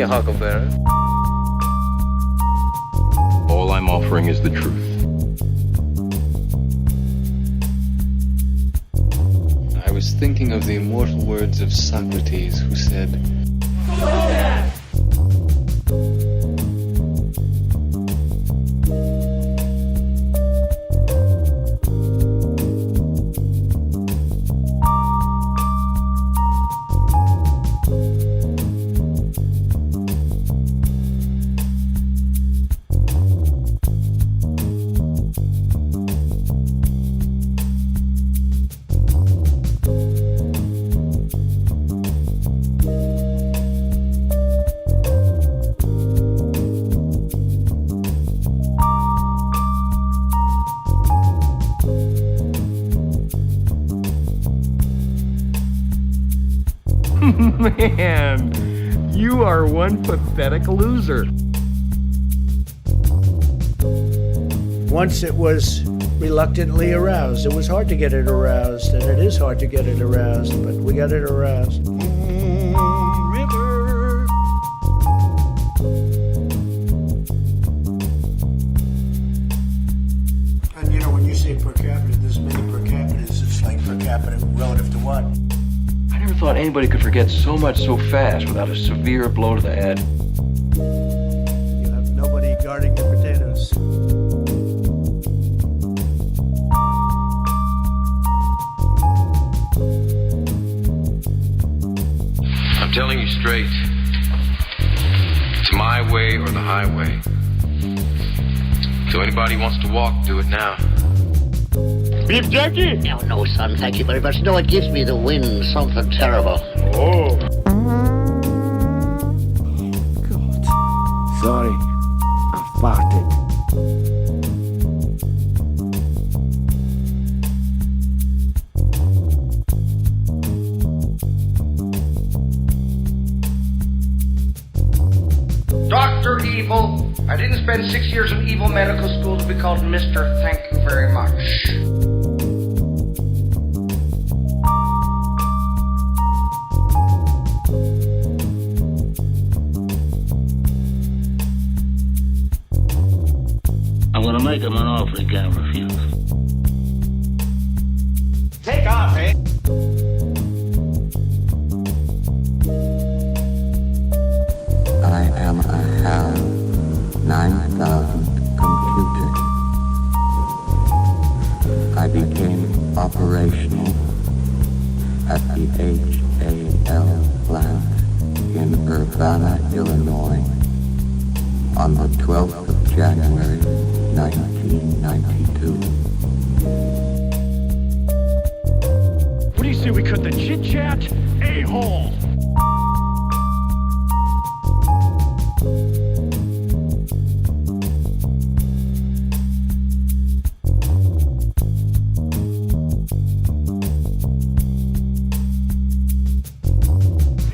you, Huckleberry. All I'm offering is the truth. I was thinking of the immortal words of Socrates, who said, Man, you are one pathetic loser. Once it was reluctantly aroused. It was hard to get it aroused, and it is hard to get it aroused, but we got it aroused. River. And you know, when you say per capita, there's many per capitas. It's like per capita relative to what? I never thought anybody could forget so much so fast without a severe blow to the head. You have nobody guarding your potatoes. I'm telling you straight. It's my way or the highway. So anybody wants to walk, do it now. Beef jerky? No, son, thank you very much. No, it gives me the wind, something terrible. Oh. God. Sorry. I farted. Dr. Evil. I didn't spend 6 years in evil medical school to be called Mr. Thank you very much. I'm gonna make him an offer he can't refuse. Take off, eh? I am a HAL 9000 computer. I became operational at the HAL plant in Urbana, Illinois on the 12th of January, 1992. What do you say we cut the chit-chat? A-hole.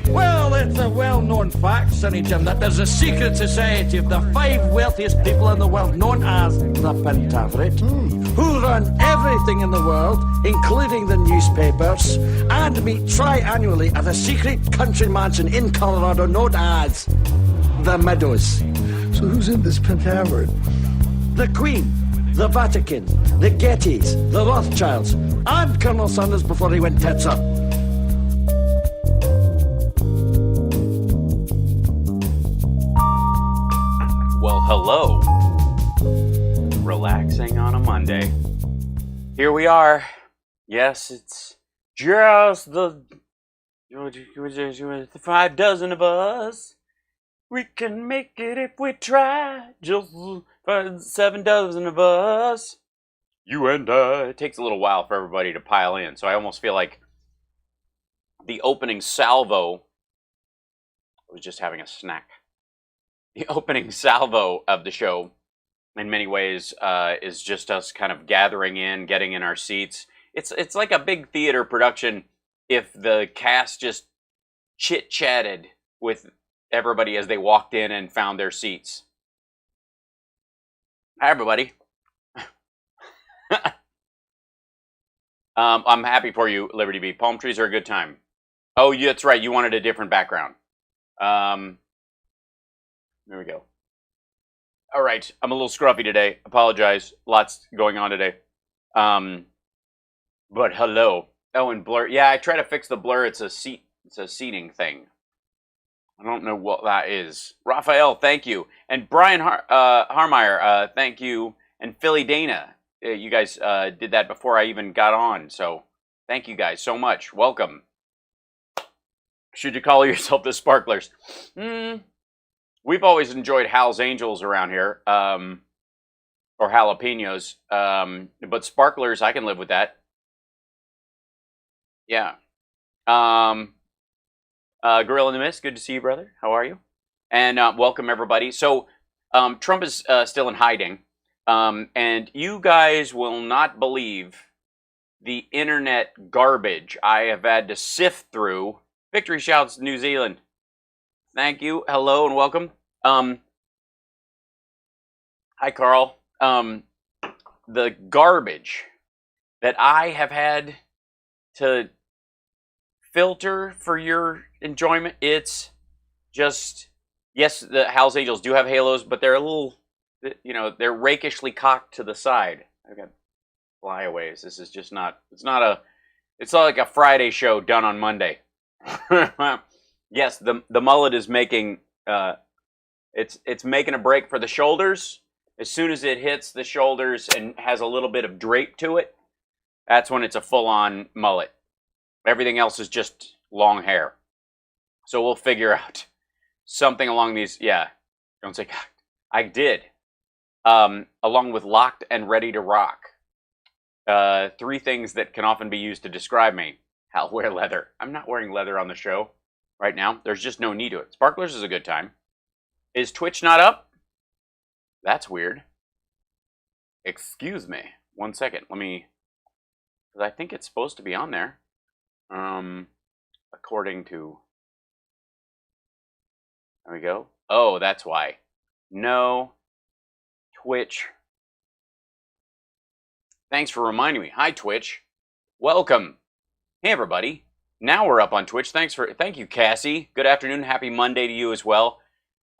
Well, it's a well-known fact, Sonny Jim, that there's a secret society of the 5 wealthiest people in the world known as the Patriotic, who run everything in the world, including the newspapers, and meet tri-annually at a secret country mansion in Colorado known as the Meadows. So who's in this pentaverate? The Queen, the Vatican, the Gettys, the Rothschilds, and Colonel Sanders before he went tits up. Well, hello. Relaxing on a Monday. Here we are. Yes, it's just the 5 dozen of us. We can make it if we try. Just 7 dozen of us. You and I. It takes a little while for everybody to pile in, so I almost feel like the opening salvo. I was just having a snack. The opening salvo of the show, in many ways, is just us kind of gathering in, getting in our seats. It's like a big theater production if the cast just chit-chatted with everybody as they walked in and found their seats. Hi, everybody. I'm happy for you, Liberty Bee. Palm trees are a good time. Oh, yeah, that's right. You wanted a different background. There we go. All right, I'm a little scruffy today. Apologize. Lots going on today. But hello. Oh, and blur. Yeah, I try to fix the blur. It's a seating thing. I don't know what that is. Raphael, thank you. And Brian Harmeyer, thank you. And Philly Dana, you guys did that before I even got on. So thank you guys so much. Welcome. Should you call yourself the Sparklers? We've always enjoyed Hal's Angels around here, or jalapenos. But Sparklers, I can live with that. Yeah. Gorilla in the Mist, good to see you, brother. How are you? And welcome, everybody. So Trump is still in hiding. And you guys will not believe the internet garbage I have had to sift through. Victory shouts, New Zealand. Thank you. Hello and welcome. Hi, Carl. The garbage that I have had to filter for your enjoyment, it's just, yes, the Hal's Angels do have halos, but they're a little, they're rakishly cocked to the side. I've got flyaways. This is just not, it's not like a Friday show done on Monday. Yes, the mullet is making it's making a break for the shoulders. As soon as it hits the shoulders and has a little bit of drape to it, that's when it's a full-on mullet. Everything else is just long hair. So we'll figure out something along these. Yeah, don't say cocked. I did. Along with locked and ready to rock. 3 things that can often be used to describe me. I'll wear leather. I'm not wearing leather on the show right now. There's just no need to it. Sparklers is a good time. Is Twitch not up? That's weird. Excuse me. 1 second. Let me... because I think it's supposed to be on there. According to... there we go. Oh, that's why. No. Twitch. Thanks for reminding me. Hi, Twitch. Welcome. Hey, everybody. Now we're up on Twitch. Thank you, Cassie. Good afternoon. Happy Monday to you as well.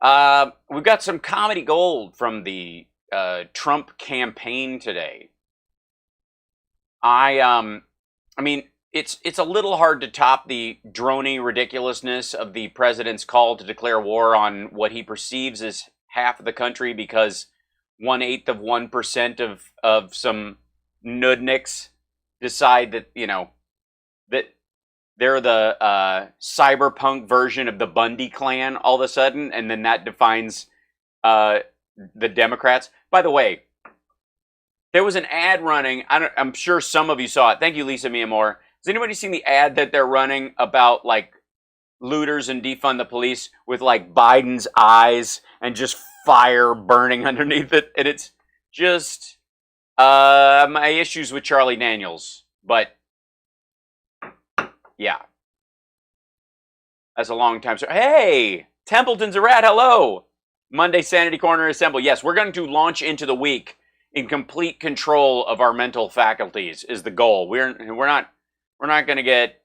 We've got some comedy gold from the Trump campaign today. I mean, it's a little hard to top the drony ridiculousness of the president's call to declare war on what he perceives as half of the country because 1/8% of some nudniks decide that, that they're the cyberpunk version of the Bundy clan all of a sudden, and then that defines the Democrats. By the way, there was an ad running. I'm sure some of you saw it. Thank you, Lisa Miamore. Has anybody seen the ad that they're running about, like, looters and defund the police with, like, Biden's eyes and just fire burning underneath it? And it's just my issues with Charlie Daniels. But, yeah. That's a long time. So, hey, Templeton's a rat. Hello. Monday Sanity Corner assemble. Yes, we're going to launch into the week in complete control of our mental faculties is the goal. We're not going to get,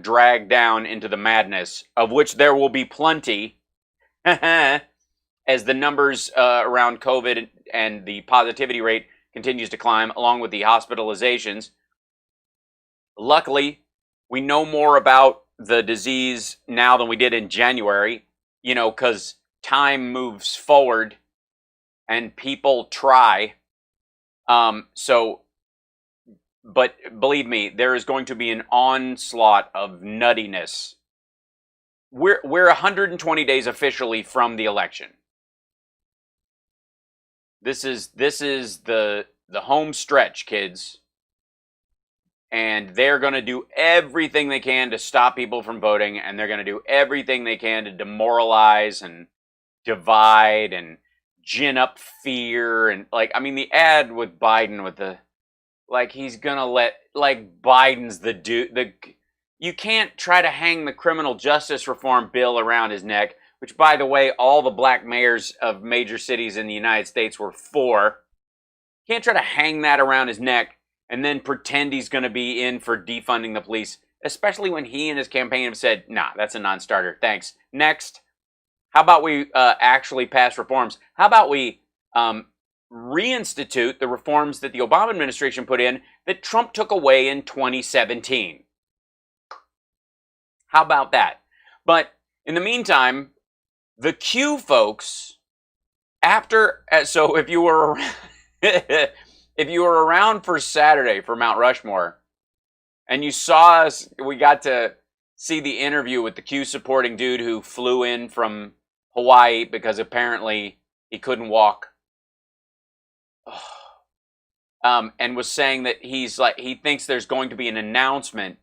dragged down into the madness, of which there will be plenty, as the numbers around COVID and the positivity rate continues to climb, along with the hospitalizations. Luckily, we know more about the disease now than we did in January, because time moves forward and people try. But believe me, there is going to be an onslaught of nuttiness. We're 120 days officially from the election. This is the home stretch, kids. And they're going to do everything they can to stop people from voting, and they're going to do everything they can to demoralize and divide and gin up fear. And, the ad with Biden with the, he's going to let, Biden's the dude. You can't try to hang the criminal justice reform bill around his neck, which, by the way, all the black mayors of major cities in the United States were for. You can't try to hang that around his neck and then pretend he's going to be in for defunding the police, especially when he and his campaign have said, nah, that's a non-starter. Thanks. Next. How about we actually pass reforms? How about we reinstitute the reforms that the Obama administration put in that Trump took away in 2017? How about that? But in the meantime, the Q folks, so if you were if you were around for Saturday for Mount Rushmore, and you saw us, we got to see the interview with the Q supporting dude who flew in from Hawaii because apparently he couldn't walk, and was saying that he thinks there's going to be an announcement.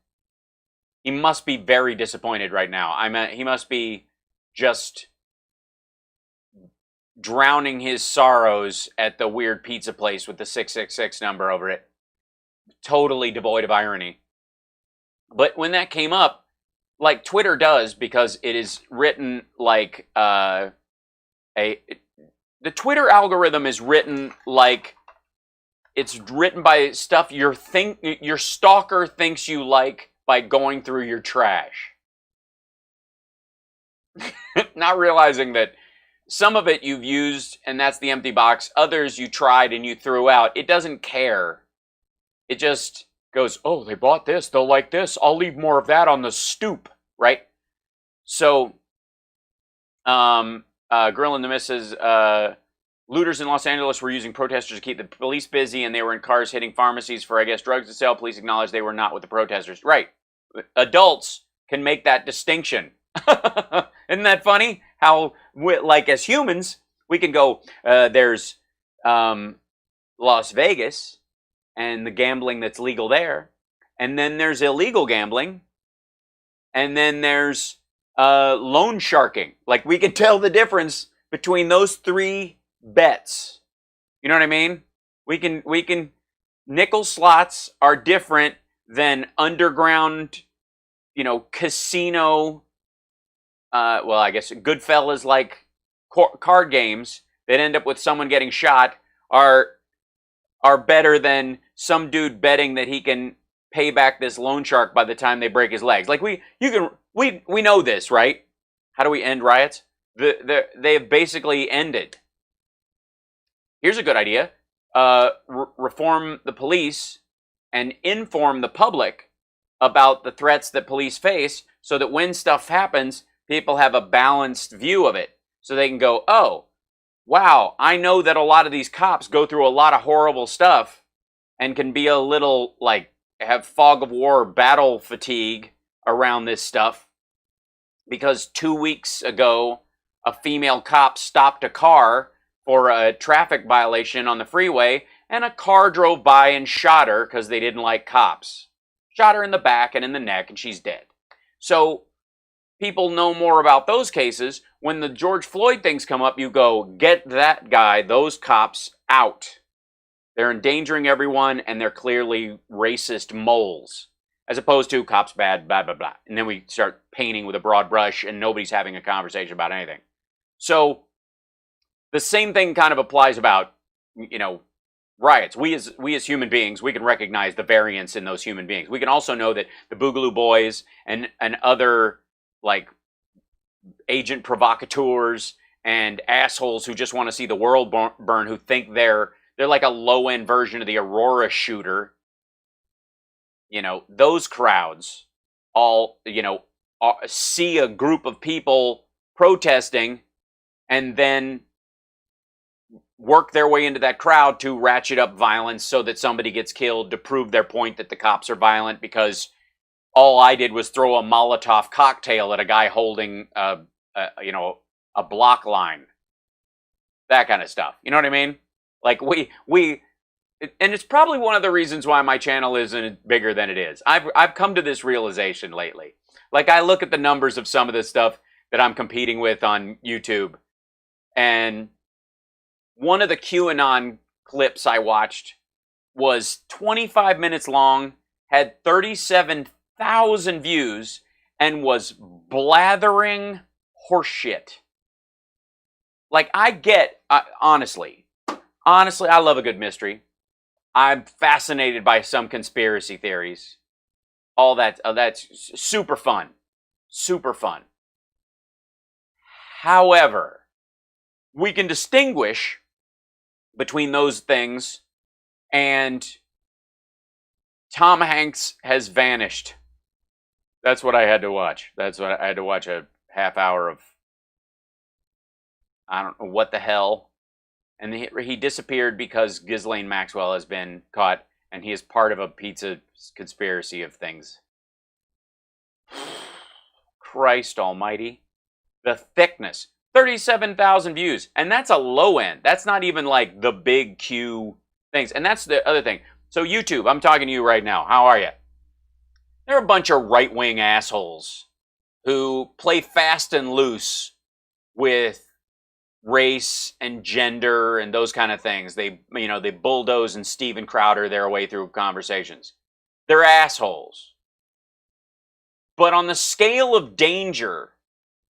He must be very disappointed right now. He must be just drowning his sorrows at the weird pizza place with the 666 number over it. Totally devoid of irony. But when that came up, like Twitter does, because it is written like the Twitter algorithm is written like it's written by stuff your stalker thinks you like by going through your trash. Not realizing that some of it you've used and that's the empty box. Others you tried and you threw out. It doesn't care. It just goes, oh, they bought this. They'll like this. I'll leave more of that on the stoop, right? So, Grill in the Misses, looters in Los Angeles were using protesters to keep the police busy, and they were in cars hitting pharmacies for, I guess, drugs to sell. Police acknowledged they were not with the protesters. Right. Adults can make that distinction. Isn't that funny? How, like, as humans, we can go, there's Las Vegas and the gambling that's legal there, and then there's illegal gambling, and then there's loan sharking. Like, we can tell the difference between those three bets. You know what I mean? We can nickel slots are different than underground, casino. Well, I guess Goodfellas like card games that end up with someone getting shot are better than some dude betting that he can pay back this loan shark by the time they break his legs. Like we know this, right? How do we end riots? They have basically ended. Here's a good idea. Reform the police and inform the public about the threats that police face so that when stuff happens, people have a balanced view of it. So they can go, oh, wow, I know that a lot of these cops go through a lot of horrible stuff and can be a little, have fog of war, battle fatigue around this stuff. Because 2 weeks ago, a female cop stopped a car for a traffic violation on the freeway, and a car drove by and shot her because they didn't like cops. Shot her in the back and in the neck, and she's dead. So people know more about those cases. When the George Floyd things come up, you go, get that guy, those cops, out. They're endangering everyone, and they're clearly racist moles. As opposed to cops bad, blah, blah, blah. And then we start painting with a broad brush, and nobody's having a conversation about anything. So the same thing kind of applies about, riots. We as human beings, we can recognize the variance in those human beings. We can also know that the Boogaloo Boys and other agent provocateurs and assholes who just want to see the world burn, who think they're like a low-end version of the Aurora shooter. Those crowds all, see a group of people protesting and then work their way into that crowd to ratchet up violence so that somebody gets killed to prove their point that the cops are violent because all I did was throw a Molotov cocktail at a guy holding a block line. That kind of stuff. You know what I mean? Like and it's probably one of the reasons why my channel isn't bigger than it is. I've come to this realization lately. Like, I look at the numbers of some of the stuff that I'm competing with on YouTube, and one of the QAnon clips I watched was 25 minutes long, had 37,000 views, and was blathering horseshit. Like, honestly, I love a good mystery. I'm fascinated by some conspiracy theories. All that, that's super fun. Super fun. However, we can distinguish between those things, and Tom Hanks has vanished. That's what I had to watch. That's what I had to watch, a half hour of, I don't know what the hell. And he disappeared because Ghislaine Maxwell has been caught, and he is part of a pizza conspiracy of things. Christ almighty. The thickness. 37,000 views. And that's a low end. That's not even like the big Q things. And that's the other thing. So YouTube, I'm talking to you right now. How are you? They're a bunch of right-wing assholes who play fast and loose with race and gender and those kind of things. They bulldoze and Steven Crowder their way through conversations. They're assholes. But on the scale of danger,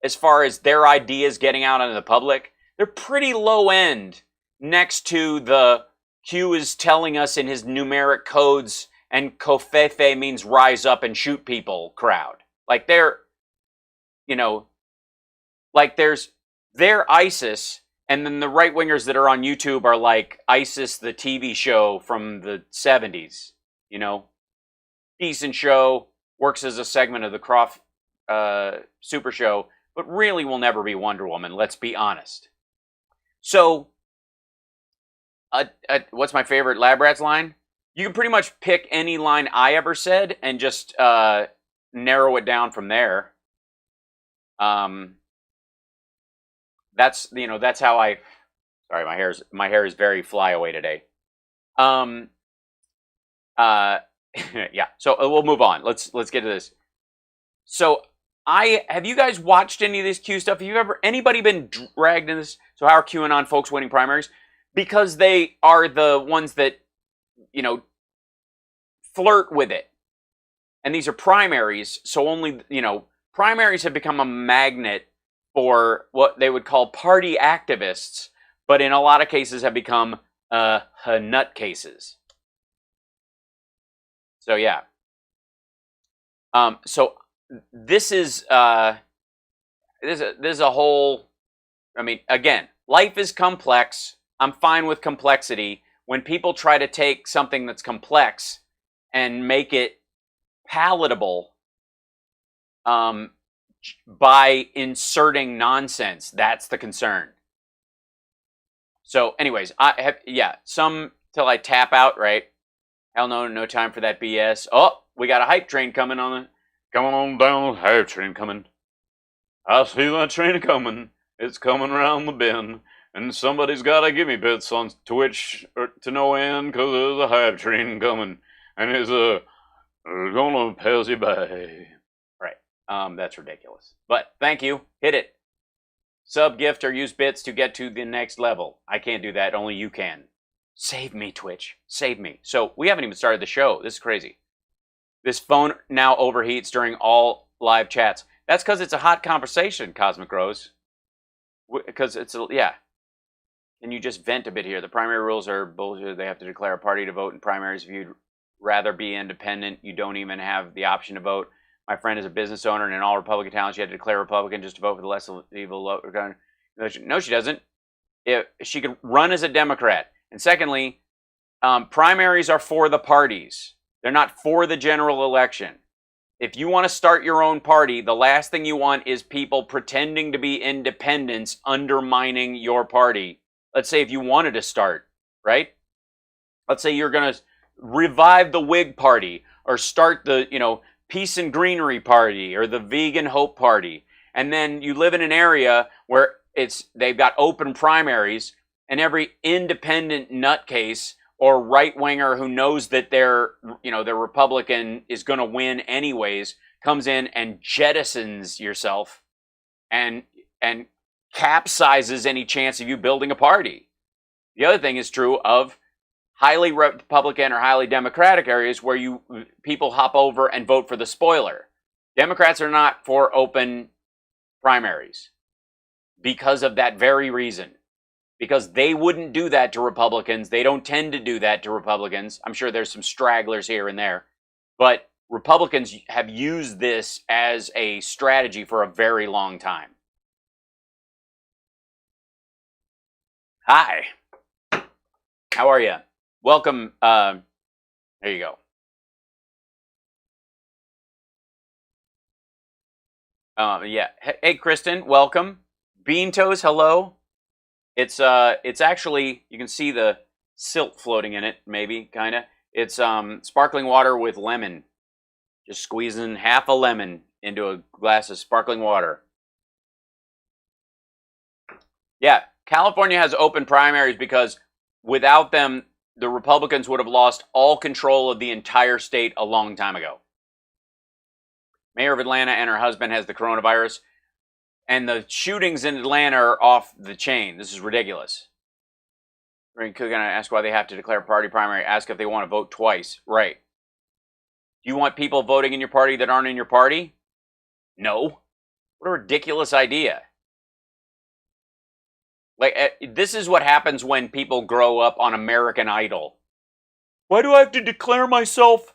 as far as their ideas getting out into the public, they're pretty low end next to the Q is telling us in his numeric codes and Kofefe means rise up and shoot people crowd. Like they're ISIS, and then the right-wingers that are on YouTube are like ISIS, the TV show from the 70s, Decent show, works as a segment of the Croft Super Show, but really will never be Wonder Woman, let's be honest. So, what's my favorite Lab Rats line? You can pretty much pick any line I ever said and just narrow it down from there. That's how I. Sorry, my hair is very flyaway today. Yeah. So we'll move on. Let's get to this. So have you guys watched any of this Q stuff? Have you anybody been dragged in this? So how are QAnon folks winning primaries? Because they are the ones that flirt with it, and these are primaries. So only primaries have become a magnet for what they would call party activists, but in a lot of cases have become nutcases. So yeah. So this is a whole. I mean, again, life is complex. I'm fine with complexity. When people try to take something that's complex and make it palatable by inserting nonsense, that's the concern. So anyways, some till I tap out, right? Hell no time for that BS. Oh, we got a hype train coming on. Coming on down, hype train coming. I see that train coming. It's coming around the bend. And somebody's got to give me bits on Twitch to no end because there's a hype train coming. And it's gonna pass you by. Right. That's ridiculous. But thank you. Hit it. Sub, gift, or use bits to get to the next level. I can't do that. Only you can. Save me, Twitch. Save me. So we haven't even started the show. This is crazy. This phone now overheats during all live chats. That's because it's a hot conversation, Cosmic Rose. Because yeah. Can you just vent a bit here? The primary rules are bullshit. They have to declare a party to vote in primaries. If you'd rather be independent, you don't even have the option to vote. My friend is a business owner, and in all Republican towns, she had to declare Republican just to vote for the less evil. No, she doesn't. She could run as a Democrat. And secondly, primaries are for the parties. They're not for the general election. If you want to start your own party, the last thing you want is people pretending to be independents undermining your party. Let's say if you wanted to start, right? Let's say you're going to revive the Whig Party or start the, Peace and Greenery Party or the Vegan Hope Party. And then you live in an area where they've got open primaries, and every independent nutcase or right-winger who knows that their Republican is going to win anyways comes in and jettisons yourself and capsizes any chance of you building a party. The other thing is true of highly Republican or highly Democratic areas where people hop over and vote for the spoiler. Democrats are not for open primaries because of that very reason. Because they wouldn't do that to Republicans. They don't tend to do that to Republicans. I'm sure there's some stragglers here and there. But Republicans have used this as a strategy for a very long time. Hi. How are you? Welcome. There you go. Yeah. Hey, Kristen. Welcome. Bean Toes. Hello. It's actually, you can see the silt floating in it. Maybe kind of. It's sparkling water with lemon. Just squeezing half a lemon into a glass of sparkling water. Yeah, California has open primaries because without them, the Republicans would have lost all control of the entire state a long time ago. Mayor of Atlanta and her husband has the coronavirus, and the shootings in Atlanta are off the chain. This is ridiculous. Cook and I ask why they have to declare a party primary. Ask if they want to vote twice. Right. Do you want people voting in your party that aren't in your party? No. What a ridiculous idea. Like, this is what happens when people grow up on American Idol. Why do I have to declare myself,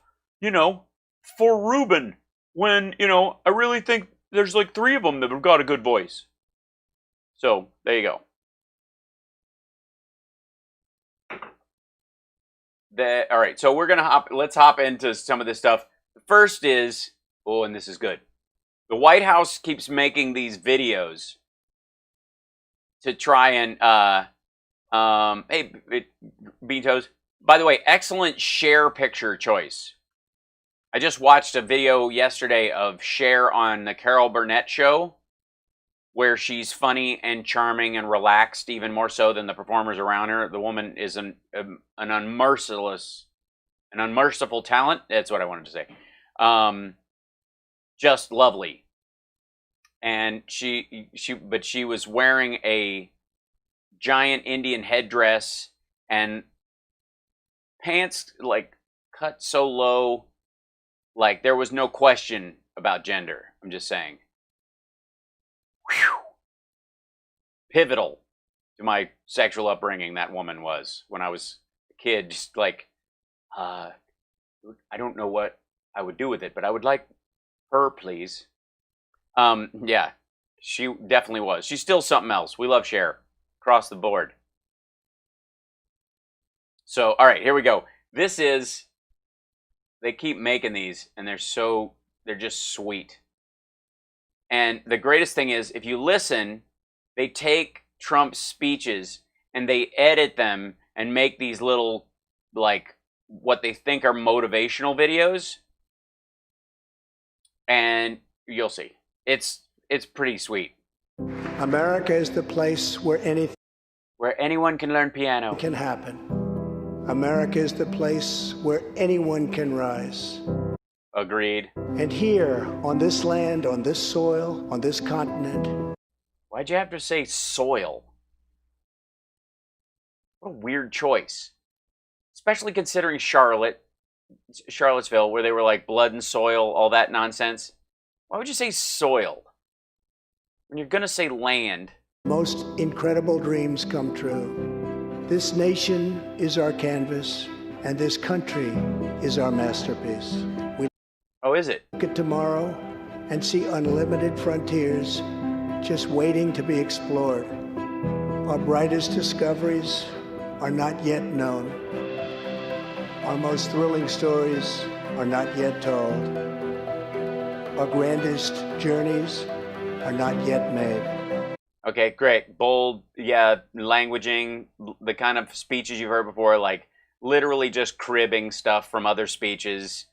for Ruben when, I really think there's like 3 of them that have got a good voice. So, there you go. All right, so let's hop into some of this stuff. The first is, and this is good. The White House keeps making these videos to try and, hey, Beatos. By the way, excellent Cher picture choice. I just watched a video yesterday of Cher on the Carol Burnett show, where she's funny and charming and relaxed, even more so than the performers around her. The woman is an unmerciful talent. That's what I wanted to say. Just lovely. And she was wearing a giant Indian headdress and pants like cut so low, like there was no question about gender. I'm just saying. Whew. Pivotal to my sexual upbringing, that woman was when I was a kid. Just like, I don't know what I would do with it, but I would like her, please. Yeah, she definitely was. She's still something else. We love Cher across the board. So, all right, here we go. They keep making these, and they're just sweet. And the greatest thing is, if you listen, they take Trump's speeches and they edit them and make these little, like, what they think are motivational videos. And you'll see. It's pretty sweet. America is the place where anyone can learn piano. Can happen. America is the place where anyone can rise. Agreed. And here, on this land, on this soil, on this continent. Why'd you have to say soil? What a weird choice. Especially considering Charlottesville, where they were like blood and soil, all that nonsense. Why would you say soil? When you're gonna say land. Most incredible dreams come true. This nation is our canvas, and this country is our masterpiece. Oh, is it? Look at tomorrow and see unlimited frontiers just waiting to be explored. Our brightest discoveries are not yet known. Our most thrilling stories are not yet told. Our grandest journeys are not yet made. Okay, great. Bold, yeah, languaging, the kind of speeches you've heard before, like literally just cribbing stuff from other speeches.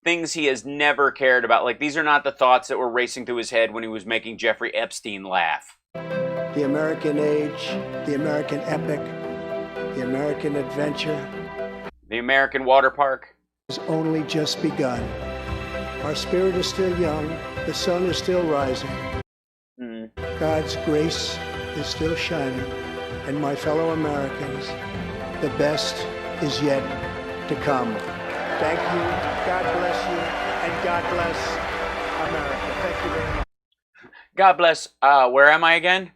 Things he has never cared about. Like, these are not the thoughts that were racing through his head when he was making Jeffrey Epstein laugh. The American age, the American epic, the American adventure. The American water park has only just begun. Our spirit is still young. The sun is still rising. God's grace is still shining. And my fellow Americans, the best is yet to come. Thank you, God bless you, and God bless America. Thank you very much. God bless, where am I again?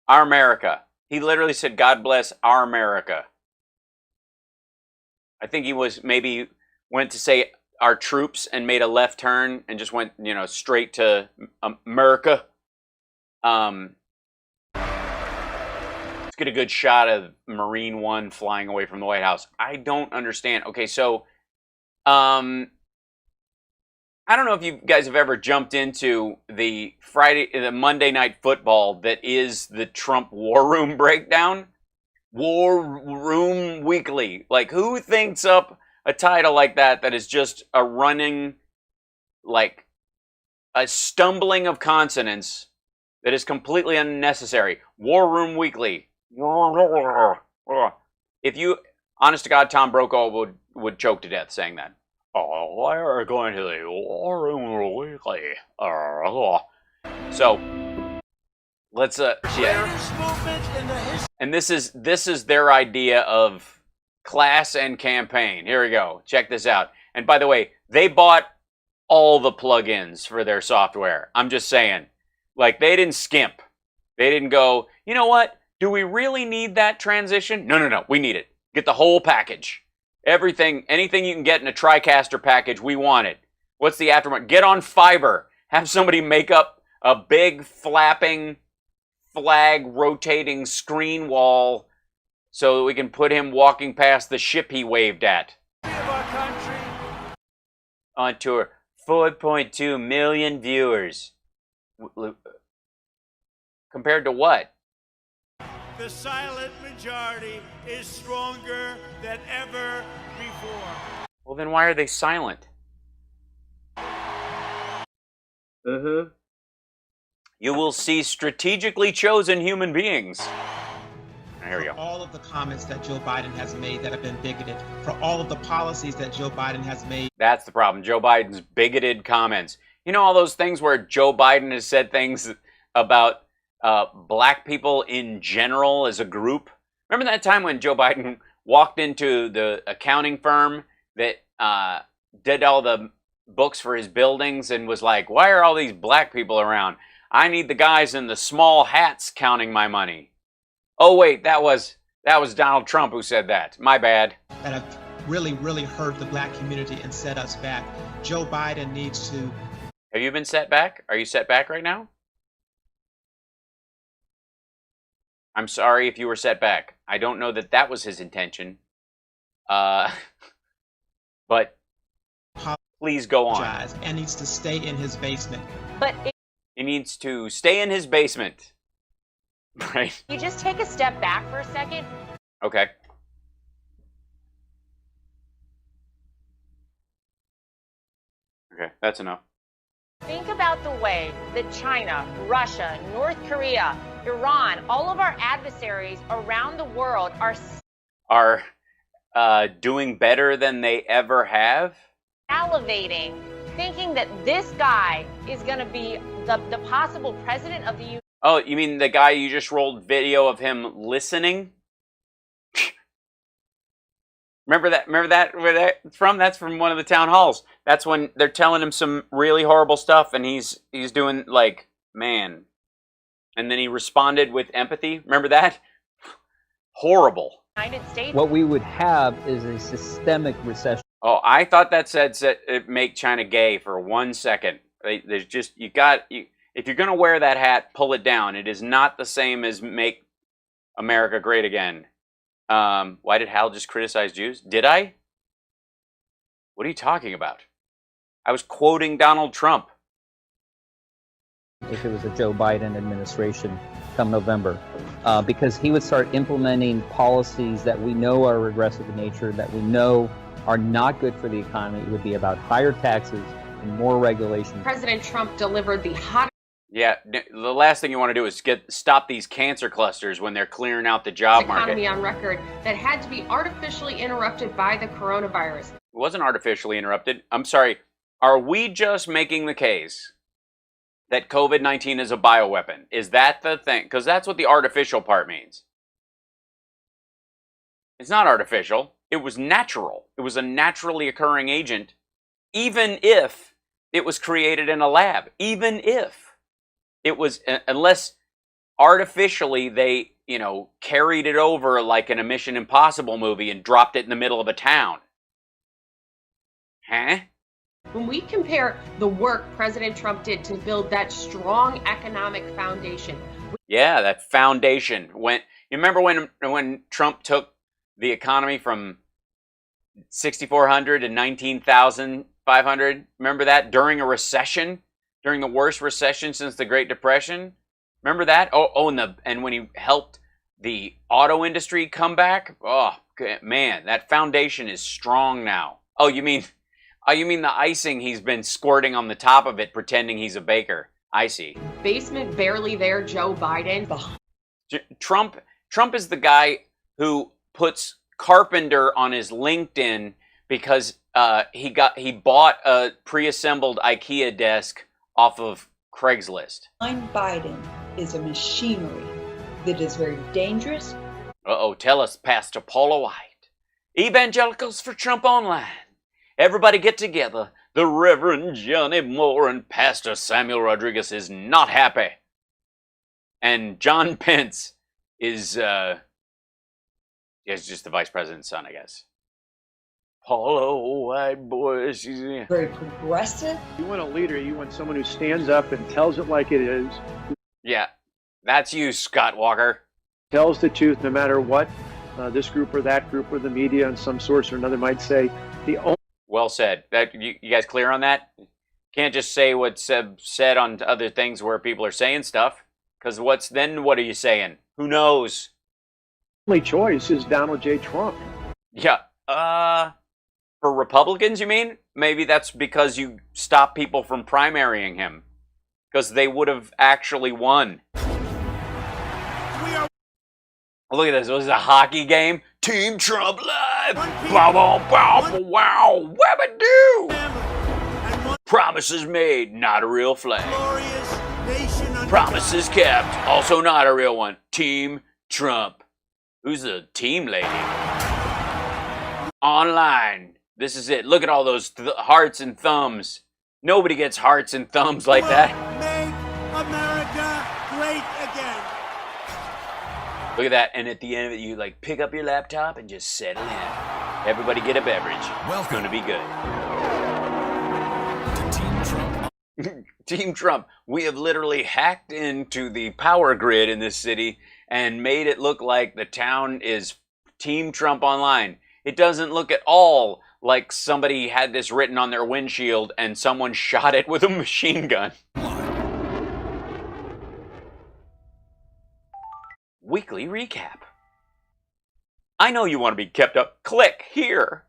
Our America. He literally said, God bless our America. I think he went to say our troops and made a left turn and just went, straight to America. It's get a good shot of Marine One flying away from the White House. I don't understand. Okay, so I don't know if you guys have ever jumped into the Monday Night Football that is the Trump War Room breakdown. War Room Weekly. Like, who thinks up a title like that is just a running, like, a stumbling of consonants that is completely unnecessary. War Room Weekly. If you, honest to God, Tom Brokaw would choke to death saying that. Oh, why are going to the War Room Weekly? So, let's yeah. And this is their idea of class and campaign. Here we go. Check this out. And by the way, they bought all the plugins for their software. I'm just saying. Like, they didn't skimp. They didn't go, you know what? Do we really need that transition? No. We need it. Get the whole package. Everything, anything you can get in a TriCaster package, we want it. What's the aftermarket? Get on Fiverr. Have somebody make up a big flapping, flag rotating screen wall so that we can put him walking past the ship he waved at. On tour. 4.2 million viewers. Compared to what? The silent majority is stronger than ever before. Well, then why are they silent? You will see strategically chosen human beings. Here we go. All of the comments that Joe Biden has made that have been bigoted, for all of the policies that Joe Biden has made. That's the problem. Joe Biden's bigoted comments. You know all those things where Joe Biden has said things about black people in general as a group? Remember that time when Joe Biden walked into the accounting firm that did all the books for his buildings and was like, why are all these black people around? I need the guys in the small hats counting my money. Oh wait, that was Donald Trump who said that. My bad. That have really, really hurt the black community and set us back. Joe Biden needs to... Have you been set back? Are you set back right now? I'm sorry if you were set back. I don't know that that was his intention. But please go on. And needs to stay in his basement. But he needs to stay in his basement. Right? You just take a step back for a second. Okay. Okay, that's enough. Think about the way that China, Russia, North Korea, Iran, all of our adversaries around the world are doing better than they ever have? Salivating, thinking that this guy is going to be the possible president of the U.S. Oh, you mean the guy you just rolled video of him listening? Remember that where that's from? That's from one of the town halls. That's when they're telling him some really horrible stuff and he's doing like, man. And then he responded with empathy. Remember that? Horrible. United States. What we would have is a systemic recession. Oh, I thought that said make China gay for 1 second. There's just, if you're going to wear that hat, pull it down. It is not the same as make America great again. Why did Hal just criticize Jews? Did I? What are you talking about? I was quoting Donald Trump. If it was a Joe Biden administration come November, because he would start implementing policies that we know are regressive in nature, that we know are not good for the economy. It would be about higher taxes and more regulation. President Trump delivered the hottest. Yeah, the last thing you want to do is stop these cancer clusters when they're clearing out the job market. Economy on record that had to be artificially interrupted by the coronavirus. It wasn't artificially interrupted. I'm sorry. Are we just making the case that COVID-19 is a bioweapon? Is that the thing? Because that's what the artificial part means. It's not artificial. It was natural. It was a naturally occurring agent, even if it was created in a lab. Even if. It was, unless artificially they, carried it over like in a Mission Impossible movie and dropped it in the middle of a town. Huh? When we compare the work President Trump did to build that strong economic foundation. Yeah, that foundation. You remember when Trump took the economy from 6,400 to 19,500? Remember that during a recession, during the worst recession since the Great Depression? Remember that? And when he helped the auto industry come back? Oh man, that foundation is strong now. Oh, you mean the icing he's been squirting on the top of it, pretending he's a baker? I see. Basement barely there, Joe Biden. Trump is the guy who puts carpenter on his LinkedIn because he bought a pre-assembled IKEA desk off of Craigslist. Biden is a machinery that is very dangerous. Tell us, Pastor Paula White. Evangelicals for Trump Online. Everybody get together. The Reverend Johnny Moore and Pastor Samuel Rodriguez is not happy. And John Pence is just the vice president's son, I guess. Paula White, boy, she's very progressive. You want a leader, you want someone who stands up and tells it like it is. Yeah, that's you, Scott Walker. Tells the truth no matter what this group or that group or the media and some source or another might say. Well said. That you guys clear on that? Can't just say what's said on other things where people are saying stuff. Because what are you saying? Who knows? Only choice is Donald J. Trump. Yeah. For Republicans, you mean? Maybe that's because you stop people from primarying him. Because they would have actually won. Look at this. Was it a hockey game? Team Trump live! Bow, bow, bow, wow! Wabba-doo! Promises made, not a real flag. Promises kept, also not a real one. Team Trump. Who's the team lady? Online. This is it. Look at all those hearts and thumbs. Nobody gets hearts and thumbs like that. Make America great again. Look at that. And at the end of it, you like pick up your laptop and just settle in. Everybody get a beverage. Well, it's going to be good. Team Trump. Team Trump. We have literally hacked into the power grid in this city and made it look like the town is Team Trump Online. It doesn't look at all like somebody had this written on their windshield and someone shot it with a machine gun. Weekly recap. I know you want to be kept up. Click here.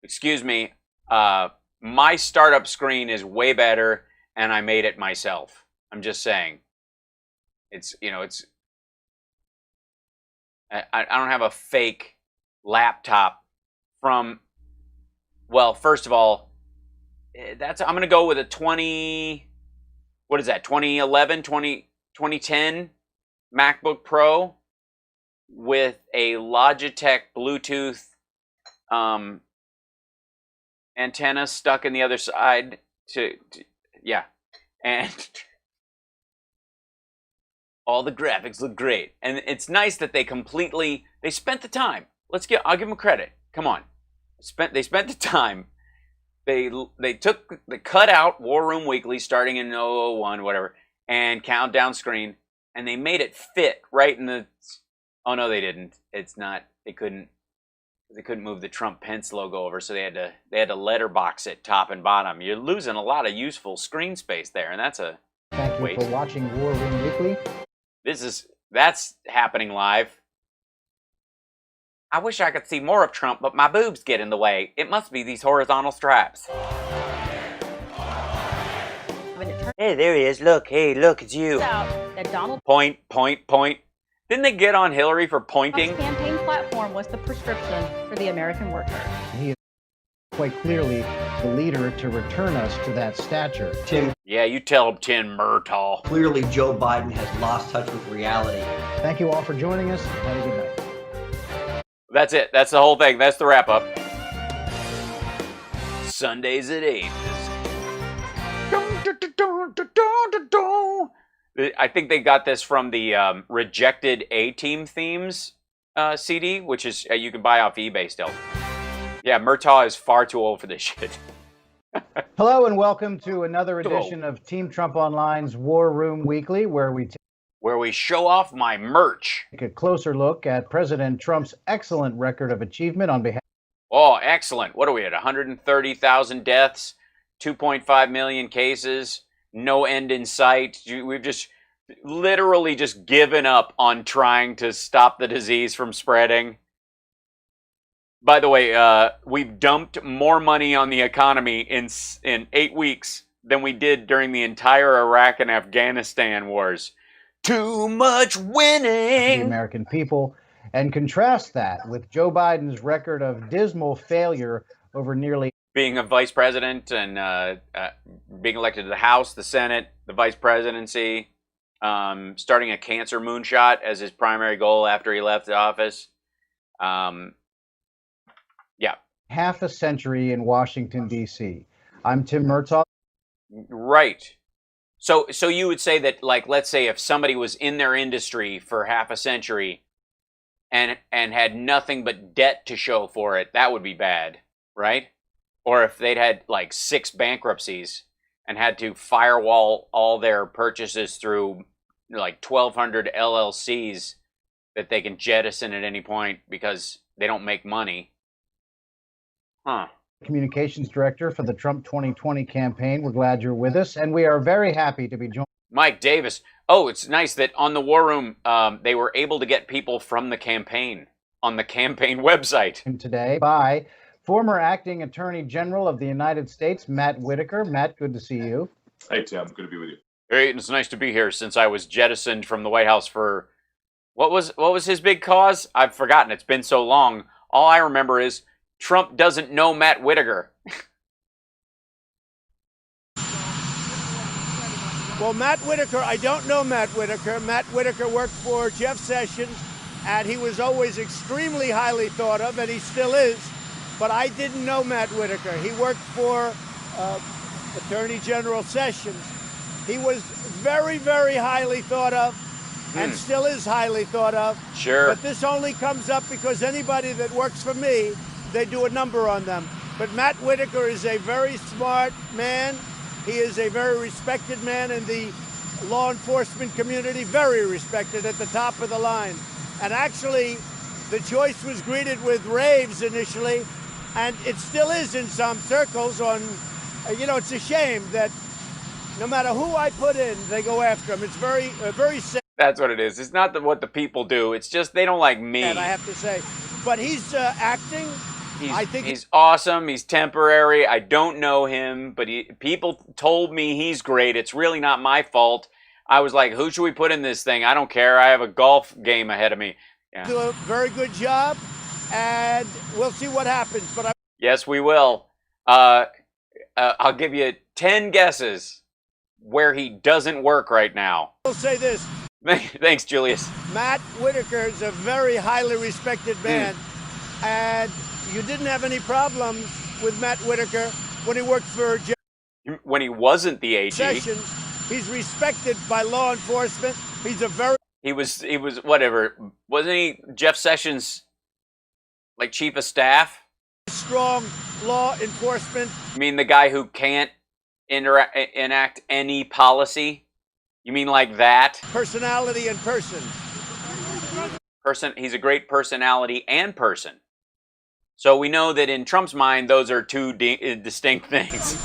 Excuse me. My startup screen is way better and I made it myself. I'm just saying. I don't have a fake laptop from, well, first of all, I'm going to go with a 2010 MacBook Pro with a Logitech Bluetooth antenna stuck in the other side yeah. And all the graphics look great. And it's nice that they spent the time. I'll give them credit. Come on. They spent the time. They cut out War Room Weekly starting in 2001, whatever, and Countdown screen, and they made it fit right in the, oh no, they didn't. It's not, they couldn't move the Trump Pence logo over, so they had to letterbox it top and bottom. You're losing a lot of useful screen space there, and that's a Thank you for watching War Room Weekly. That's happening live. I wish I could see more of Trump, but my boobs get in the way. It must be these horizontal straps. Hey, there he is. Look, hey, look, it's you. That Donald Point. Didn't they get on Hillary for pointing? Trump's campaign platform was the prescription for the American worker. He is quite clearly the leader to return us to that stature. Tim. Yeah, you tell him, Tim Murtaugh. Clearly, Joe Biden has lost touch with reality. Thank you all for joining us. Have a good night. That's it. That's the whole thing. That's the wrap up. Sundays at 8. I think they got this from the Rejected A-Team Themes CD, which is you can buy off eBay still. Yeah, Murtaugh is far too old for this shit. Hello and welcome to another edition of Team Trump Online's War Room Weekly, where we show off my merch. Take a closer look at President Trump's excellent record of achievement on behalf. Oh, excellent. What are we at? 130,000 deaths, 2.5 million cases, no end in sight. We've just literally just given up on trying to stop the disease from spreading. By the way, we've dumped more money on the economy in 8 weeks than we did during the entire Iraq and Afghanistan wars. Too much winning! The American people, and contrast that with Joe Biden's record of dismal failure over nearly being a vice president and being elected to the House, the Senate, the vice presidency, starting a cancer moonshot as his primary goal after he left the office. Yeah. Half a century in Washington, D.C. I'm Tim Murtaugh. Right. So you would say that, like, let's say if somebody was in their industry for half a century and had nothing but debt to show for it, that would be bad, right? Or if they'd had like 6 bankruptcies and had to firewall all their purchases through like 1,200 LLCs that they can jettison at any point because they don't make money. Huh. Communications Director for the Trump 2020 campaign. We're glad you're with us, and we are very happy to be joined. Mike Davis. Oh, it's nice that on the War Room, they were able to get people from the campaign on the campaign website. Today by former Acting Attorney General of the United States, Matt Whitaker. Matt, good to see you. Hey, Tim. Good to be with you. Hey, it's nice to be here since I was jettisoned from the White House for... What was his big cause? I've forgotten. It's been so long. All I remember is Trump doesn't know Matt Whitaker. Well, Matt Whitaker, I don't know Matt Whitaker. Matt Whitaker worked for Jeff Sessions, and he was always extremely highly thought of, and he still is. But I didn't know Matt Whitaker. He worked for Attorney General Sessions. He was very, very highly thought of, and still is highly thought of. Sure. But this only comes up because anybody that works for me, they do a number on them. But Matt Whitaker is a very smart man. He is a very respected man in the law enforcement community, very respected at the top of the line. And actually, the choice was greeted with raves initially, and it still is in some circles on, it's a shame that no matter who I put in, they go after him. It's very, very sad. That's what it is. It's not what the people do. It's just they don't like me. And I have to say, but he's acting. I think he's awesome. He's temporary. I don't know him, but people told me he's great. It's really not my fault. I was like, who should we put in this thing? I don't care. I have a golf game ahead of me. Yeah. Do a very good job, and we'll see what happens. But yes, we will. I'll give you 10 guesses where he doesn't work right now. I'll say this. Thanks, Julius. Matt Whitaker is a very highly respected man, and you didn't have any problems with Matt Whitaker when he worked for when he wasn't the AG. Sessions. He's respected by law enforcement. He's a very he was whatever. Wasn't he Jeff Sessions like chief of staff? Strong law enforcement. You mean the guy who can't enact any policy? You mean like that? Personality and person. He's a great personality and person. So we know that in Trump's mind, those are two distinct things.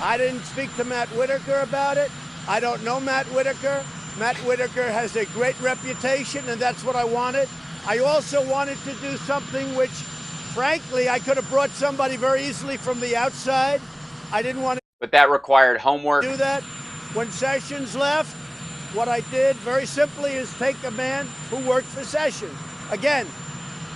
I didn't speak to Matt Whitaker about it. I don't know Matt Whitaker. Matt Whitaker has a great reputation, and that's what I wanted. I also wanted to do something which, frankly, I could have brought somebody very easily from the outside. I didn't want to. But that required homework. Do that. When Sessions left, what I did very simply is take a man who worked for Sessions. Again,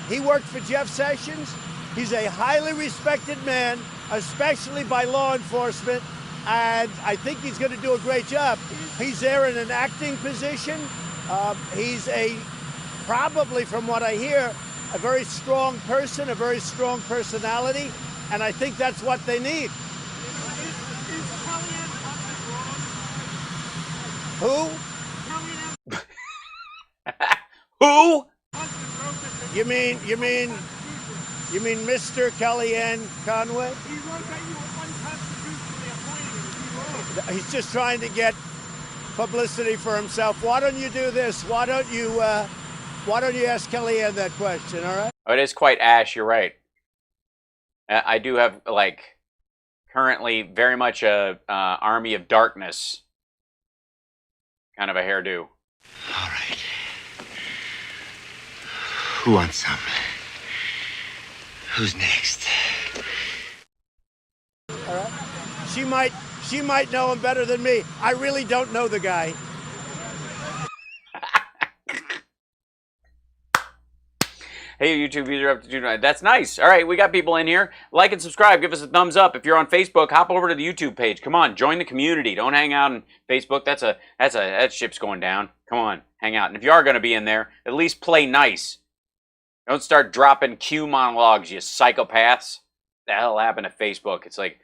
he worked for Jeff Sessions. He's a highly respected man, especially by law enforcement, and I think he's going to do a great job. He's there in an acting position. He's probably, from what I hear, a very strong person, a very strong personality, and I think that's what they need. Who? Who? You mean You mean Mr. Kellyanne Conway? He wrote that you were unconstitutionally appointed. He's just trying to get publicity for himself. Why don't you do this? Why don't you ask Kellyanne that question, all right? Oh, it is quite ash, you're right. I do have, like, currently very much a Army of Darkness kind of a hairdo. All right. Who wants some? Who's next? All right. She might know him better than me. I really don't know the guy. Hey, YouTube user up to 2. That's nice. All right, we got people in here. Like and subscribe. Give us a thumbs up. If you're on Facebook, hop over to the YouTube page. Come on, join the community. Don't hang out on Facebook. That ship's going down. Come on, hang out. And if you are going to be in there, at least play nice. Don't start dropping Q monologues, you psychopaths. The hell happened to Facebook? It's like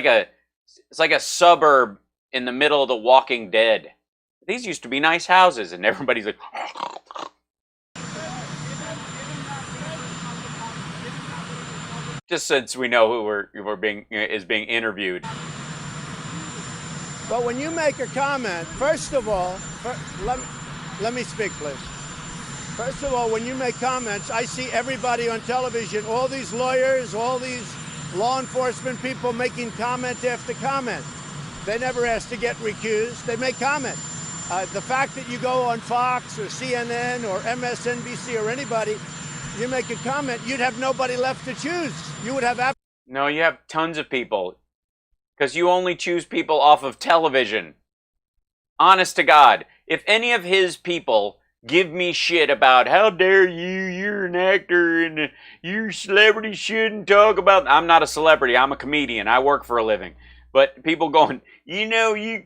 a suburb in the middle of The Walking Dead. These used to be nice houses, and everybody's like. Just since we know who is being interviewed. But when you make a comment, first of all, let me speak, please. First of all, when you make comments, I see everybody on television, all these lawyers, all these law enforcement people making comment after comment. They never ask to get recused. They make comment. The fact that you go on Fox or CNN or MSNBC or anybody, you make a comment, you'd have nobody left to choose. You would have... No, you have tons of people. Because you only choose people off of television. Honest to God. If any of his people give me shit about, how dare you, you're an actor, and you celebrities shouldn't talk about... I'm not a celebrity, I'm a comedian, I work for a living. But people going, you know, you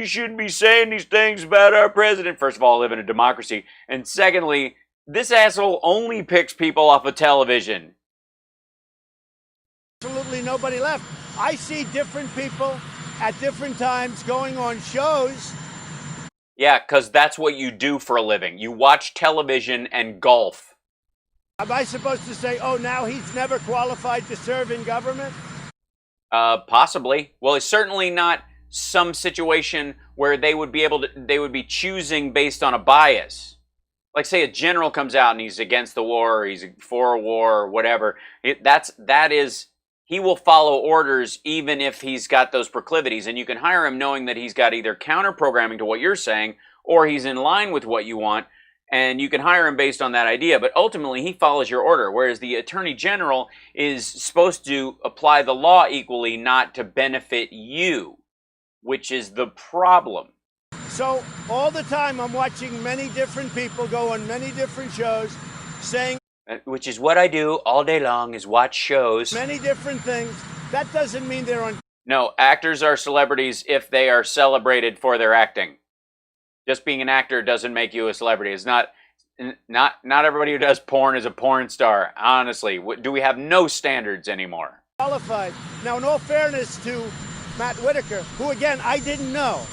shouldn't be saying these things about our president. First of all, I live in a democracy. And secondly, this asshole only picks people off of television. Absolutely nobody left. I see different people at different times going on shows. Yeah, because that's what you do for a living. You watch television and golf. Am I supposed to say, oh, now he's never qualified to serve in government? Possibly. Well, it's certainly not some situation where they would be choosing based on a bias. Like, say a general comes out and he's against the war, or he's for a war, or whatever. He will follow orders even if he's got those proclivities, and you can hire him knowing that he's got either counter-programming to what you're saying, or he's in line with what you want, and you can hire him based on that idea, but ultimately he follows your order, whereas the Attorney General is supposed to apply the law equally, not to benefit you, which is the problem. So all the time I'm watching many different people go on many different shows saying... Which is what I do all day long, is watch shows. Many different things. That doesn't mean they're on... No, actors are celebrities if they are celebrated for their acting. Just being an actor doesn't make you a celebrity. It's not everybody who does porn is a porn star. Honestly, do we have no standards anymore? Qualified. Now, in all fairness to Matt Whitaker, who again I didn't know,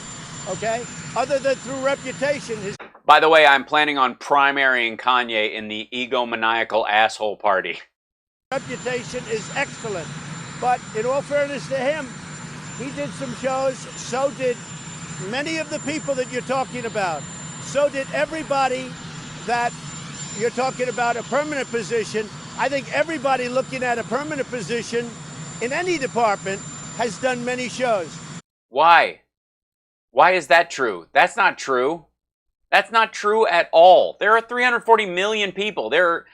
okay, other than through reputation. By the way, I'm planning on primarying Kanye in the egomaniacal asshole party. Reputation is excellent, but in all fairness to him, he did some shows. So did many of the people that you're talking about. So did everybody that you're talking about a permanent position. I think everybody looking at a permanent position in any department has done many shows. Why? Why is that true? That's not true. That's not true at all. There are 340 million people. There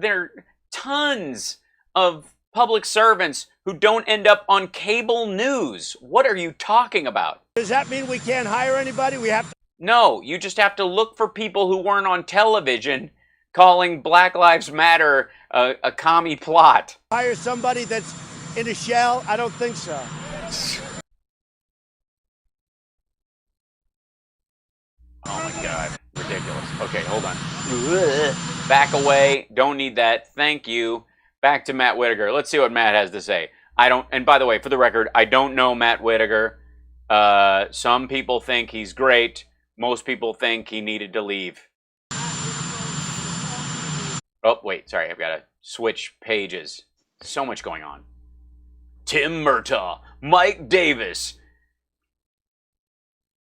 are tons of public servants who don't end up on cable news. What are you talking about? Does that mean we can't hire anybody? We have to... No, you just have to look for people who weren't on television calling Black Lives Matter a commie plot. Hire somebody that's in a shell? I don't think so. Oh my God, ridiculous. Okay, hold on. Back away, don't need that, thank you. Back to Matt Whitaker. Let's see what Matt has to say. And by the way, for the record, I don't know Matt Whitaker. Some people think he's great. Most people think he needed to leave. Oh, wait, sorry, I've got to switch pages. So much going on. Tim Murtaugh, Mike Davis.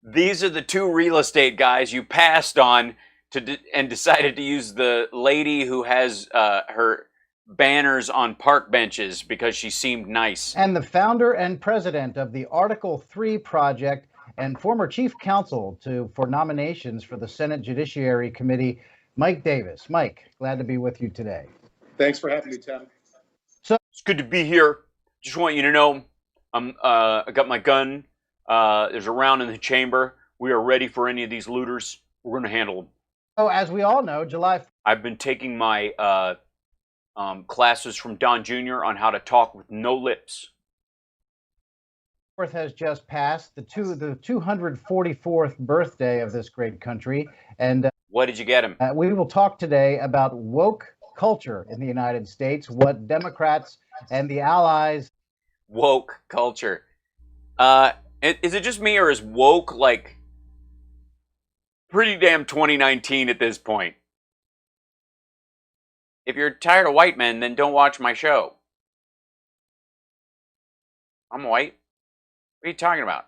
These are the two real estate guys you passed on and decided to use the lady who has her banners on park benches because she seemed nice. And the founder and president of the Article 3 Project and former chief counsel for nominations for the Senate Judiciary Committee, Mike Davis. Mike, glad to be with you today. Thanks for having me, Tim. So it's good to be here. Just want you to know I got my gun. There's a round in the chamber. We are ready for any of these looters. We're going to handle them. So as we all know, I've been taking my classes from Don Jr. on how to talk with no lips. 4th has just passed, the 244th birthday of this great country. And what did you get him? We will talk today about woke culture in the United States, what Democrats and the allies... Woke culture. Is it just me, or is woke like pretty damn 2019 at this point? If you're tired of white men, then don't watch my show. I'm white. What are you talking about?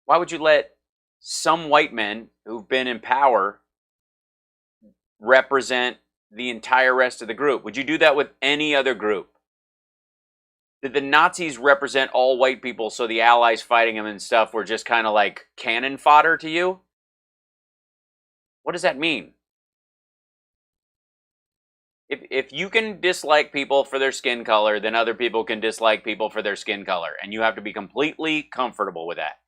Why would you let some white men who've been in power represent the entire rest of the group? Would you do that with any other group? Did the Nazis represent all white people so the allies fighting them and stuff were just kind of like cannon fodder to you? What does that mean? If you can dislike people for their skin color, then other people can dislike people for their skin color. And you have to be completely comfortable with that.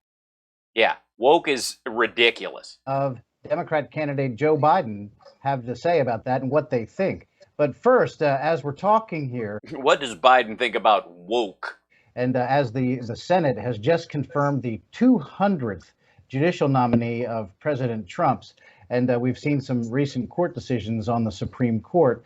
Yeah, woke is ridiculous. Of Democrat candidate Joe Biden have to say about that and what they think. But first, as we're talking here... What does Biden think about woke? And as the Senate has just confirmed the 200th judicial nominee of President Trump's, and we've seen some recent court decisions on the Supreme Court.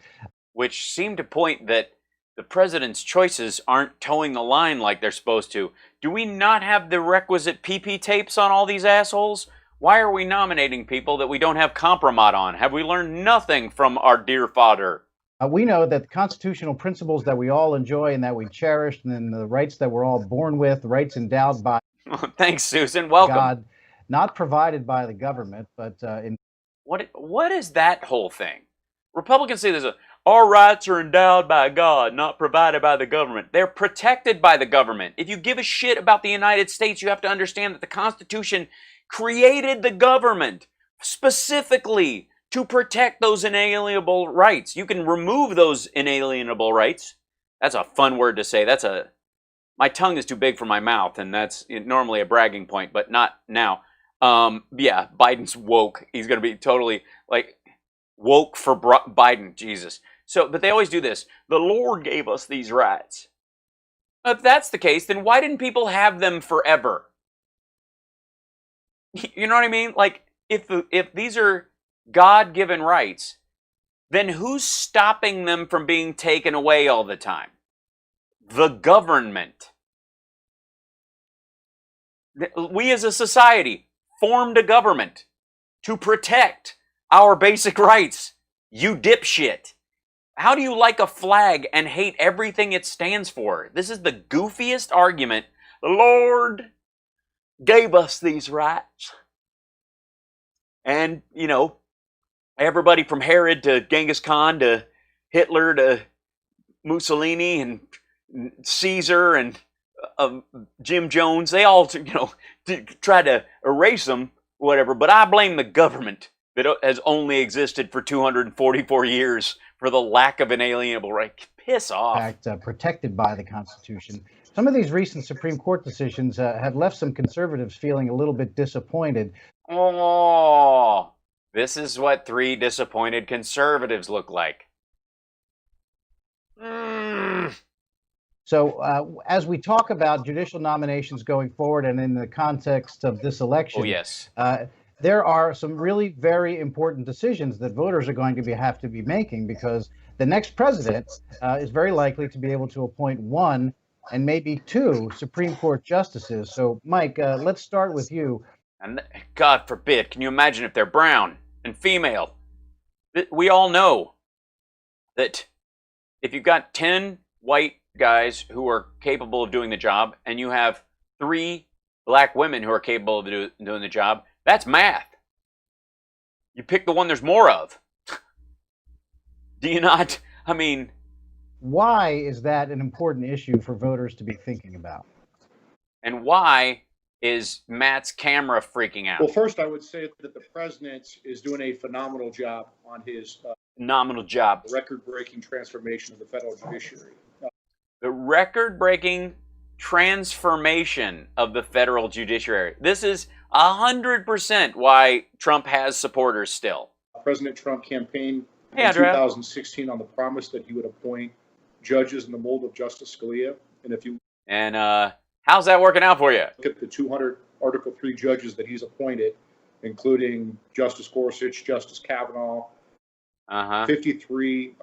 Which seem to point that the president's choices aren't towing the line like they're supposed to. Do we not have the requisite PP tapes on all these assholes? Why are we nominating people that we don't have compromise on? Have we learned nothing from our dear father? We know that the constitutional principles that we all enjoy and that we cherish, and then the rights that we're all born with, rights endowed by Thanks, Susan. Welcome. God, not provided by the government, but What is that whole thing? Republicans say our rights are endowed by God, not provided by the government. They're protected by the government. If you give a shit about the United States, you have to understand that the Constitution created the government specifically to protect those inalienable rights. You can remove those inalienable rights. That's a fun word to say. My tongue is too big for my mouth, and that's normally a bragging point, but not now. Yeah, Biden's woke. He's going to be totally like woke for Biden. Jesus. But they always do this. The Lord gave us these rights. If that's the case, then why didn't people have them forever? You know what I mean? Like, if these are God-given rights, then who's stopping them from being taken away all the time? The government. We as a society formed a government to protect our basic rights. You dipshit. How do you like a flag and hate everything it stands for? This is the goofiest argument. The Lord gave us these rights. And, everybody from Herod to Genghis Khan to Hitler to Mussolini and Caesar and Jim Jones, they all, try to erase them, whatever. But I blame the government that has only existed for 244 years for the lack of inalienable right. Piss off. In fact, protected by the Constitution. Some of these recent Supreme Court decisions have left some conservatives feeling a little bit disappointed. Oh, this is what 3 disappointed conservatives look like. So as we talk about judicial nominations going forward and in the context of this election, there are some really very important decisions that voters are going to have to be making, because the next president is very likely to be able to appoint 1 and maybe 2 Supreme Court justices. So, Mike, let's start with you. And God forbid, can you imagine if they're brown and female? We all know that if you've got 10 white guys who are capable of doing the job, and you have 3 black women who are capable of doing the job, that's math. You pick the one there's more of. Do you not? I mean... Why is that an important issue for voters to be thinking about? And why is Matt's camera freaking out? Well, first, I would say that the president is doing a phenomenal job on his phenomenal job, record-breaking transformation of the federal judiciary. The record-breaking transformation of the federal judiciary. This is 100% why Trump has supporters still. President Trump campaigned in 2016 on the promise that he would appoint judges in the mold of Justice Scalia. And if you how's that working out for you? Look at the 200 Article 3 judges that he's appointed, including Justice Gorsuch, Justice Kavanaugh, 53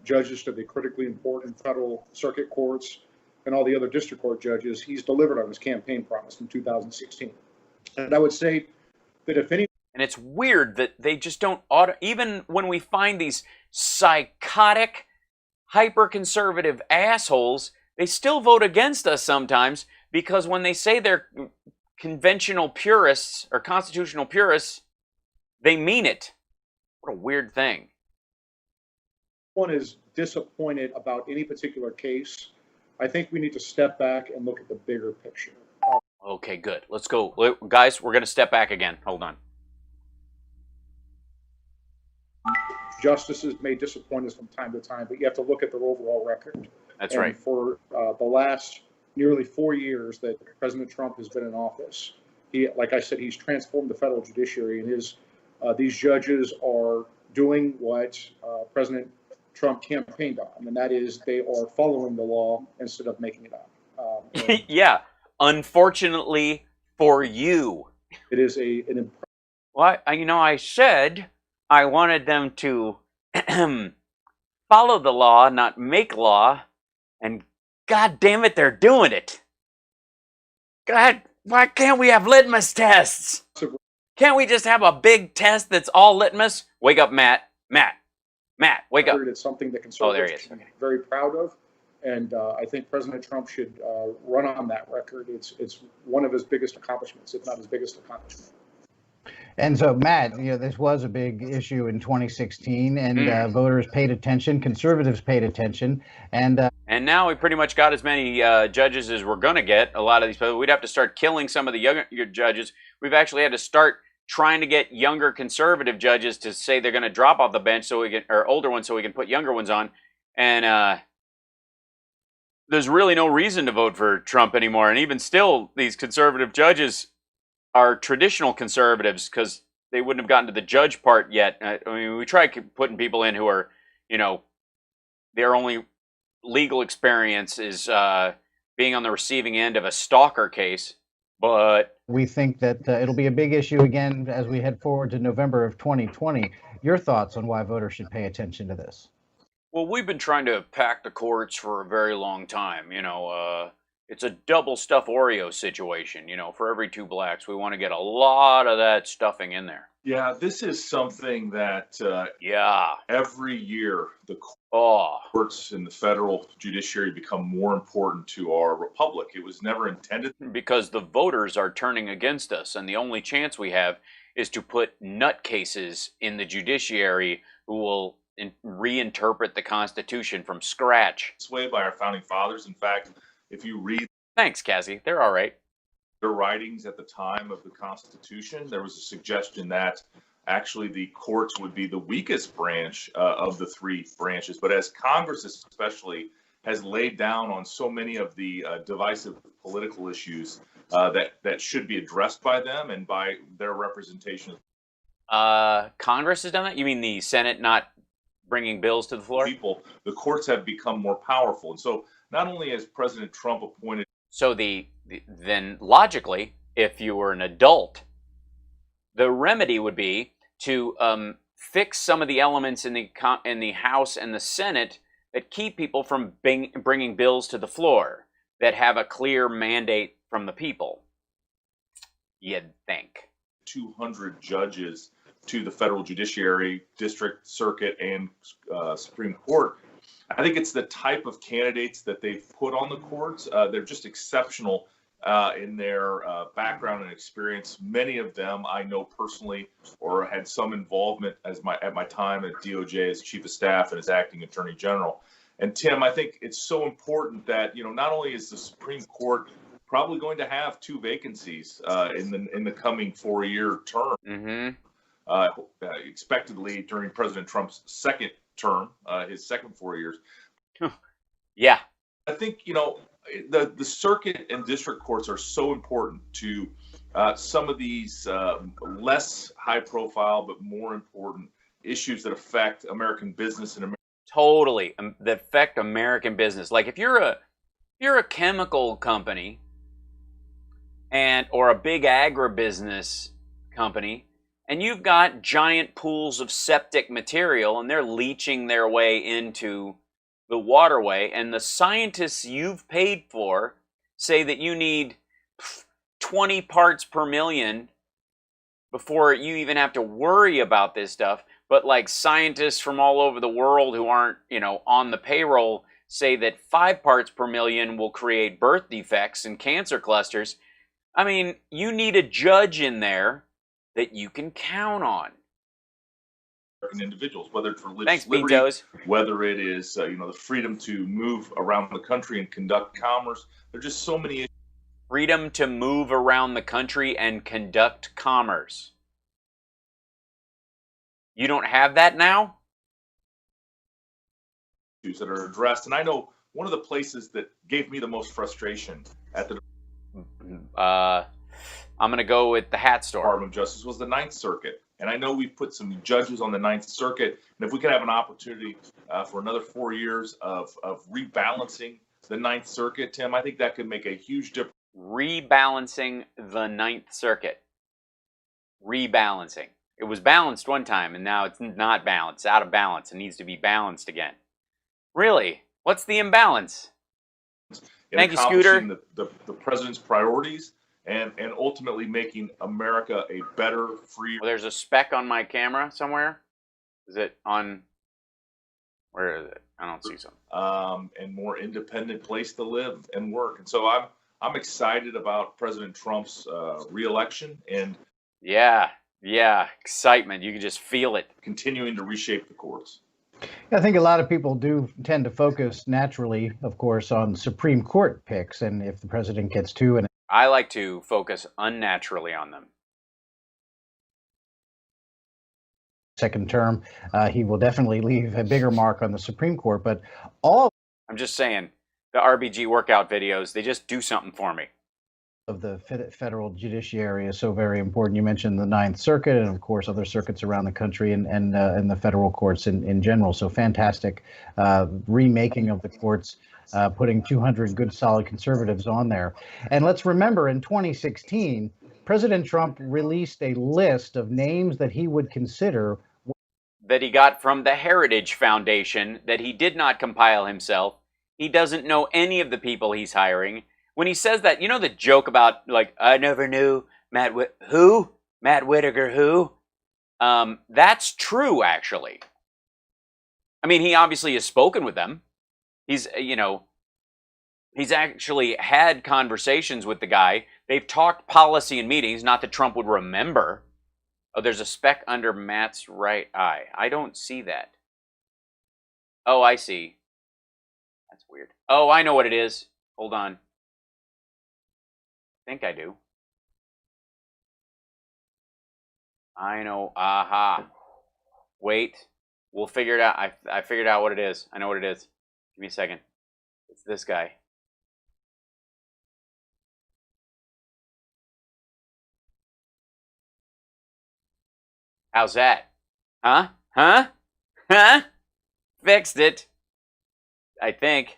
judges to the critically important federal circuit courts, and all the other district court judges. He's delivered on his campaign promise in 2016. And I would say that if any... And it's weird that they just don't even when we find these psychotic, hyper-conservative assholes, they still vote against us sometimes, because when they say they're conventional purists or constitutional purists, they mean it. What a weird thing. One is disappointed about any particular case. I think we need to step back and look at the bigger picture. Okay, good. Let's go. Guys, we're going to step back again. Hold on. Justices may disappoint us from time to time, but you have to look at their overall record. That's right. For the last nearly 4 years that President Trump has been in office, like I said, he's transformed the federal judiciary, and these judges are doing what President Trump campaigned on, and that is they are following the law instead of making it up. Yeah, unfortunately for you. It is an... Well, I said I wanted them to follow the law, not make law, and God damn it, they're doing it. God, why can't we have litmus tests? Can't we just have a big test that's all litmus? Wake up, Matt. Matt, wake up. It's something that conservatives can be very proud of, and I think President Trump should run on that record. It's one of his biggest accomplishments, if not his biggest accomplishment. And so, Matt, this was a big issue in 2016, and voters paid attention, conservatives paid attention, and now we pretty much got as many judges as we're going to get. A lot of these people, we'd have to start killing some of the younger judges. We've actually had to start trying to get younger conservative judges to say they're going to drop off the bench so we can, or older ones so we can put younger ones on. And there's really no reason to vote for Trump anymore. And even still, these conservative judges are traditional conservatives because they wouldn't have gotten to the judge part yet. I mean, we try putting people in who are, their only legal experience is being on the receiving end of a stalker case. But we think that it'll be a big issue again as we head forward to November of 2020. Your thoughts on why voters should pay attention to this? Well, we've been trying to pack the courts for a very long time. It's a double stuff Oreo situation. For every 2 blacks, we want to get a lot of that stuffing in there. Yeah, this is something that every year the courts and the federal judiciary become more important to our republic. It was never intended. Because the voters are turning against us, and the only chance we have is to put nutcases in the judiciary who will reinterpret the Constitution from scratch. It's way by our founding fathers. In fact, if you read... Thanks, Cassie. They're all right. Their writings at the time of the Constitution, there was a suggestion that actually the courts would be the weakest branch of the 3 branches. But as Congress especially has laid down on so many of the divisive political issues that should be addressed by them and by their representation. Congress has done that? You mean the Senate not bringing bills to the floor? The courts have become more powerful. And so not only has President Trump appointed... So then logically, if you were an adult, the remedy would be to fix some of the elements in the House and the Senate that keep people from bringing bills to the floor that have a clear mandate from the people. You'd think. 200 judges to the federal judiciary, district, circuit, and Supreme Court. I think it's the type of candidates that they've put on the courts. They're just exceptional in their background and experience. Many of them I know personally or had some involvement at my time at DOJ as Chief of Staff and as Acting Attorney General. And Tim, I think it's so important that, not only is the Supreme Court probably going to have 2 vacancies in the coming 4-year term, expectedly during President Trump's second term, his second 4 years. Yeah. I think, the circuit and district courts are so important to some of these less high profile but more important issues that affect American business and Totally, that affect American business. Like if you're a chemical company or a big agribusiness company, and you've got giant pools of septic material and they're leaching their way into the waterway, and the scientists you've paid for say that you need 20 parts per million before you even have to worry about this stuff, but like scientists from all over the world who aren't, on the payroll say that 5 parts per million will create birth defects and cancer clusters. I mean, you need a judge in there that you can count on. Individuals, whether it's religious liberty, whether it is the freedom to move around the country and conduct commerce. There's just so many issues. Freedom to move around the country and conduct commerce. You don't have that now? Issues that are addressed, and I know one of the places that gave me the most frustration at the I'm going to go with the hat store. Department of Justice was the Ninth Circuit. And I know we've put some judges on the Ninth Circuit. And if we could have an opportunity for another 4 years of rebalancing the Ninth Circuit, Tim, I think that could make a huge difference. Rebalancing the Ninth Circuit. Rebalancing. It was balanced one time, and now it's not balanced. It's out of balance. It needs to be balanced again. Really? What's the imbalance? Thank you, Scooter. The president's priorities. And ultimately making America a better, free... Well, there's a speck on my camera somewhere. Is it on... Where is it? I don't see something. And more independent place to live and work. And so I'm excited about President Trump's re-election. And yeah, excitement. You can just feel it. Continuing to reshape the courts. I think a lot of people do tend to focus naturally, of course, on Supreme Court picks. And if the president gets 2 and I like to focus unnaturally on them. Second term, he will definitely leave a bigger mark on the Supreme Court. But I'm just saying, the RBG workout videos, they just do something for me. Of the federal judiciary is so very important. You mentioned the Ninth Circuit and, of course, other circuits around the country and the federal courts in general. So fantastic remaking of the courts. Putting 200 good, solid conservatives on there. And let's remember, in 2016, President Trump released a list of names that he would consider. That he got from the Heritage Foundation, that he did not compile himself. He doesn't know any of the people he's hiring. When he says that, the joke about, like, I never knew Matt Whitaker who? That's true, actually. I mean, he obviously has spoken with them. He's actually had conversations with the guy. They've talked policy in meetings, not that Trump would remember. Oh, there's a speck under Matt's right eye. I don't see that. Oh, I see. That's weird. Oh, I know what it is. Hold on. I think I do. I know. Aha. Wait. We'll figure it out. I figured out what it is. I know what it is. Give me a second. It's this guy. How's that? Huh? Fixed it. I think.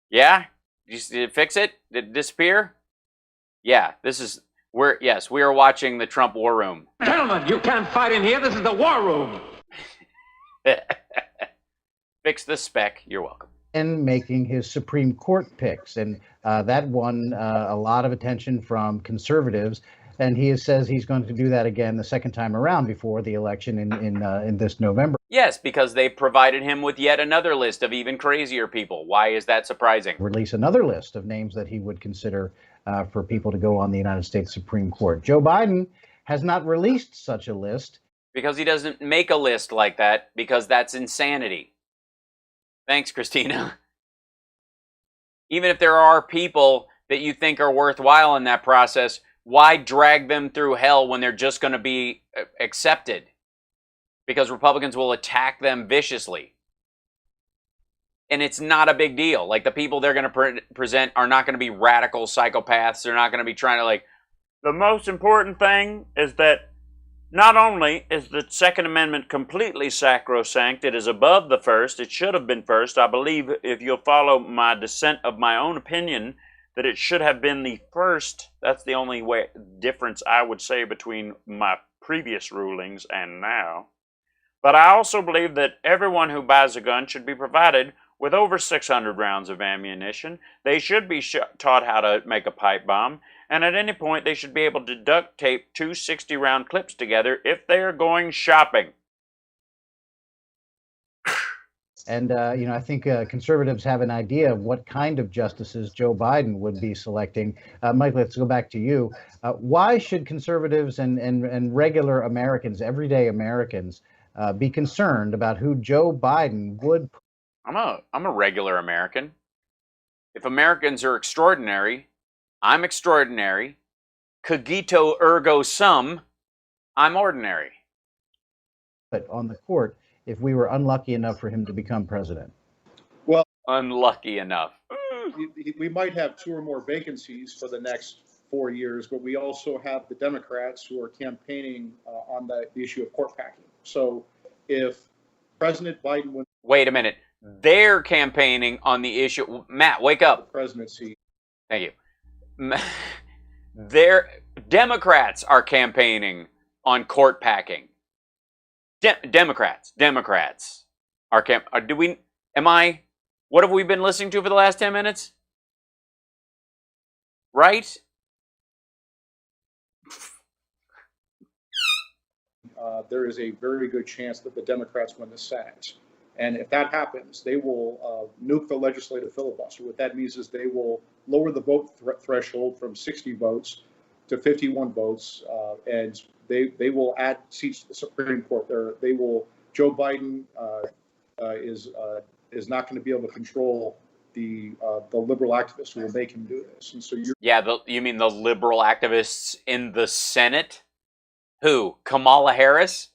Yeah? Did it fix it? Did it disappear? Yeah, we are watching the Trump War Room. Gentlemen, you can't fight in here. This is the War Room. Fix the speck. You're welcome. And making his Supreme Court picks. And that won a lot of attention from conservatives. And he says he's going to do that again the second time around before the election in this November. Yes, because they provided him with yet another list of even crazier people. Why is that surprising? Release another list of names that he would consider for people to go on the United States Supreme Court. Joe Biden has not released such a list. Because he doesn't make a list like that, because that's insanity. Thanks, Christina. Even if there are people that you think are worthwhile in that process, why drag them through hell when they're just going to be accepted? Because Republicans will attack them viciously. And it's not a big deal. Like, the people they're going to present are not going to be radical psychopaths. They're not going to be trying to, like, the most important thing is that not only is the Second Amendment completely sacrosanct, it is above the First. It should have been first. I believe, if you'll follow my dissent of my own opinion, that it should have been the first. That's the only difference I would say between my previous rulings and now. But I also believe that everyone who buys a gun should be provided with over 600 rounds of ammunition. They should be taught how to make a pipe bomb. And at any point, they should be able to duct tape two 60-round clips together if they are going shopping. And, I think conservatives have an idea of what kind of justices Joe Biden would be selecting. Mike, let's go back to you. Why should conservatives and regular Americans, everyday Americans, be concerned about who Joe Biden would? I'm a regular American. If Americans are extraordinary, I'm extraordinary. Cogito ergo sum, I'm ordinary. But on the court, if we were unlucky enough for him to become president? Well, unlucky enough. We might have 2 or more vacancies for the next 4 years, but we also have the Democrats who are campaigning on the issue of court packing. So if President Biden wins... Wait a minute. They're campaigning on the issue... Matt, wake up. The presidency. Thank you. Democrats are campaigning on court packing. Democrats are what have we been listening to for the last 10 minutes? Right? There is a very good chance that the Democrats win the Senate. And if that happens, they will nuke the legislative filibuster. What that means is they will lower the vote threshold from 60 votes to 51 votes, and they will add seats to the Supreme Court. Joe Biden is not going to be able to control the liberal activists who will make him do this. And so you mean the liberal activists in the Senate? Who? Kamala Harris?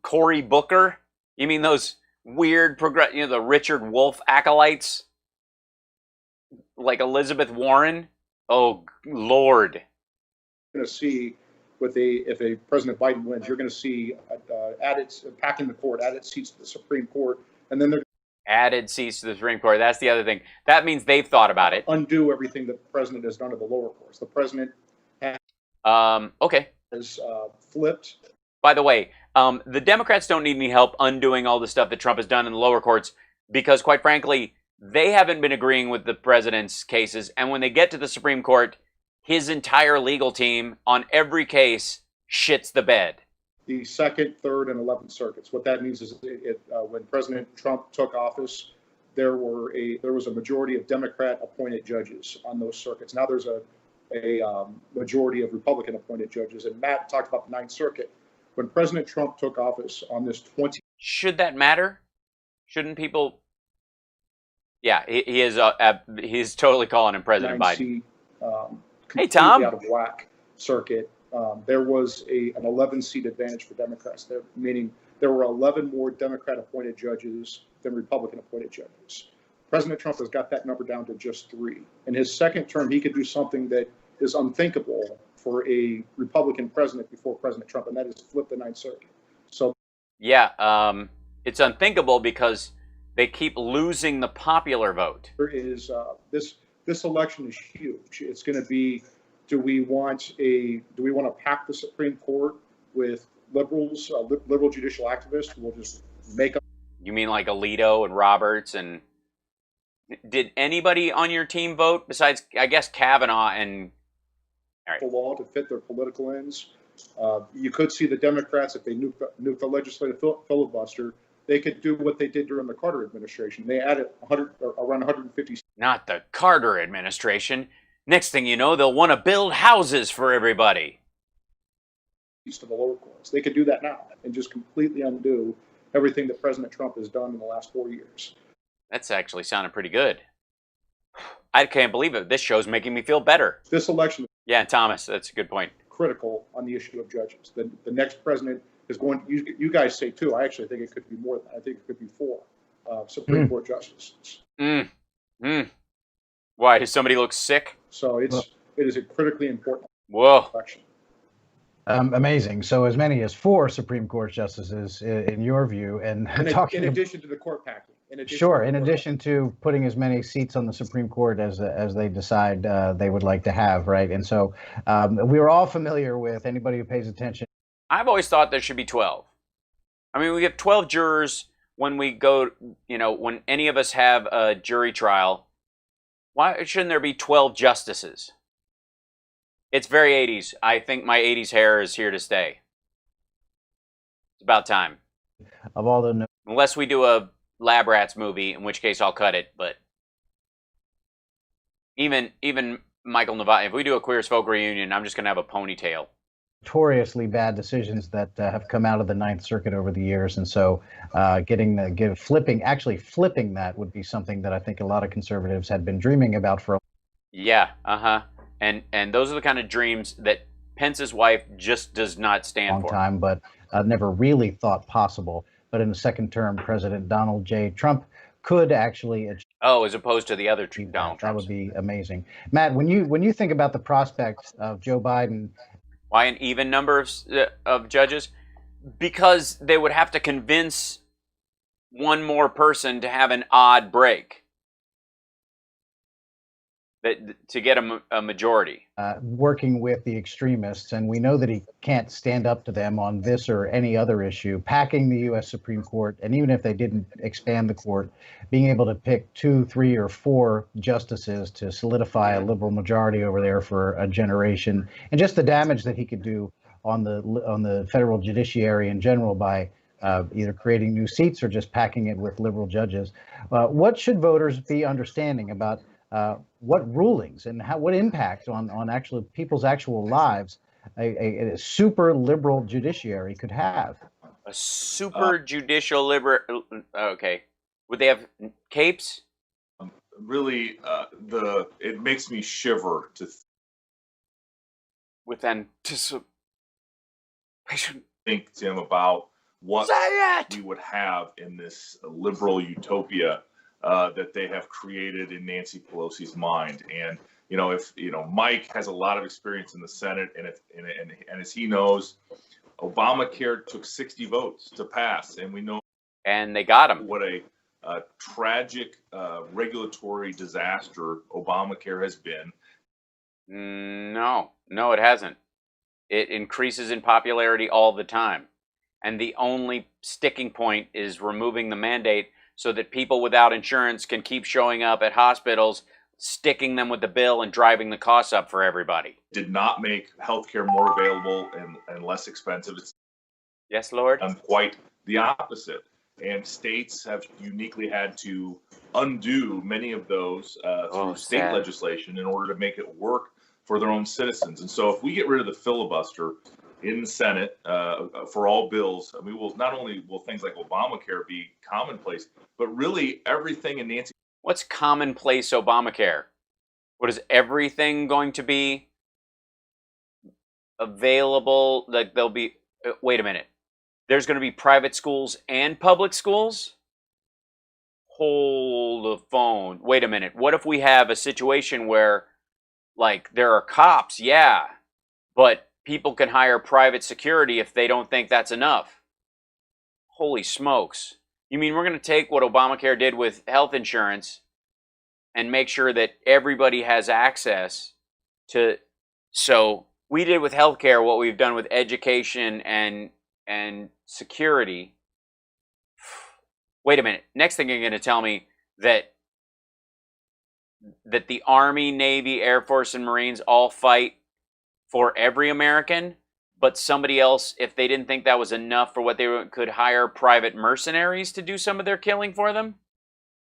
Cory Booker? You mean those weird the Richard Wolff acolytes? Like Elizabeth Warren? Oh, Lord. You're going to see if a President Biden wins, you're going to see packing the court, added seats to the Supreme Court, and then they're added seats to the Supreme Court. That's the other thing. That means they've thought about it. Undo everything that the president has done to the lower courts. The president has flipped. By the way, the Democrats don't need any help undoing all the stuff that Trump has done in the lower courts because, quite frankly, they haven't been agreeing with the president's cases. And when they get to the Supreme Court, his entire legal team on every case shits the bed. The Second, Third, and 11th Circuits. What that means is when President Trump took office, there was a majority of Democrat-appointed judges on those circuits. Now there's a majority of Republican-appointed judges. And Matt talked about the Ninth Circuit. When President Trump took office on this 20... Should that matter? Shouldn't people... Yeah, he is. He's totally calling him President Biden. Hey, Tom. Out of whack circuit. There was an 11-seat advantage for Democrats, meaning there were 11 more Democrat-appointed judges than Republican-appointed judges. President Trump has got that number down to just 3. In his second term, he could do something that is unthinkable for a Republican president before President Trump, and that is flip the Ninth Circuit. So, yeah, it's unthinkable because they keep losing the popular vote. There is this election is huge. It's going to be: do we want to pack the Supreme Court with liberals, liberal judicial activists who will just make up? You mean like Alito and Roberts? And did anybody on your team vote besides, I guess, Kavanaugh and the law to fit their political ends. You could see the Democrats, if they nuke the legislative filibuster, they could do what they did during the Carter administration. They added around 150. Not the Carter administration. Next thing you know, they'll want to build houses for everybody. To the lower courts. They could do that now and just completely undo everything that President Trump has done in the last 4 years. That's actually sounded pretty good. I can't believe it. This show's making me feel better. This election. Yeah, Thomas, that's a good point. Critical on the issue of judges. The next president is going. You guys say two. I actually think it could be more than that. I think it could be 4 Supreme Court justices. Why? Does somebody look sick? So it is a critically important election. Amazing. So as many as 4 Supreme Court justices, in your view, and in addition to the court packing. In addition to putting as many seats on the Supreme Court as they decide they would like to have, right? And so we are all familiar with, anybody who pays attention. I've always thought there should be 12. I mean, we have 12 jurors when we go, when any of us have a jury trial. Why shouldn't there be 12 justices? It's very 80s. I think my 80s hair is here to stay. It's about time. Of all the unless we do a Lab Rats movie, in which case I'll cut it. But even Michael Nava, if we do a Queer as Folk reunion, I'm just gonna have a ponytail. Notoriously bad decisions that have come out of the Ninth Circuit over the years, and so flipping that would be something that I think a lot of conservatives had been dreaming about for. Yeah, and those are the kind of dreams that Pence's wife just does not stand for. Time, but never really thought possible. But in the second term, President Donald J. Trump could actually. As opposed to the other Donald Trump. That would be amazing. Matt, when you think about the prospects of Joe Biden. Why an even number of judges? Because they would have to convince one more person to have an odd break. To get a majority. Working with the extremists, and we know that he can't stand up to them on this or any other issue, packing the U.S. Supreme Court, and even if they didn't expand the court, being able to pick 2, 3, or 4 justices to solidify a liberal majority over there for a generation, and just the damage that he could do on the federal judiciary in general by either creating new seats or just packing it with liberal judges. What should voters be understanding about what rulings and what impact on actual people's actual lives a super liberal judiciary could have? A super judicial liberal. Okay, would they have capes? Really, it makes me shiver to with anticipation. Think, Tim, about what we would have in this liberal utopia that they have created in Nancy Pelosi's mind. And if Mike has a lot of experience in the Senate, and as he knows, Obamacare took 60 votes to pass, and we know, and they got him. What a tragic regulatory disaster Obamacare has been. No, it hasn't. It increases in popularity all the time, and the only sticking point is removing the mandate, so that people without insurance can keep showing up at hospitals, sticking them with the bill and driving the costs up for everybody. Did not make healthcare more available and less expensive. Yes, Lord. And quite the opposite. And states have uniquely had to undo many of those through state legislation in order to make it work for their own citizens. And so if we get rid of the filibuster in the Senate for all bills, we will not only will things like Obamacare be commonplace, but really everything in Nancy. What's commonplace Obamacare? What is everything going to be available? Like there'll be. Wait a minute. There's going to be private schools and public schools? Hold the phone. Wait a minute. What if we have a situation where, like, there are cops? Yeah, but people can hire private security if they don't think that's enough. Holy smokes. You mean we're going to take what Obamacare did with health insurance and make sure that everybody has access to... So we did with healthcare what we've done with education and security. Wait a minute. Next thing you're going to tell me that the Army, Navy, Air Force, and Marines all fight for every American, but somebody else, if they didn't think that was enough for what they could hire private mercenaries to do some of their killing for them?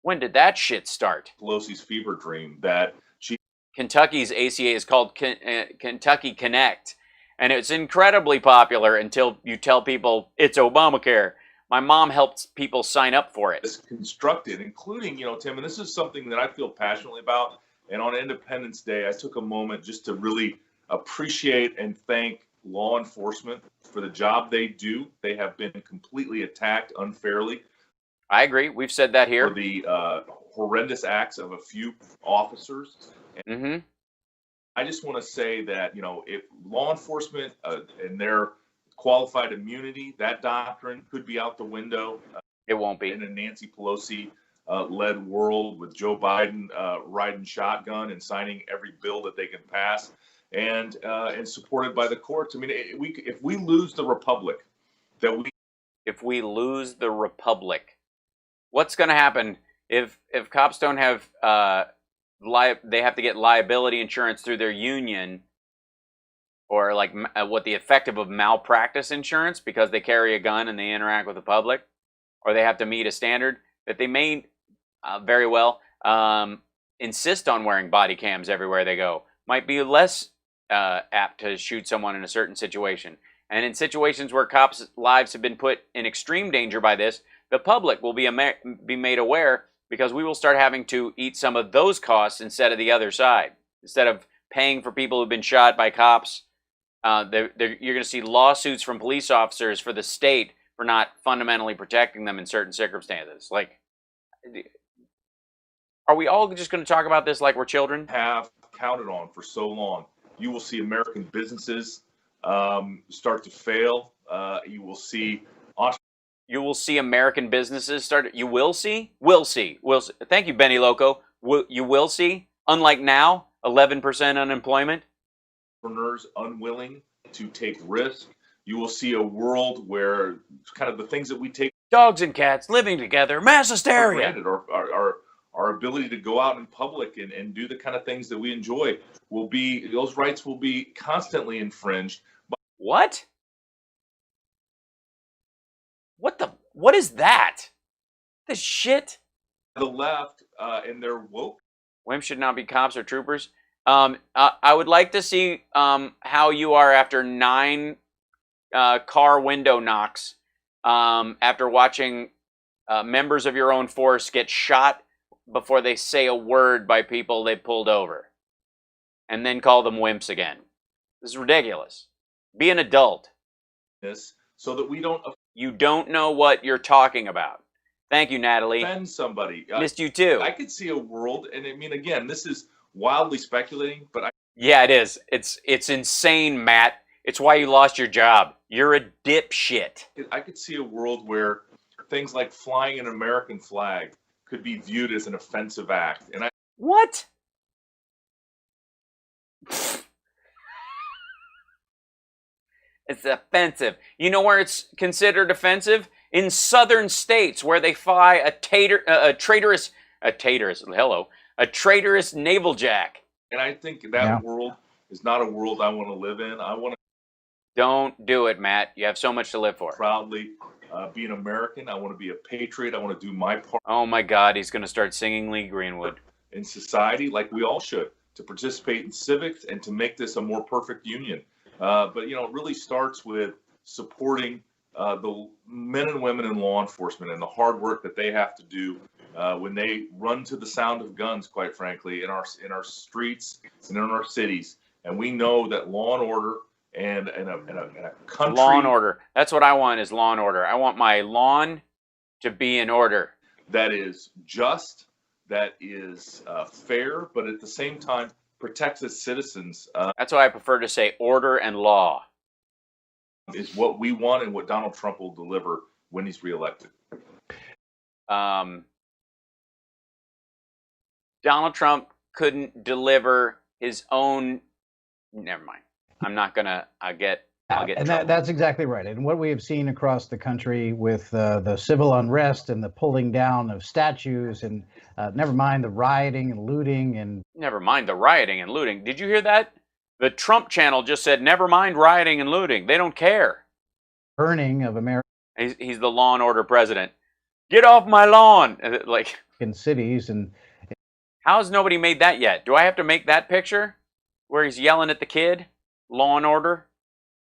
When did that shit start? Pelosi's fever dream that she... Kentucky's ACA is called Kentucky Connect, and it's incredibly popular until you tell people it's Obamacare. My mom helped people sign up for it. It's constructed, including, Tim, and this is something that I feel passionately about, and on Independence Day, I took a moment just to really appreciate and thank law enforcement for the job they do. They have been completely attacked unfairly. I agree. We've said that here. For the horrendous acts of a few officers. Mm-hmm. I just want to say that, if law enforcement and their qualified immunity, that doctrine could be out the window. It won't be. In a Nancy Pelosi led world with Joe Biden riding shotgun and signing every bill that they can pass. And supported by the courts. I mean, if we lose the republic, if we lose the republic, what's going to happen if cops don't have they have to get liability insurance through their union, or like what the effective of malpractice insurance because they carry a gun and they interact with the public, or they have to meet a standard that they may very well insist on wearing body cams everywhere they go. Might be less apt to shoot someone in a certain situation. And in situations where cops' lives have been put in extreme danger by this, the public will be made aware, because we will start having to eat some of those costs instead of the other side. Instead of paying for people who've been shot by cops, you're going to see lawsuits from police officers for the state for not fundamentally protecting them in certain circumstances. Like, are we all just going to talk about this like we're children? Have counted on for so long. You will see American businesses start to fail. You will see American businesses start. You will see. Will see. Will see. Thank you, Benny Loco. You will see. Unlike now, 11% unemployment. Entrepreneurs unwilling to take risk. You will see a world where kind of the things that we take, dogs and cats living together, mass hysteria, or our ability to go out in public and do the kind of things that we enjoy, those rights will be constantly infringed. What? What is that? The shit? The left and their woke. Women should not be cops or troopers. I would like to see how you are after 9 car window knocks, after watching members of your own force get shot before they say a word by people they pulled over, and then call them wimps again. This is ridiculous. Be an adult. So that we don't... You don't know what you're talking about. Thank you, Natalie. Offend somebody. Missed you too. I could see a world, and I mean, again, this is wildly speculating, but yeah, it is. It's insane, Matt. It's why you lost your job. You're a dipshit. I could see a world where things like flying an American flag could be viewed as an offensive act. And what? It's offensive. You know where it's considered offensive? In southern states where they fly a traitorous naval jack. And I think that world is not a world I want to live in. Don't do it, Matt. You have so much to live for. Proudly be an American. I want to be a patriot. I want to do my part. Oh my God, he's going to start singing Lee Greenwood. In society, like we all should, to participate in civics and to make this a more perfect union. But, it really starts with supporting the men and women in law enforcement and the hard work that they have to do when they run to the sound of guns, quite frankly, in our streets and in our cities. And we know that law and order and a country... Law and order. That's what I want, is law and order. I want my lawn to be in order. That is just, that is fair, but at the same time protects its citizens. That's why I prefer to say order and law. Is what we want and what Donald Trump will deliver when he's reelected. Donald Trump couldn't deliver his own... Never mind. I'm not going to... I'll get and that's exactly right. And what we have seen across the country with the civil unrest and the pulling down of statues, and never mind the rioting and looting and... Never mind the rioting and looting. Did you hear that? The Trump channel just said, never mind rioting and looting. They don't care. Burning of American He's the law and order president. Get off my lawn. Like, in cities. And how has nobody made that yet? Do I have to make that picture where he's yelling at the kid? Law and order?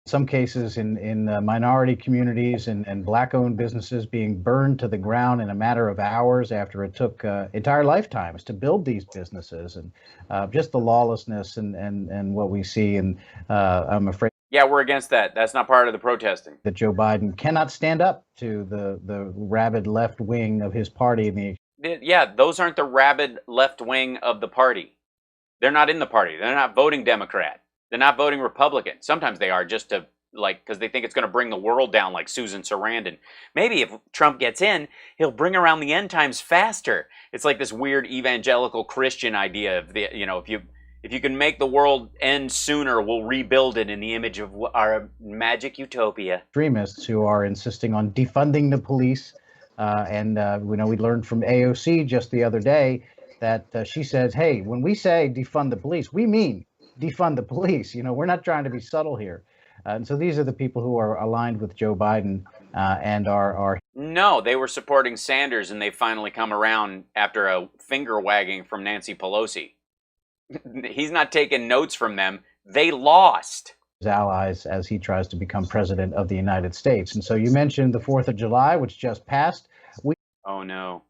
Some cases in minority communities and black-owned businesses being burned to the ground in a matter of hours after it took entire lifetimes to build these businesses, and just the lawlessness and what we see. And I'm afraid. Yeah, we're against that. That's not part of the protesting. That Joe Biden cannot stand up to the rabid left wing of his party. Yeah, those aren't the rabid left wing of the party. They're not in the party. They're not voting Democrat. They're not voting Republican. Sometimes they are, just to, like, because they think it's going to bring the world down, like Susan Sarandon. Maybe if Trump gets in, he'll bring around the end times faster. It's like this weird evangelical Christian idea of the, if you can make the world end sooner, we'll rebuild it in the image of our magic utopia. Extremists who are insisting on defunding the police, and we learned from AOC just the other day that she says, "Hey, when we say defund the police, we mean defund the police. We're not trying to be subtle here." And so these are the people who are aligned with Joe Biden and are. No, they were supporting Sanders, and they finally come around after a finger wagging from Nancy Pelosi. He's not taking notes from them. They lost. His allies as he tries to become president of the United States. And so you mentioned the 4th of July, which just passed. Oh, no.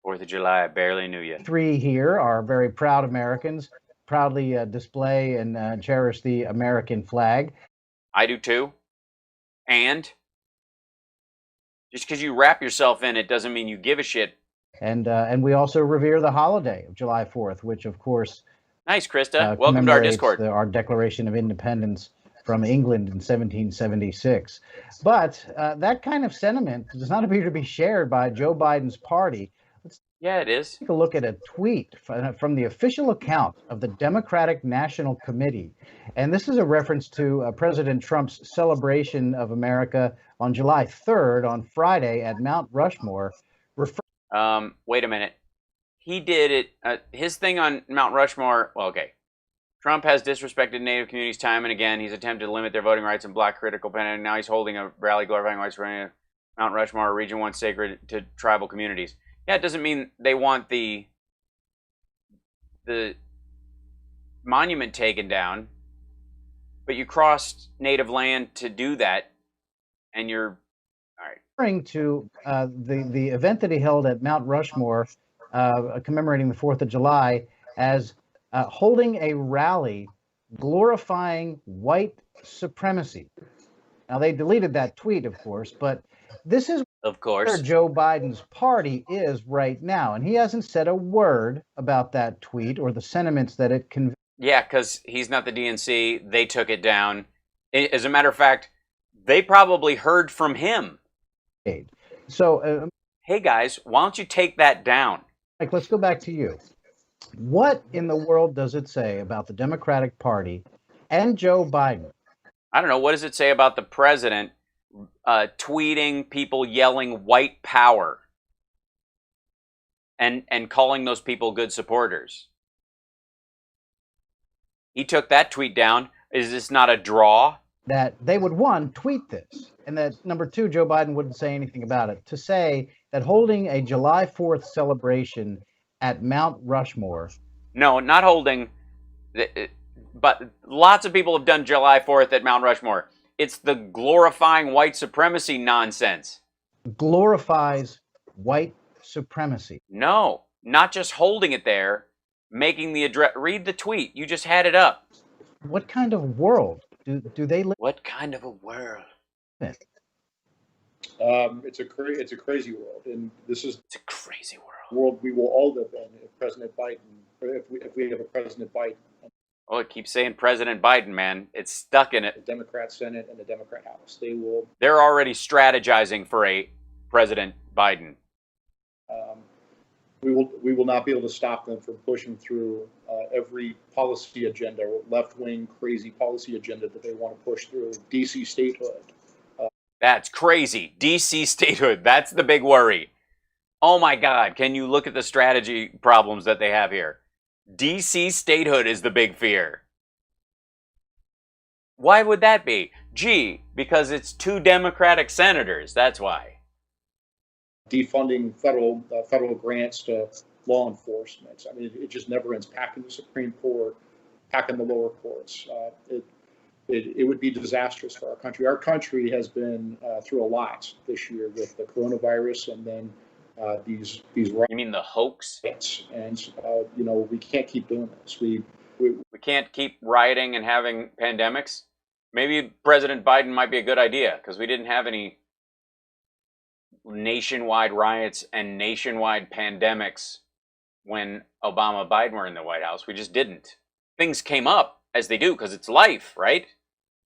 4th of July, I barely knew you. 3 here are very proud Americans, proudly display and cherish the American flag. I do too. And just because you wrap yourself in it doesn't mean you give a shit. And we also revere the holiday of July 4th, which of course. Nice, Krista. Welcome to our Discord. Our Declaration of Independence from England in 1776. But that kind of sentiment does not appear to be shared by Joe Biden's party. Yeah, it is. Take a look at a tweet from the official account of the Democratic National Committee. And this is a reference to President Trump's celebration of America on July 3rd, on Friday, at Mount Rushmore. Wait a minute. He did it. His thing on Mount Rushmore. Well, okay. Trump has disrespected Native communities time and again. He's attempted to limit their voting rights and block critical pen. Now he's holding a rally glorifying whites for Mount Rushmore, a region once sacred to tribal communities. Yeah, it doesn't mean they want the monument taken down, but you crossed native land to do that, and you're all right. Referring to the event that he held at Mount Rushmore, commemorating the 4th of July, as holding a rally glorifying white supremacy. Now, they deleted that tweet, of course, but this is where Joe Biden's party is right now. And he hasn't said a word about that tweet or the sentiments that it conveys. Yeah, because he's not the DNC. They took it down. As a matter of fact, they probably heard from him. So, hey, guys, why don't you take that down? Mike, let's go back to you. What in the world does it say about the Democratic Party and Joe Biden? I don't know. What does it say about the president tweeting people yelling white power and calling those people good supporters? He took that tweet down. Is this not a draw? That they would, one, tweet this, and that, number two, Joe Biden wouldn't say anything about it. To say that holding a July 4th celebration at Mount Rushmore. No, not holding, but lots of people have done July 4th at Mount Rushmore. It's the glorifying white supremacy nonsense. Glorifies white supremacy. No, not just holding it there, making the address. Read the tweet. You just had it up. What kind of world do they live? What kind of a world? It's a crazy world, and it's a crazy world we will all live in if President Biden, or if we have a President Biden. Oh, it keeps saying President Biden, man. It's stuck in it. The Democrat Senate and the Democrat House. They're already strategizing for a President Biden. We will not be able to stop them from pushing through every policy agenda, left-wing crazy policy agenda that they want to push through. DC statehood. That's crazy. DC statehood. That's the big worry. Oh my God. Can you look at the strategy problems that they have here? DC statehood is the big fear. Why would that be? Gee, because it's 2 Democratic senators. That's why. Defunding federal grants to law enforcement. I mean, it just never ends. Packing the Supreme Court, packing the lower courts. It would be disastrous for our country. Our country has been through a lot this year with the coronavirus, and then these. You mean the hoax? And you know, we can't keep doing this. We can't keep rioting and having pandemics. Maybe President Biden might be a good idea, because we didn't have any nationwide riots and nationwide pandemics when Obama and Biden were in the White House. We just didn't. Things came up as they do, because it's life, right?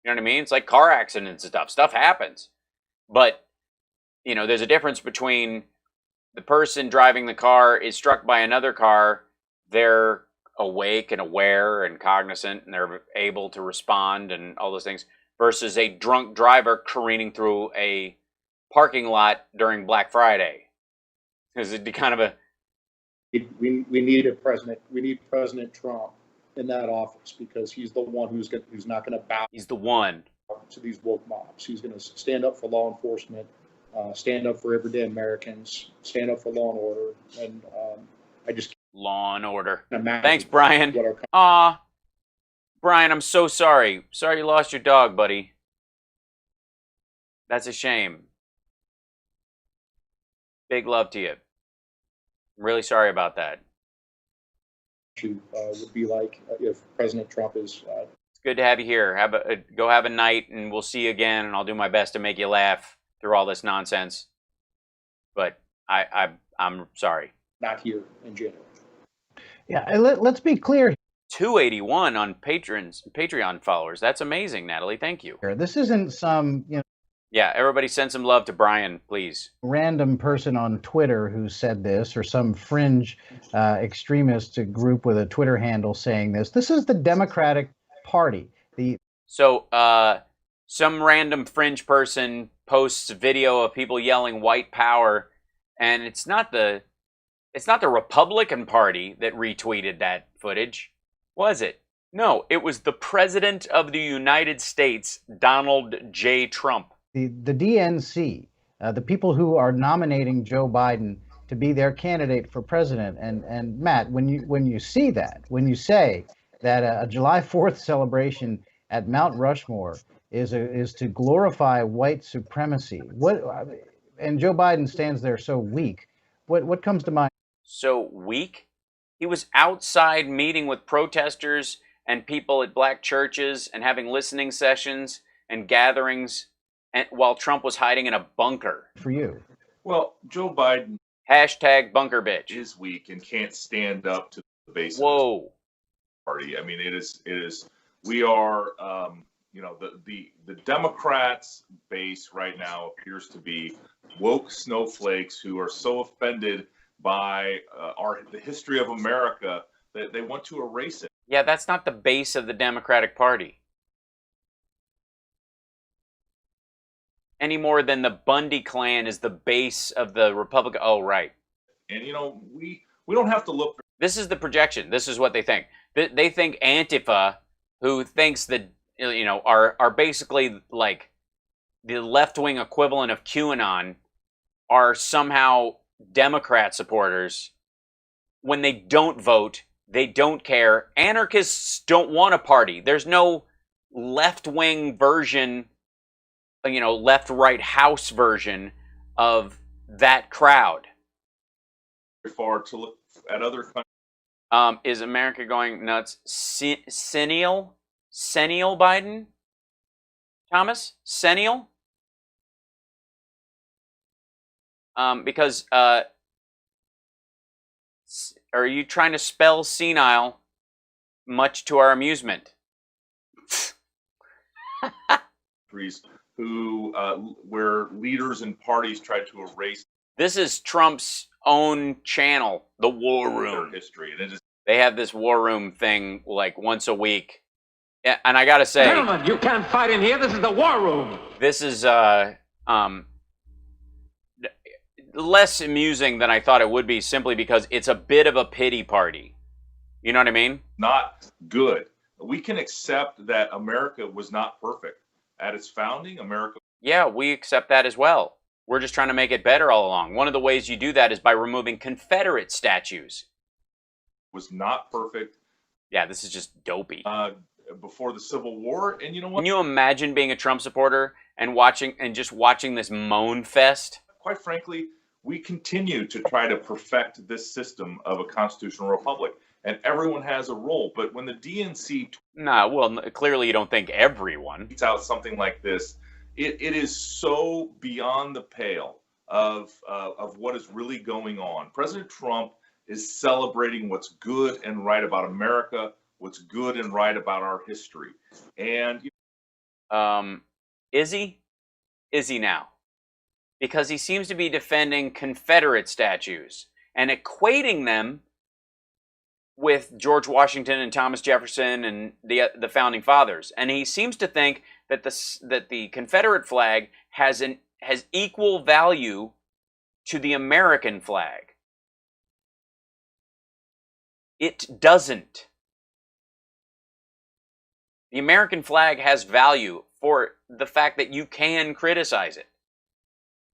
You know what I mean? It's like car accidents and stuff. Stuff happens. But, you know, there's a difference between the person driving the car is struck by another car, they're awake and aware and cognizant, and they're able to respond and all those things, versus a drunk driver careening through a parking lot during Black Friday. Is it kind of a... We need a president. We need President Trump in that office, because he's the one who's not going to bow. He's the one to these woke mobs. He's going to stand up for law enforcement, stand up for everyday Americans, stand up for law and order. And I just law and order. Thanks, Brian. Brian, I'm so sorry. Sorry you lost your dog, buddy. That's a shame. Big love to you. I'm really sorry about that. Would be like if President Trump is. It's good to have you here. Go have a night, and we'll see you again. And I'll do my best to make you laugh through all this nonsense. But I'm sorry. Not here in January. Yeah, let's be clear. 281 on Patreon followers. That's amazing, Natalie. Thank you. This isn't some, you know. Yeah, everybody send some love to Brian, please. Random person on Twitter who said this, or some fringe extremist group with a Twitter handle saying this. This is the Democratic Party. So some random fringe person posts a video of people yelling white power, and it's not the Republican Party that retweeted that footage, was it? No, it was the President of the United States, Donald J. Trump. The DNC, the people who are nominating Joe Biden to be their candidate for president. And Matt, when you see that, when you say that a July 4th celebration at Mount Rushmore is to glorify white supremacy, and Joe Biden stands there so weak, what comes to mind? So weak? He was outside meeting with protesters and people at black churches and having listening sessions and gatherings, and while Trump was hiding in a bunker. For you. Well, Joe Biden hashtag bunker bitch is weak and can't stand up to the base Whoa. of the party. I mean, it is we are you know, the Democrats base right now appears to be woke snowflakes who are so offended by the history of America that they want to erase it. Yeah, that's not the base of the Democratic Party. Any more than the Bundy clan is the base of the Republican. Oh, right. And, you know, we don't have to look. This is the projection. This is what they think. They think Antifa, who thinks that, you know, are basically like the left-wing equivalent of QAnon, are somehow Democrat supporters. When they don't vote, they don't care. Anarchists don't want a party. There's no left-wing version, you know, left-right house version of that crowd. Far to look at other countries. Is America going nuts? Senile Biden? Thomas? Senile? Because are you trying to spell senile, much to our amusement? Who where leaders and parties tried to erase. This is Trump's own channel, the War Room. History. And they have this War Room thing like once a week. Yeah, and I gotta say, gentlemen, you can't fight in here. This is the War Room. This is less amusing than I thought it would be, simply because it's a bit of a pity party. You know what I mean? Not good. We can accept that America was not perfect at its founding. America. Yeah, we accept that as well. We're just trying to make it better all along. One of the ways you do that is by removing Confederate statues. Was not perfect. Yeah, this is just dopey. Before the Civil War, and you know what? Can you imagine being a Trump supporter and just watching this moan fest? Quite frankly, we continue to try to perfect this system of a constitutional republic, and everyone has a role. But when the DNC clearly you don't think everyone tweets out something like this, it is so beyond the pale of what is really going on. President Trump is celebrating what's good and right about America, what's good and right about our history. And is he? Is he now? Because he seems to be defending Confederate statues and equating them with George Washington and Thomas Jefferson and the founding fathers. And he seems to think that the Confederate flag has equal value to the American flag. It doesn't. The American flag has value for the fact that you can criticize it.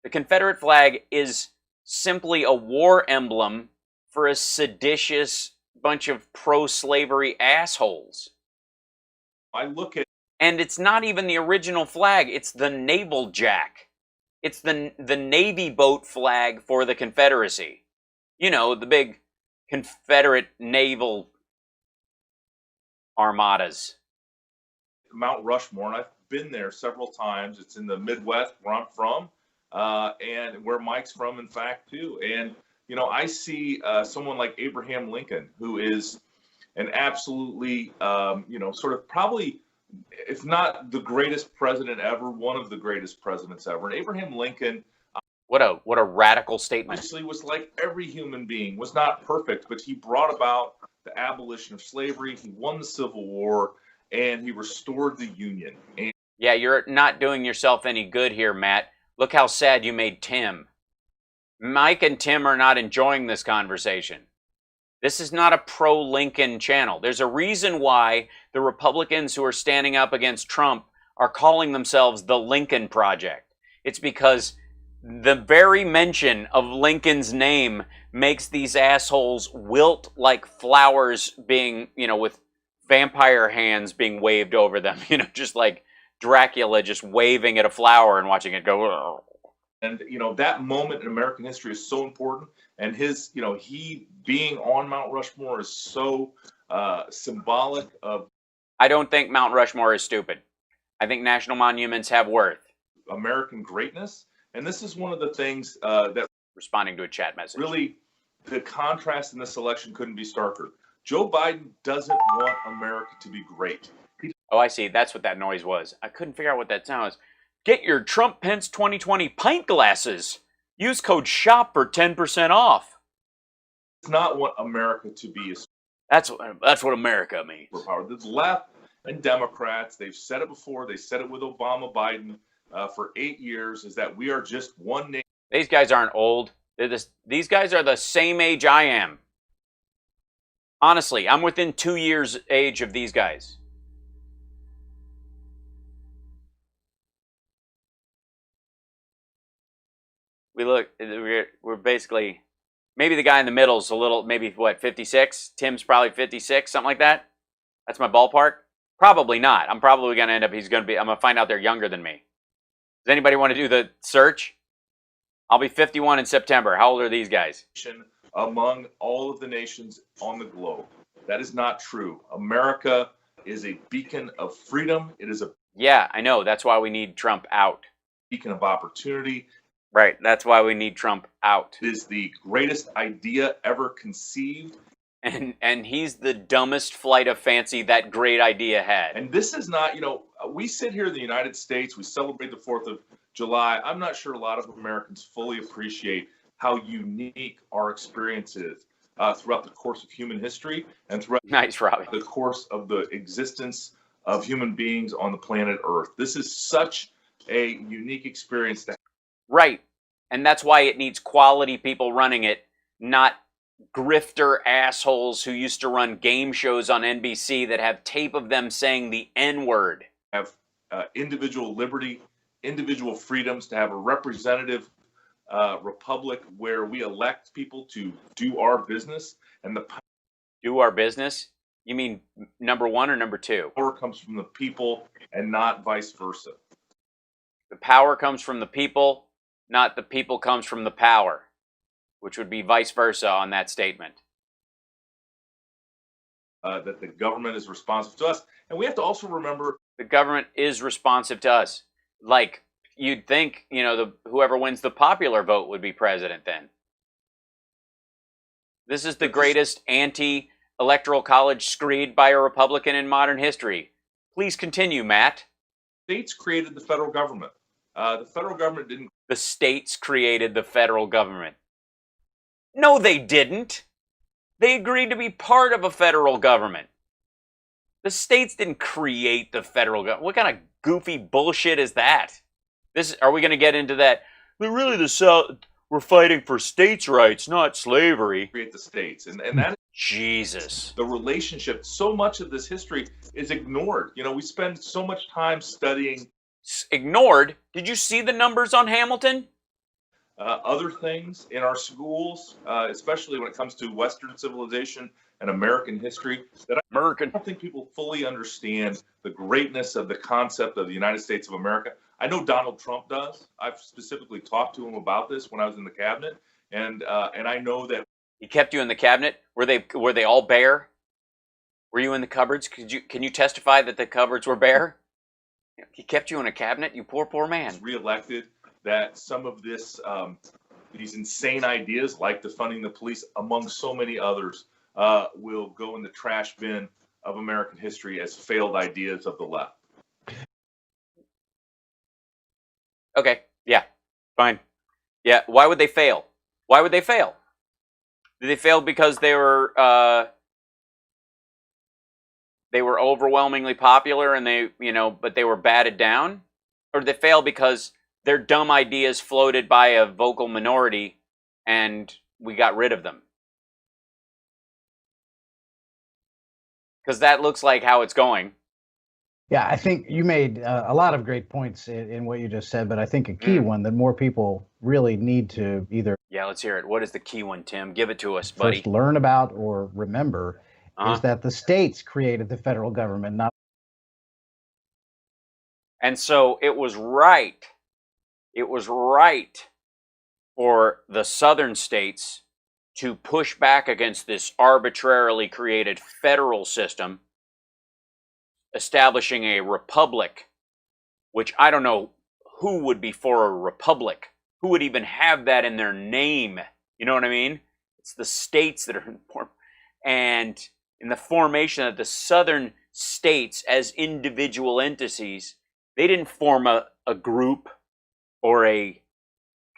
The Confederate flag is simply a war emblem for a seditious bunch of pro-slavery assholes. And it's not even the original flag, it's the naval jack. It's the Navy boat flag for the Confederacy. You know, the big Confederate naval armadas. Mount Rushmore, and I've been there several times. It's in the Midwest where I'm from, and where Mike's from, in fact, too. And, you know, I see someone like Abraham Lincoln, who is an absolutely, sort of probably, if not the greatest president ever, one of the greatest presidents ever. And Abraham Lincoln, what a radical statement. Obviously was like every human being, was not perfect, but he brought about the abolition of slavery. He won the Civil War, and he restored the Union. And yeah, you're not doing yourself any good here, Matt. Look how sad you made Tim. Mike and Tim are not enjoying this conversation. This is not a pro-Lincoln channel. There's a reason why the Republicans who are standing up against Trump are calling themselves the Lincoln Project. It's because the very mention of Lincoln's name makes these assholes wilt like flowers being, with vampire hands being waved over them, just like Dracula just waving at a flower and watching it go. And, that moment in American history is so important. And his, he being on Mount Rushmore is so symbolic of. I don't think Mount Rushmore is stupid. I think national monuments have worth. American greatness. And this is one of the things that. Responding to a chat message. Really, the contrast in this election couldn't be starker. Joe Biden doesn't want America to be great. Oh, I see. That's what that noise was. I couldn't figure out what that sound was. Get your Trump Pence 2020 pint glasses. Use code SHOP for 10% off. It's not what America to be. That's what America means. The left and Democrats, they've said it before. They said it with Obama, Biden for 8 years, is that we are just one nation. These guys aren't old. These guys are the same age I am. Honestly, I'm within 2 years age of these guys. We're basically, maybe the guy in the middle is a little, maybe 56? Tim's probably 56, something like that. That's my ballpark. Probably not. I'm probably going to end up, I'm going to find out they're younger than me. Does anybody want to do the search? I'll be 51 in September. How old are these guys? Among all of the nations on the globe. That is not true. America is a beacon of freedom. It is a Yeah, I know. That's why we need Trump out. Beacon of opportunity. Right. That's why we need Trump out. It is the greatest idea ever conceived. And he's the dumbest flight of fancy that great idea had. And this is not, we sit here in the United States, we celebrate the 4th of July. I'm not sure a lot of Americans fully appreciate how unique our experience is throughout the course of human history and throughout the course of the existence of human beings on the planet Earth. This is such a unique experience. Right. And that's why it needs quality people running it, not grifter assholes who used to run game shows on NBC that have tape of them saying the N-word. Have individual liberty, individual freedoms, to have a representative republic where we elect people to do our business, and the do our business? You mean number one or number two? Power comes from the people and not vice versa. The power comes from the people, not the people comes from the power, which would be vice versa on that statement. That the government is responsive to us. And we have to also remember the government is responsive to us. Like, you'd think, you know, whoever wins the popular vote would be president then. This is the greatest anti-electoral college screed by a Republican in modern history. Please continue, Matt. States created the federal government. The federal government didn't. The states created the federal government. No, they didn't. They agreed to be part of a federal government. The states didn't create the federal government. What kind of goofy bullshit is that? Are we going to get into that? Really, the South, we're fighting for states' rights, not slavery. Create the states, and that is Jesus. The relationship. So much of this history is ignored. You know, we spend so much time studying. Ignored? Did you see the numbers on Hamilton? Other things in our schools, especially when it comes to Western civilization and American history, that I don't think people fully understand the greatness of the concept of the United States of America. I know Donald Trump does. I've specifically talked to him about this when I was in the cabinet, and I know that he kept you in the cabinet. Were they all bare? Were you in the cupboards? Can you testify that the cupboards were bare? He kept you in a cabinet. You poor man. Reelected. That some of this, these insane ideas, like defunding the police, among so many others, will go in the trash bin of American history as failed ideas of the left. Okay, yeah, fine. Yeah, why would they fail? Why would they fail? Did they fail because they were overwhelmingly popular and but they were batted down? Or did they fail because their dumb ideas floated by a vocal minority and we got rid of them? Because that looks like how it's going. Yeah, I think you made a lot of great points in what you just said, but I think a key one that more people really need to either... Yeah, let's hear it. What is the key one, Tim? Give it to us, buddy. First learn about or remember is that the states created the federal government, not... And so it was right. It was right for the southern states to push back against this arbitrarily created federal system, establishing a republic, which I don't know who would be for a republic. Who would even have that in their name? You know what I mean? It's the states that are important. And in the formation of the southern states as individual entities, they didn't form a group or a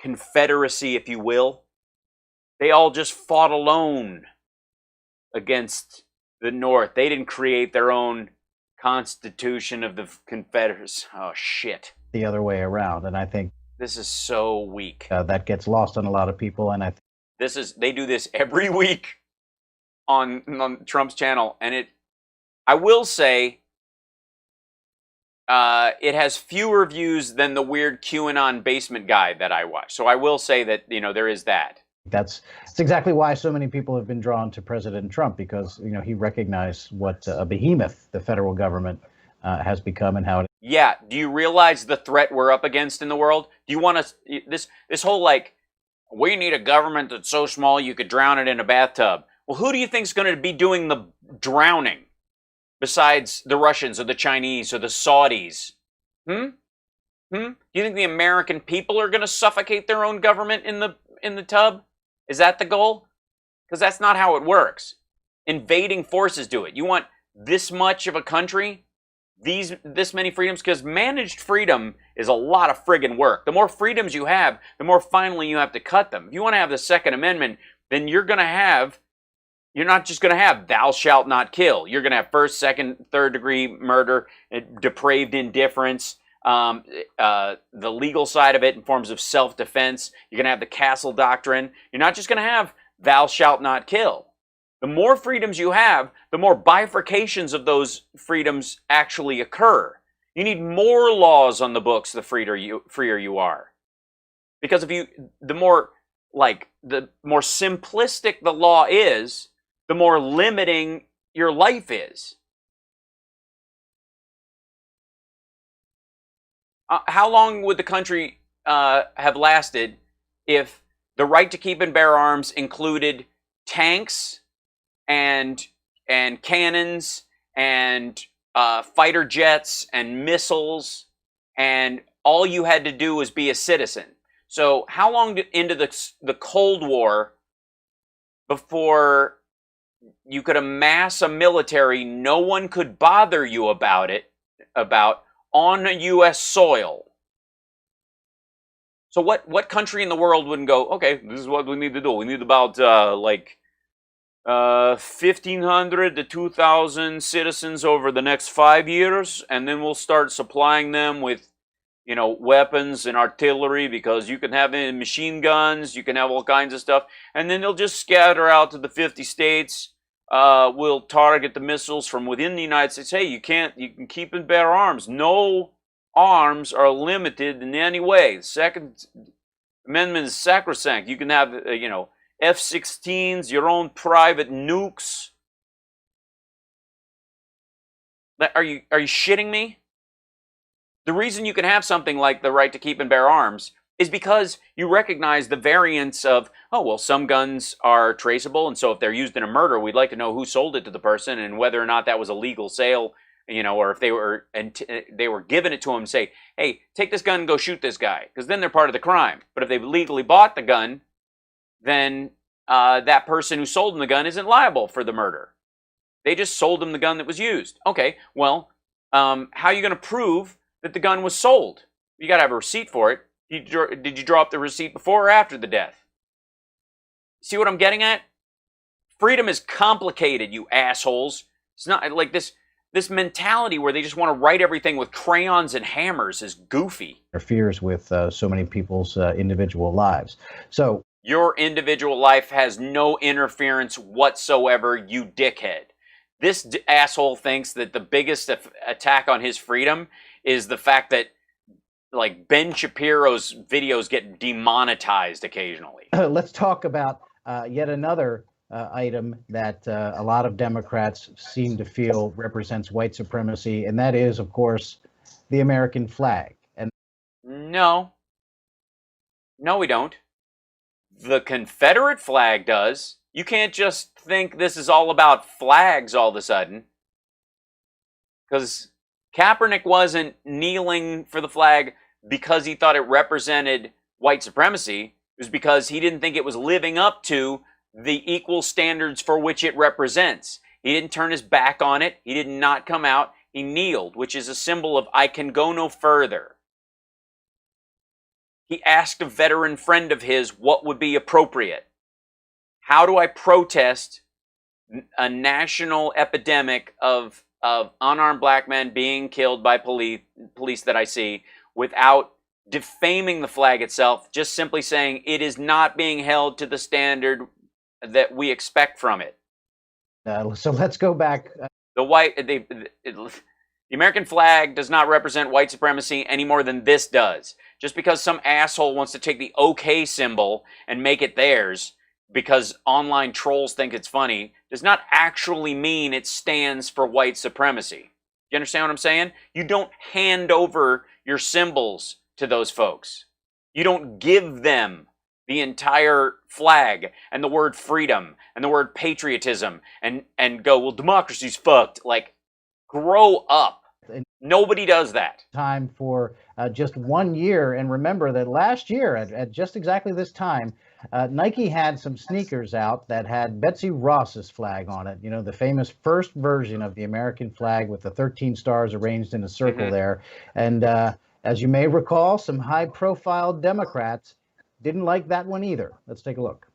confederacy, if you will. They all just fought alone against the North. They didn't create their own Constitution of the Confederacy. Oh, shit. The other way around, and I think... This is so weak. That gets lost on a lot of people, and they do this every week on Trump's channel, and I will say... it has fewer views than the weird QAnon basement guy that I watch. So I will say that, there is that. That's exactly why so many people have been drawn to President Trump, because, he recognized what a behemoth the federal government has become and how it... Yeah. Do you realize the threat we're up against in the world? Do you want to... This whole, we need a government that's so small you could drown it in a bathtub. Well, who do you think is going to be doing the drowning? Besides the Russians or the Chinese or the Saudis? Do you think the American people are going to suffocate their own government in the tub? Is that the goal? Because that's not how it works. Invading forces do it. You want this much of a country? This many freedoms? Because managed freedom is a lot of friggin' work. The more freedoms you have, the more finally you have to cut them. If you want to have the Second Amendment, then you're not just going to have thou shalt not kill. You're going to have first, second, third degree murder, depraved indifference, the legal side of it in forms of self-defense. You're going to have the castle doctrine. You're not just going to have thou shalt not kill. The more freedoms you have, the more bifurcations of those freedoms actually occur. You need more laws on the books the freer you are. Because the more simplistic the law is, the more limiting your life is. How long would the country have lasted if the right to keep and bear arms included tanks and cannons and fighter jets and missiles, and all you had to do was be a citizen? So how long into the Cold War before you could amass a military no one could bother you about on U.S. soil? So what country in the world wouldn't go, okay, this is what we need to do. We need about 1,500 to 2,000 citizens over the next 5 years, and then we'll start supplying them with, weapons and artillery, because you can have machine guns, you can have all kinds of stuff, and then they'll just scatter out to the 50 states. We'll target the missiles from within the United States. Hey, you can keep and bear arms. No arms are limited in any way. The Second Amendment is sacrosanct. You can have, F-16s, your own private nukes. Are you shitting me? The reason you can have something like the right to keep and bear arms is because you recognize the variance of, some guns are traceable, and so if they're used in a murder, we'd like to know who sold it to the person and whether or not that was a legal sale, or if they were given it to them and say, hey, take this gun and go shoot this guy, because then they're part of the crime. But if they've legally bought the gun, then that person who sold them the gun isn't liable for the murder. They just sold them the gun that was used. Okay, well, how are you going to prove that the gun was sold? You got to have a receipt for it. Did you draw up the receipt before or after the death? See what I'm getting at? Freedom is complicated, you assholes. It's not like this mentality where they just want to write everything with crayons and hammers is goofy. Interferes with so many people's individual lives. So your individual life has no interference whatsoever, you dickhead. This asshole thinks that the biggest attack on his freedom is the fact that, Ben Shapiro's videos get demonetized occasionally. Let's talk about yet another item that a lot of Democrats seem to feel represents white supremacy, and that is, of course, the American flag. And no, we don't. The Confederate flag does. You can't just think this is all about flags all of a sudden, because Kaepernick wasn't kneeling for the flag because he thought it represented white supremacy. It was because he didn't think it was living up to the equal standards for which it represents. He didn't turn his back on it. He did not come out. He kneeled, which is a symbol of I can go no further. He asked a veteran friend of his what would be appropriate. How do I protest a national epidemic of unarmed black men being killed by police that I see without defaming the flag itself, just simply saying it is not being held to the standard that we expect from it? So let's go back. The American flag does not represent white supremacy any more than this does. Just because some asshole wants to take the OK symbol and make it theirs because online trolls think it's funny does not actually mean it stands for white supremacy. You understand what I'm saying? You don't hand over your symbols to those folks. You don't give them the entire flag and the word freedom and the word patriotism and go, well, democracy's fucked. Grow up. Nobody does that. Time for just 1 year. And remember that last year at just exactly this time, Nike had some sneakers out that had Betsy Ross's flag on it. The famous first version of the American flag with the 13 stars arranged in a circle there. And as you may recall, some high-profile Democrats didn't like that one either. Let's take a look.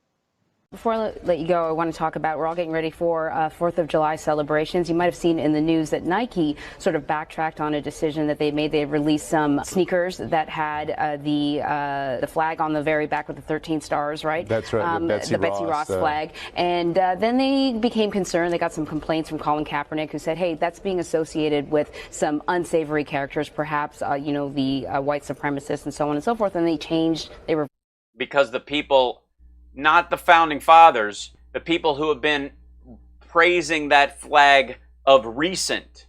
Before I let you go, I want to talk about, we're all getting ready for 4th of July celebrations. You might have seen in the news that Nike sort of backtracked on a decision that they made. They released some sneakers that had the flag on the very back with the 13 stars, right? That's right, the Betsy Ross flag. And then they became concerned. They got some complaints from Colin Kaepernick, who said, hey, that's being associated with some unsavory characters, perhaps, the white supremacists and so on and so forth. And they changed, they were... Because the people... Not the founding fathers, the people who have been praising that flag of recent.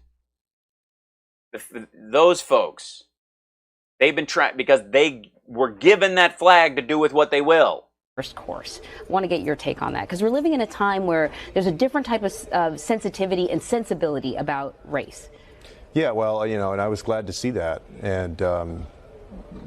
Those folks, they've been trying, because they were given that flag to do with what they will. First course. I want to get your take on that, because we're living in a time where there's a different type of sensitivity and sensibility about race. Yeah, well, and I was glad to see that. And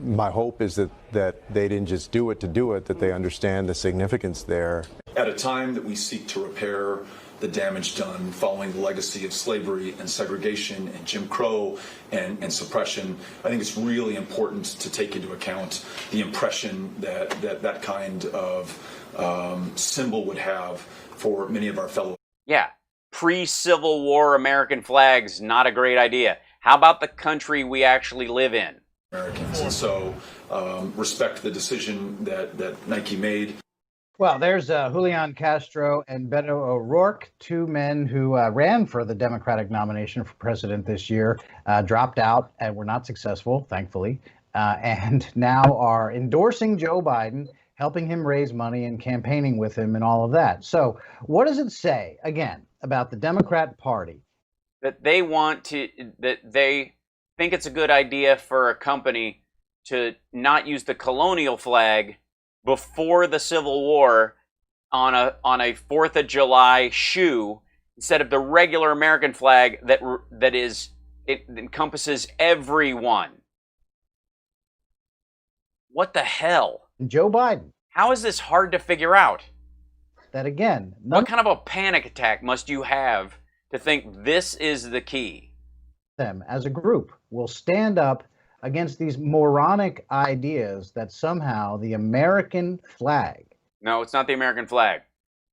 my hope is that they didn't just do it to do it, that they understand the significance there. At a time that we seek to repair the damage done following the legacy of slavery and segregation and Jim Crow and suppression, I think it's really important to take into account the impression that kind of symbol would have for many of our fellow. Yeah, pre-Civil War American flags, not a great idea. How about the country we actually live in? Americans. And so respect the decision that Nike made. Well, there's Julian Castro and Beto O'Rourke, two men who ran for the Democratic nomination for president this year, dropped out and were not successful, thankfully, and now are endorsing Joe Biden, helping him raise money and campaigning with him and all of that. So what does it say, again, about the Democrat Party? That they think it's a good idea for a company to not use the colonial flag before the Civil War on a 4th of July shoe instead of the regular American flag that encompasses everyone. What the hell? Joe Biden. How is this hard to figure out? That again. What kind of a panic attack must you have to think this is the key? Them as a group will stand up against these moronic ideas that somehow the American flag. No, it's not the American flag.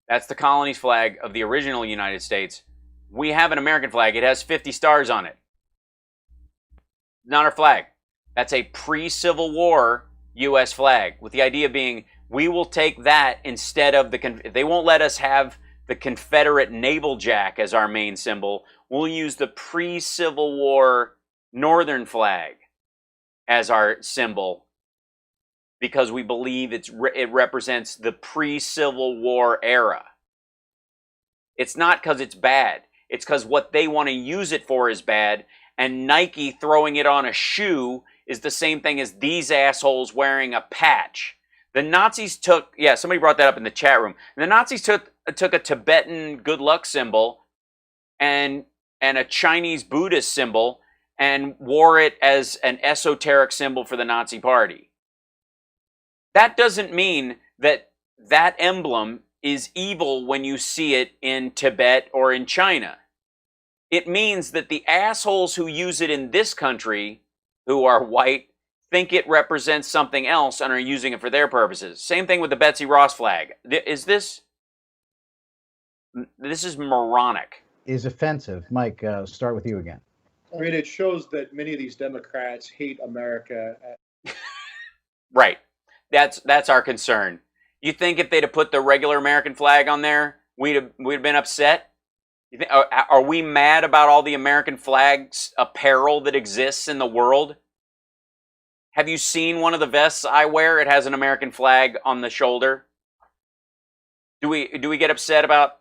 That's the colony's flag of the original United States. We have an American flag. It has 50 stars on it. Not our flag. That's a pre-Civil War U.S. flag, with the idea being we will take that instead of they won't let us have the Confederate naval jack as our main symbol. We'll use the pre-Civil War Northern flag as our symbol because we believe it represents the pre-Civil War era. It's not because it's bad. It's because what they want to use it for is bad, and Nike throwing it on a shoe is the same thing as these assholes wearing a patch. The Nazis took, somebody brought that up in the chat room. The Nazis took a Tibetan good luck symbol and a Chinese Buddhist symbol and wore it as an esoteric symbol for the Nazi Party. That doesn't mean that that emblem is evil when you see it in Tibet or in China. It means that the assholes who use it in this country, who are white, think it represents something else and are using it for their purposes. Same thing with the Betsy Ross flag. This is moronic. Is offensive. Mike, start with you again. I mean, it shows that many of these Democrats hate America. Right. That's our concern. You think if they'd have put the regular American flag on there, we'd have been upset? You think, are we mad about all the American flags apparel that exists in the world? Have you seen one of the vests I wear? It has an American flag on the shoulder. Do we get upset about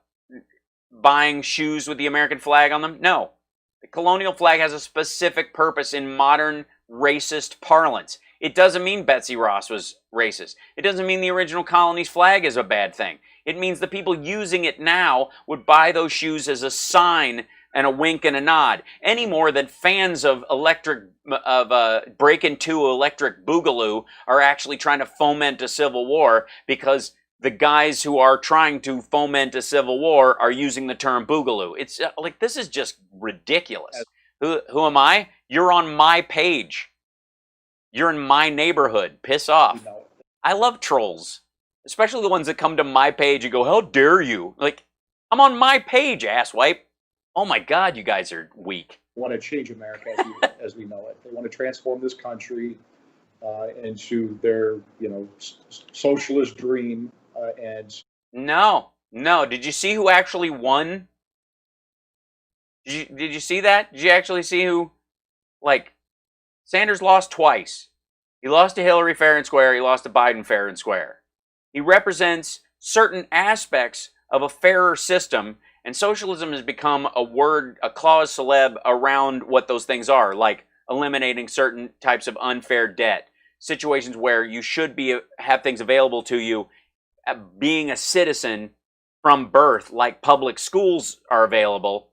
buying shoes with the American flag on them? No. The colonial flag has a specific purpose in modern racist parlance. It doesn't mean Betsy Ross was racist. It doesn't mean the original colony's flag is a bad thing. It means the people using it now would buy those shoes as a sign and a wink and a nod, any more than fans of Breakin' 2 Electric Boogaloo are actually trying to foment a civil war because the guys who are trying to foment a civil war are using the term boogaloo. It's like, this is just ridiculous. Who am I? You're on my page. You're in my neighborhood. Piss off. I love trolls. Especially the ones that come to my page and go, how dare you? Like, I'm on my page, asswipe. Oh my God, you guys are weak. Want to change America as we know it. They want to transform this country into their, socialist dream. No. Did you see who actually won? Did you see that? Did you actually see who? Like, Sanders lost twice. He lost to Hillary fair and square. He lost to Biden fair and square. He represents certain aspects of a fairer system, and socialism has become a clause celeb around what those things are, like eliminating certain types of unfair debt, situations where you should have things available to you, being a citizen from birth, like public schools are available.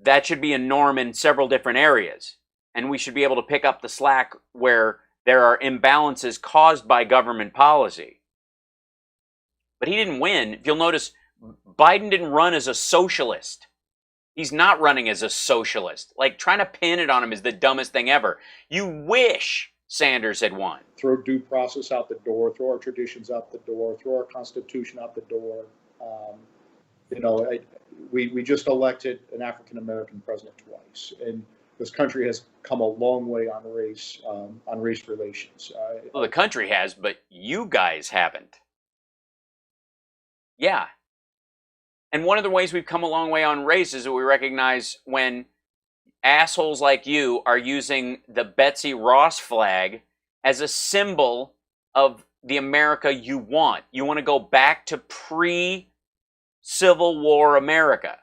That should be a norm in several different areas, and we should be able to pick up the slack where there are imbalances caused by government policy. But he didn't win. If you'll notice, Biden didn't run as a socialist. He's not running as a socialist. Like, trying to pin it on him is the dumbest thing ever. You wish Sanders had won. Throw due process out the door, throw our traditions out the door, throw our Constitution out the door. We just elected an African-American president twice, and this country has come a long way on race relations. Well, the country has, but you guys haven't. Yeah. And one of the ways we've come a long way on race is that we recognize when assholes like you are using the Betsy Ross flag as a symbol of the America you want. You want to go back to pre-Civil War America.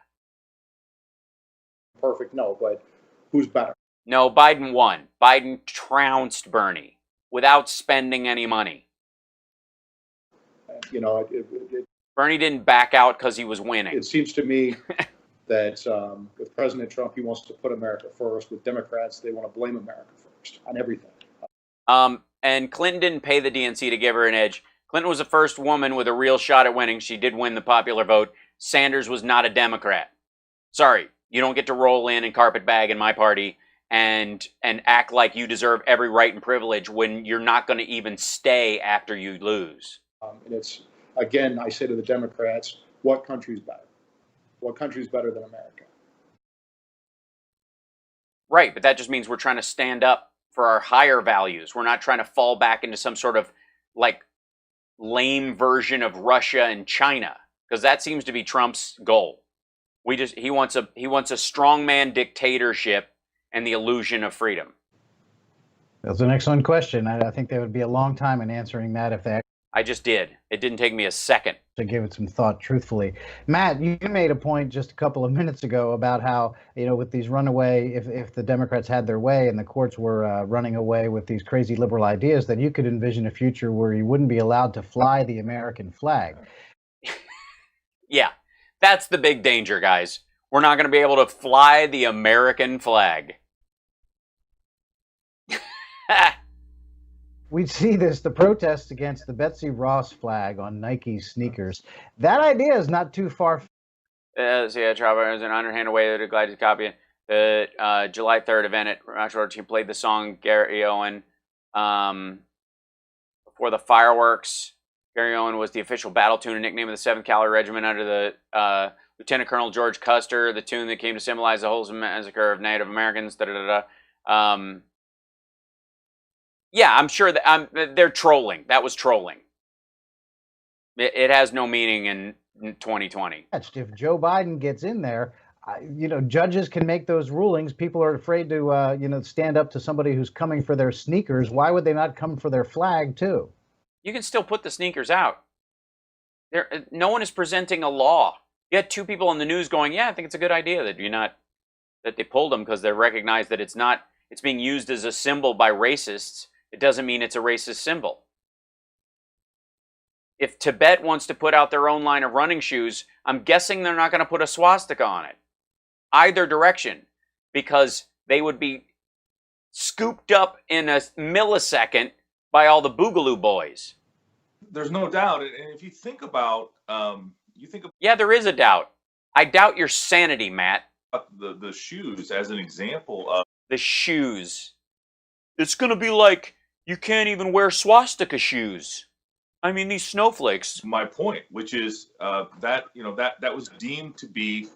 Perfect, no, but who's better? No, Biden won. Biden trounced Bernie without spending any money. Bernie didn't back out because he was winning. It seems to me that with President Trump, he wants to put America first. With Democrats, they want to blame America first on everything. And Clinton didn't pay the DNC to give her an edge. Clinton was the first woman with a real shot at winning. She did win the popular vote. Sanders was not a Democrat. Sorry, you don't get to roll in and carpetbag in my party and act like you deserve every right and privilege when you're not going to even stay after you lose. And it's, again, I say to the Democrats, what country's better? What country's better than America? Right, but that just means we're trying to stand up for our higher values. We're not trying to fall back into some sort of like lame version of Russia and China, because that seems to be Trump's goal. He wants a strongman dictatorship and the illusion of freedom. That's an excellent question. I think there would be a long time in answering that if they I just did. It didn't take me a second to give it some thought truthfully. Matt, you made a point just a couple of minutes ago about how, with these runaway, if the Democrats had their way and the courts were running away with these crazy liberal ideas, that you could envision a future where you wouldn't be allowed to fly the American flag. Yeah, that's the big danger, guys. We're not going to be able to fly the American flag. We see the protests against the Betsy Ross flag on Nike sneakers. That idea is not too far. Trevor is an underhanded way to glad to copy it. The July 3rd event at Riots, he played the song Gary Owen before the fireworks. Gary Owen was the official battle tune and nickname of the 7th Cavalry Regiment under the Lieutenant Colonel George Custer, the tune that came to symbolize the wholesome massacre of Native Americans. Yeah, I'm sure that they're trolling. That was trolling. It has no meaning in 2020. If Joe Biden gets in there, judges can make those rulings. People are afraid to, stand up to somebody who's coming for their sneakers. Why would they not come for their flag too? You can still put the sneakers out. No one is presenting a law. You had 2 people on the news going, "Yeah, I think it's a good idea that they pulled them because they recognize that it's being used as a symbol by racists." It doesn't mean it's a racist symbol. If Tibet wants to put out their own line of running shoes, I'm guessing they're not going to put a swastika on it. Either direction, because they would be scooped up in a millisecond by all the Boogaloo boys. There's no doubt. And if you think about, yeah, there is a doubt. I doubt your sanity, Matt. The shoes as an example of the shoes. It's going to be like, you can't even wear swastika shoes. I mean, these snowflakes. My point, which is that that was deemed to be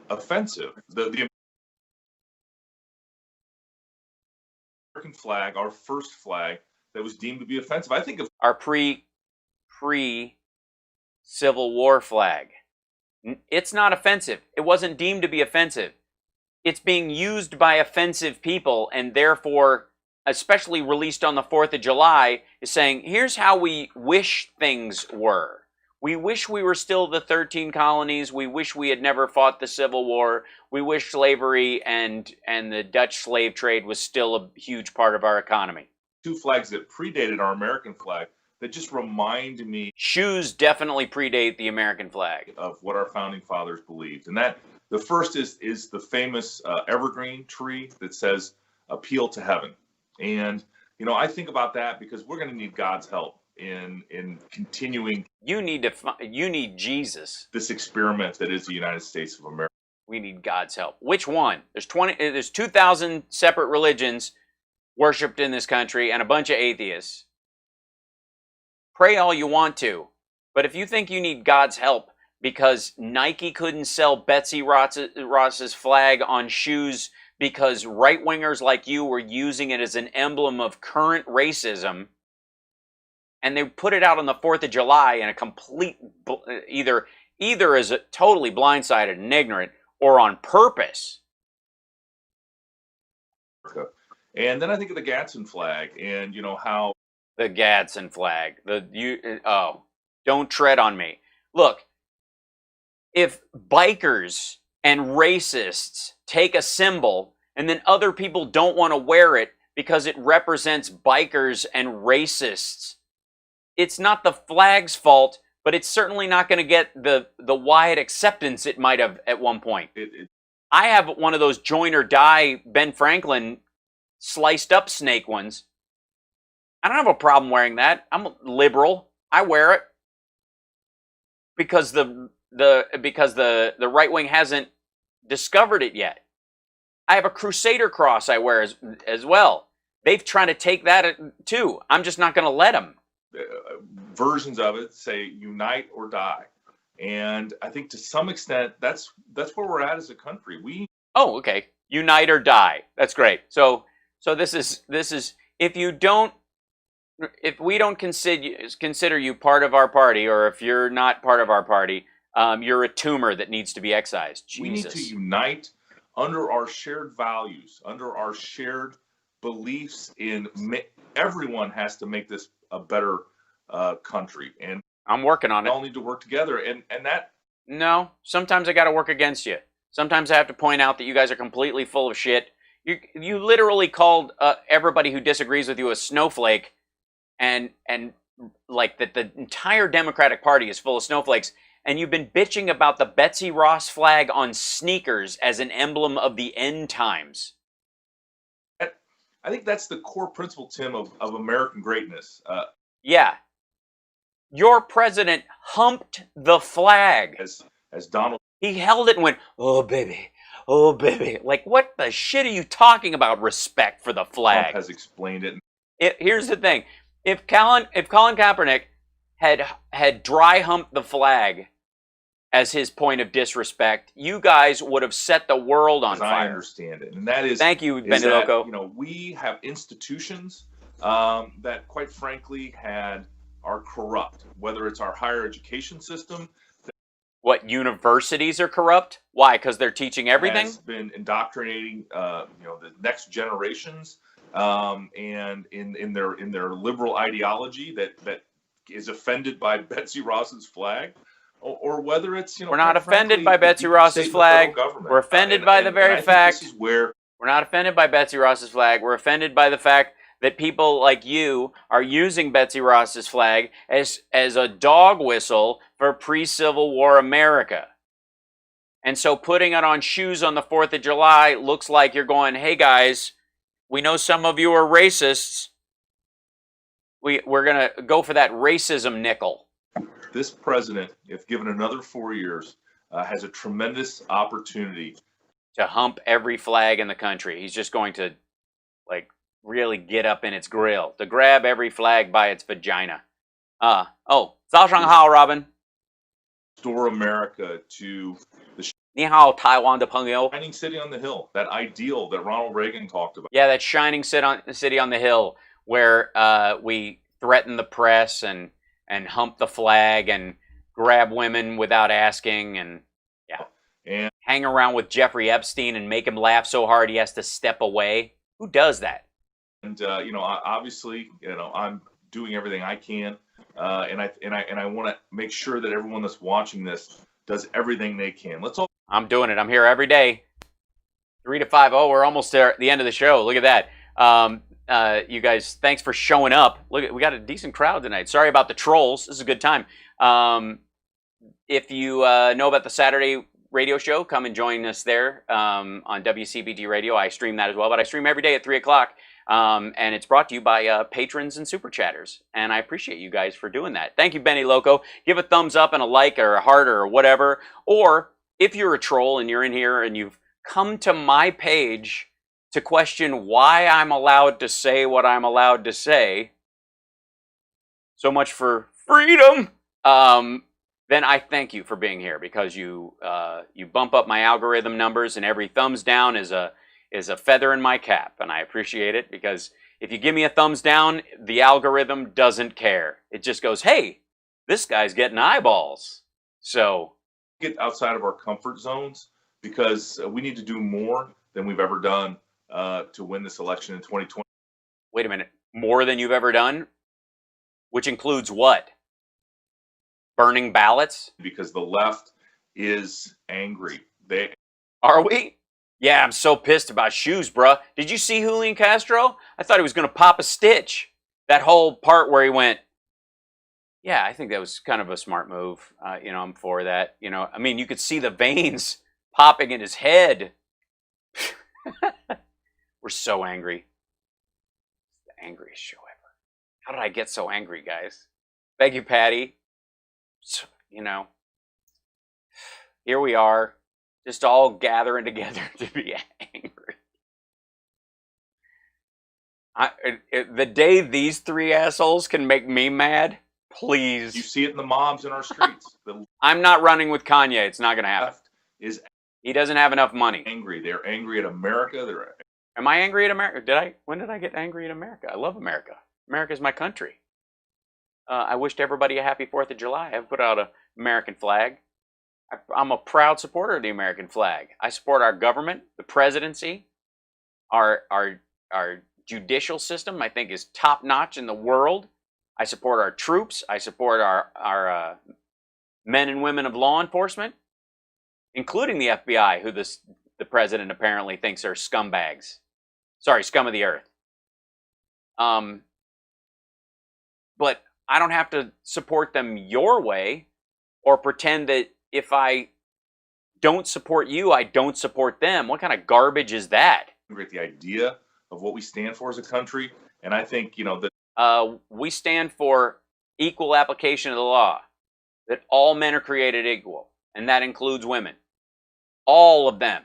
offensive. The American flag, our first flag, that was deemed to be offensive. I think of our Civil War flag. It's not offensive. It wasn't deemed to be offensive. It's being used by offensive people, and therefore, especially released on the 4th of July, is saying, here's how we wish things were. We wish we were still the 13 colonies. We wish we had never fought the Civil War. We wish slavery and the Dutch slave trade was still a huge part of our economy. Two flags that predated our American flag that just remind me. Shoes definitely predate the American flag. Of what our founding fathers believed. And that the first is the famous evergreen tree that says, appeal to heaven. And, I think about that because we're going to need God's help in continuing. You need Jesus. This experiment that is the United States of America. We need God's help. Which one? There's 2,000 separate religions worshipped in this country and a bunch of atheists. Pray all you want to, but if you think you need God's help because Nike couldn't sell Betsy Ross's flag on shoes because right-wingers like you were using it as an emblem of current racism, and they put it out on the 4th of July in a complete, either as a totally blindsided and ignorant, or on purpose. And then I think of the Gadsden flag, and how the Gadsden flag, don't tread on me. Look, if bikers and racists take a symbol and then other people don't want to wear it because it represents bikers and racists, it's not the flag's fault, but it's certainly not going to get the wide acceptance it might have at one point. I have one of those join or die Ben Franklin sliced up snake ones. I don't have a problem wearing that. I'm a liberal. I wear it because the right wing hasn't discovered it yet. I have a Crusader cross I wear as well. They've tried to take that too. I'm just not going to let them. Versions of it say unite or die, and I think to some extent that's where we're at as a country. Okay, unite or die. That's great. So this is if we don't consider you part of our party, or if you're not part of our party, you're a tumor that needs to be excised. Jesus. We need to unite under our shared values, under our shared beliefs in everyone has to make this a better country. And I'm working on it. We all need to work together. And that. No, sometimes I got to work against you. Sometimes I have to point out that you guys are completely full of shit. You literally called everybody who disagrees with you a snowflake, and like that the entire Democratic Party is full of snowflakes. And you've been bitching about the Betsy Ross flag on sneakers as an emblem of the end times. I think that's the core principle, Tim, of American greatness. Yeah. Your president humped the flag. As Donald. He held it and went, oh, baby. Oh, baby. Like, what the shit are you talking about, respect for the flag? Trump has explained it. Here's the thing. If Colin Kaepernick had dry humped the flag as his point of disrespect, you guys would have set the world on fire. I understand it. And that is... Thank you, Benny Loco. We have institutions that, quite frankly, are corrupt, whether it's our higher education system. What, universities are corrupt? Why? Because they're teaching everything? Has been indoctrinating, the next generations, and in their liberal ideology that is offended by Betsy Ross's flag, or whether it's we're not offended by Betsy Ross's flag. We're offended by the very fact. We're not offended by Betsy Ross's flag. We're offended by the fact that people like you are using Betsy Ross's flag as a dog whistle for pre-Civil War America. And so putting it on shoes on the 4th of July looks like you're going, hey guys, we know some of you are racists. We're going to go for that racism nickel. This president, if given another 4 years, has a tremendous opportunity to hump every flag in the country. He's just going to, really get up in its grill, to grab every flag by its vagina. 早上好 Robin. Restore America to the 你好台湾的朋友 shining city on the hill, that ideal that Ronald Reagan talked about. Yeah, that shining city on the hill where we threaten the press and hump the flag and grab women without asking and hang around with Jeffrey Epstein and make him laugh so hard he has to step away. Who does that? And obviously, I'm doing everything I can, and I want to make sure that everyone that's watching this does everything they can. Let's all. I'm doing it. I'm here every day, 3 to 5. Oh, we're almost there at the end of the show. Look at that. You guys, thanks for showing up. Look, we got a decent crowd tonight. Sorry about the trolls. This is a good time. If you know about the Saturday radio show, come and join us there on WCPT Radio. I stream that as well, but I stream every day at 3 o'clock. And it's brought to you by patrons and super chatters. And I appreciate you guys for doing that. Thank you, Benny Loco. Give a thumbs up and a like or a heart or whatever. Or if you're a troll and you're in here and you've come to my page to question why I'm allowed to say what I'm allowed to say, so much for freedom, then I thank you for being here, because you bump up my algorithm numbers, and every thumbs down is a feather in my cap, and I appreciate it, because if you give me a thumbs down, the algorithm doesn't care. It just goes, hey, this guy's getting eyeballs. So get outside of our comfort zones, because we need to do more than we've ever done to win this election in 2020. Wait a minute. More than you've ever done? Which includes what? Burning ballots? Because the left is angry. Are we? Yeah, I'm so pissed about shoes, bruh. Did you see Julian Castro? I thought he was going to pop a stitch. That whole part where he went, yeah, I think that was kind of a smart move. I'm for that. I mean, you could see the veins popping in his head. We're so angry. It's the angriest show ever. How did I get so angry, guys? Thank you, Patty. Here we are, just all gathering together to be angry. The day these three assholes can make me mad, please. You see it in the mobs in our streets. I'm not running with Kanye. It's not going to happen. He doesn't have enough money. Angry. They're angry at America. Am I angry at America? When did I get angry at America? I love America. America's my country. I wished everybody a happy 4th of July. I've put out an American flag. I'm a proud supporter of the American flag. I support our government, the presidency, our judicial system. I think is top notch in the world. I support our troops. I support our men and women of law enforcement, including the FBI, who the president apparently thinks are scumbags. Sorry, scum of the earth. But I don't have to support them your way, or pretend that if I don't support you, I don't support them. What kind of garbage is that? The idea of what we stand for as a country, and I think that we stand for equal application of the law, that all men are created equal, and that includes women, all of them.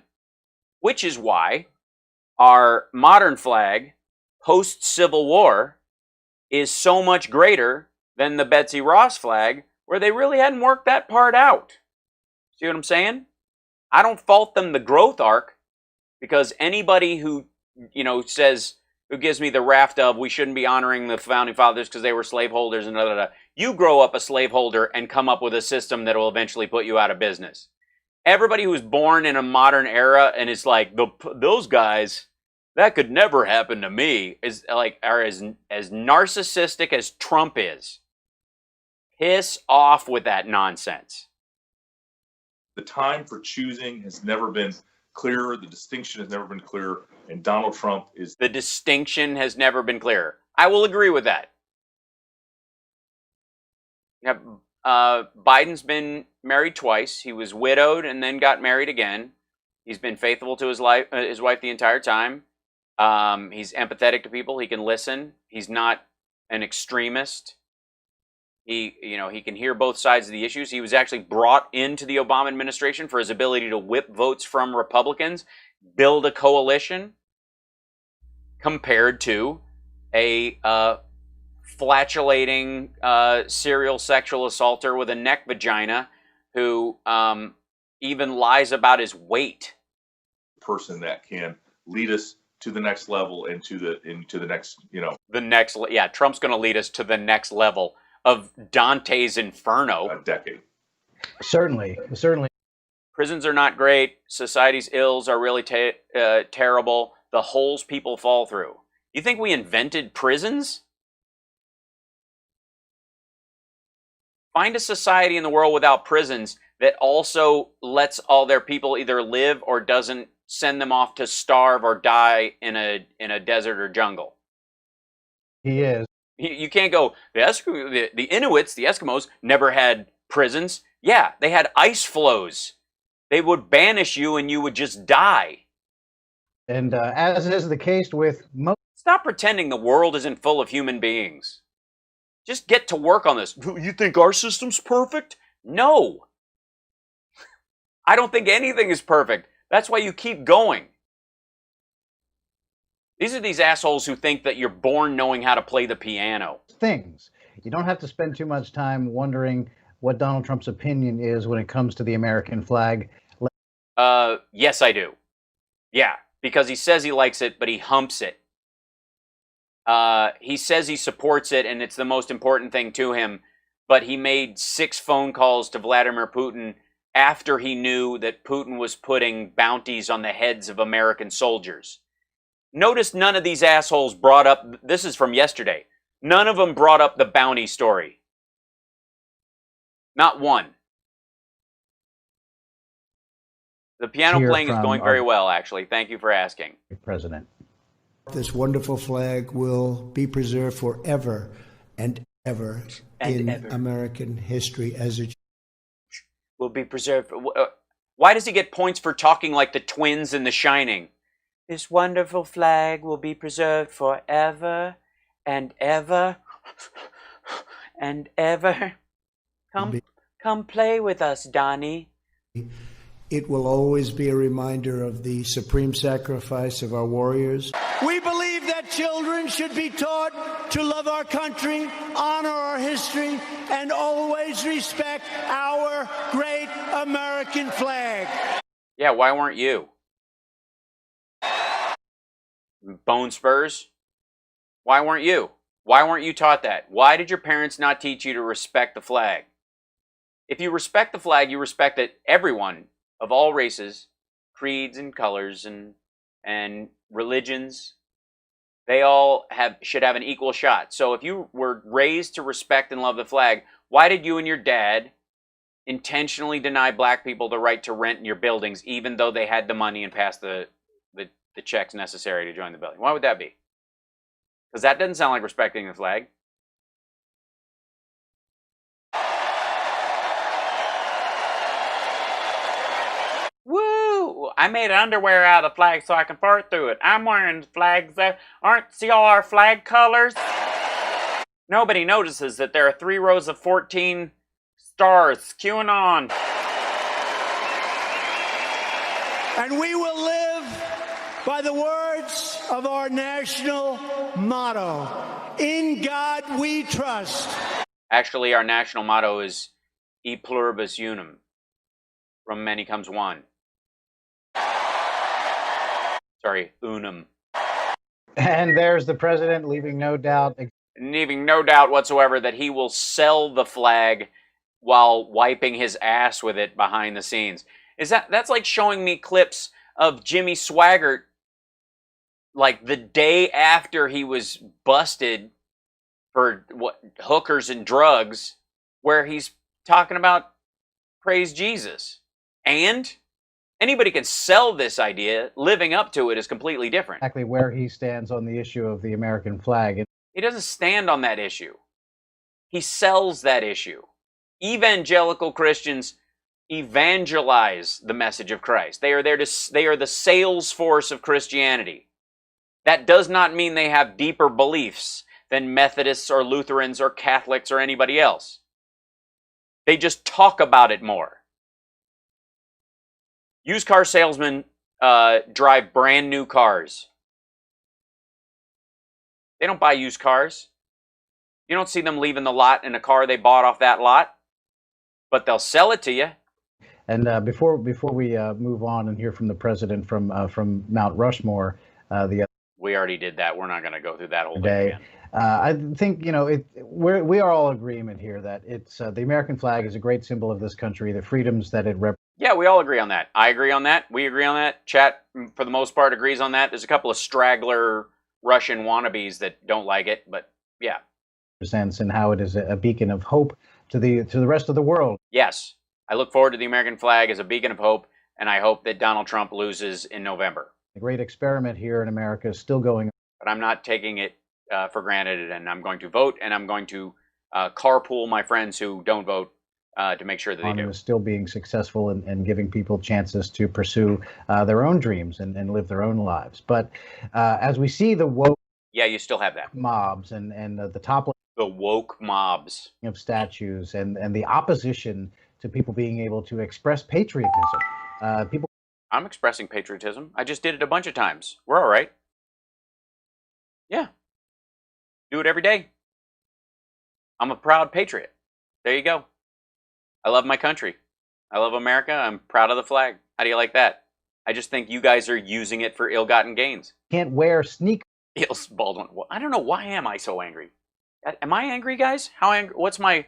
Which is why our modern flag, post-Civil War, is so much greater than the Betsy Ross flag, where they really hadn't worked that part out. See what I'm saying? I don't fault them the growth arc, because anybody who, who gives me the raft of we shouldn't be honoring the founding fathers because they were slaveholders and you grow up a slaveholder and come up with a system that will eventually put you out of business. Everybody who was born in a modern era and is like, those guys, that could never happen to me, are as narcissistic as Trump is. Piss off with that nonsense. The time for choosing has never been clearer. The distinction has never been clearer. And Donald Trump is... The distinction has never been clearer. I will agree with that. Biden's been married twice. He was widowed and then got married again. He's been faithful to his wife the entire time. He's empathetic to people. He can listen. He's not an extremist. He can hear both sides of the issues. He was actually brought into the Obama administration for his ability to whip votes from Republicans, build a coalition, compared to a flatulating serial sexual assaulter with a neck vagina who even lies about his weight. Person that can lead us to the next level and into the next, the next, yeah, Trump's going to lead us to the next level of Dante's Inferno. A decade. Certainly. Prisons are not great. Society's ills are really terrible. The holes people fall through. You think we invented prisons? Find a society in the world without prisons that also lets all their people either live or doesn't send them off to starve or die in a desert or jungle. He is. You can't go, the Inuits, the Eskimos, never had prisons. Yeah, they had ice floes. They would banish you and you would just die. And as is the case with most... Stop pretending the world isn't full of human beings. Just get to work on this. You think our system's perfect? No. I don't think anything is perfect. That's why you keep going. These are these assholes who think that you're born knowing how to play the piano. Things. You don't have to spend too much time wondering what Donald Trump's opinion is when it comes to the American flag. Yes, I do. Yeah, because he says he likes it, but he humps it. He says he supports it, and it's the most important thing to him, but he made 6 phone calls to Vladimir Putin after he knew that Putin was putting bounties on the heads of American soldiers. Notice none of these assholes brought up, this is from yesterday, none of them brought up the bounty story. Not one. The piano playing is going very well, actually. Thank you for asking. President. This wonderful flag will be preserved forever and ever in American history as it will be preserved. Why does he get points for talking like the twins in The Shining? This wonderful flag will be preserved forever and ever and ever. Come play with us, Donnie. It will always be a reminder of the supreme sacrifice of our warriors. We believe that children should be taught to love our country, honor our history, and always respect our great American flag. Yeah, why weren't you? Bone spurs? Why weren't you? Why weren't you taught that? Why did your parents not teach you to respect the flag? If you respect the flag, you respect that everyone of all races, creeds and colors and religions, they all should have an equal shot. So if you were raised to respect and love the flag, why did you and your dad intentionally deny black people the right to rent in your buildings, even though they had the money and passed the checks necessary to join the building? Why would that be? Because that doesn't sound like respecting the flag. Woo! I made underwear out of the flag so I can fart through it. I'm wearing flags that see all our flag colors? Nobody notices that there are 3 rows of 14 stars. QAnon. And we will live by the words of our national motto, in God we trust. Actually, our national motto is E pluribus unum. From many comes one. Sorry, unum. And there's the president leaving no doubt whatsoever that he will sell the flag while wiping his ass with it behind the scenes. That's like showing me clips of Jimmy Swaggart like the day after he was busted for hookers and drugs, where he's talking about praise Jesus. And anybody can sell this idea. Living up to it is completely different. Exactly where he stands on the issue of the American flag. He doesn't stand on that issue. He sells that issue. Evangelical Christians evangelize the message of Christ. They are the sales force of Christianity. That does not mean they have deeper beliefs than Methodists or Lutherans or Catholics or anybody else. They just talk about it more. Used car salesmen drive brand new cars. They don't buy used cars. You don't see them leaving the lot in a car they bought off that lot, but they'll sell it to you. And before we move on and hear from the president from Mount Rushmore, we already did that. We're not going to go through that whole day. thing again. I think we are all in agreement here that it's the American flag is a great symbol of this country, the freedoms that it represents. Yeah, we all agree on that. I agree on that. We agree on that. Chat, for the most part, agrees on that. There's a couple of straggler Russian wannabes that don't like it, but yeah. And how it is a beacon of hope to the rest of the world. Yes, I look forward to the American flag as a beacon of hope, and I hope that Donald Trump loses in November. The great experiment here in America is still going on. But I'm not taking it for granted, and I'm going to vote, and I'm going to carpool my friends who don't vote to make sure that they do. Is still being successful and giving people chances to pursue their own dreams and live their own lives. But as we see the woke, yeah, you still have that mobs and the top. The woke mobs of statues and the opposition to people being able to express patriotism. I'm expressing patriotism. I just did it a bunch of times. We're all right. Yeah. Do it every day. I'm a proud patriot. There you go. I love my country. I love America. I'm proud of the flag. How do you like that? I just think you guys are using it for ill-gotten gains. Can't wear sneakers. Baldwin. I don't know. Why am I so angry? Am I angry, guys? How angry? What's my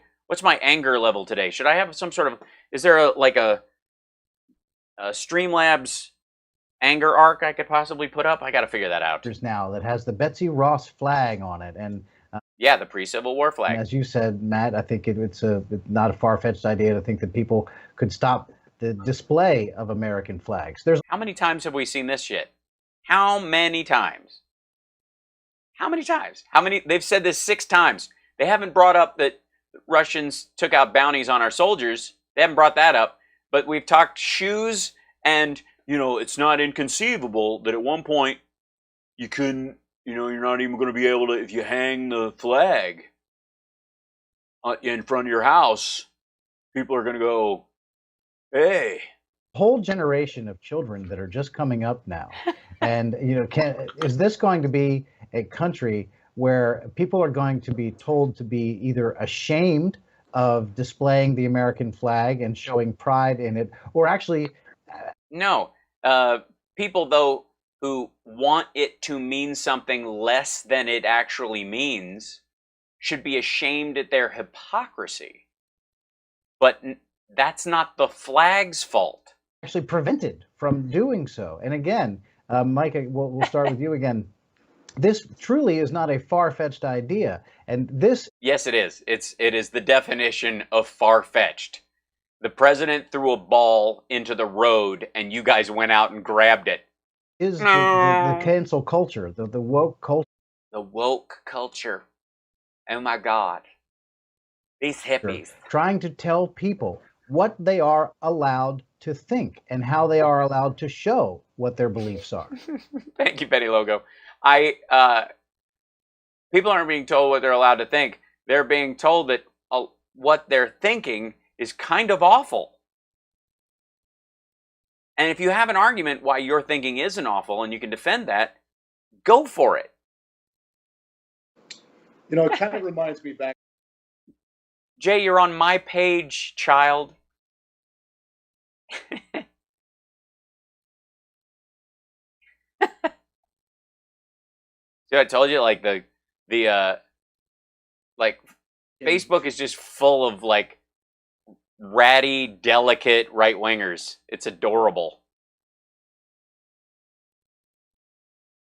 anger level today? Should I have some sort of? Is there a Streamlabs anger arc I could possibly put up? I got to figure that out. There's now that has the Betsy Ross flag on it, and yeah, the pre-Civil War flag. As you said, Matt, I think it's not a far-fetched idea to think that people could stop the display of American flags. How many times have we seen this shit? How many times? How many times? They've said this 6 times. They haven't brought up that Russians took out bounties on our soldiers. They haven't brought that up. But we've talked shoes and, it's not inconceivable that at one point you couldn't, you're not even going to be able to, if you hang the flag in front of your house, people are going to go, hey. Whole generation of children that are just coming up now. And, is this going to be a country where people are going to be told to be either ashamed of displaying the American flag and showing pride in it, or actually... No. People, though, who want it to mean something less than it actually means should be ashamed at their hypocrisy. But that's not the flag's fault. Actually prevented from doing so. And again, Mike, we'll start with you again. This truly is not a far-fetched idea, and this... Yes, it is. It is the definition of far-fetched. The president threw a ball into the road, and you guys went out and grabbed it. Is the cancel culture, the woke culture. The woke culture. Oh my God. These hippies. Trying to tell people what they are allowed to think and how they are allowed to show what their beliefs are. Thank you, Betty Logo. People aren't being told what they're allowed to think. They're being told that what they're thinking is kind of awful. And if you have an argument why your thinking isn't awful and you can defend that, go for it. It kind of reminds me back. Jay, you're on my page, child. See, I told you, like Facebook is just full of ratty, delicate right-wingers. It's adorable.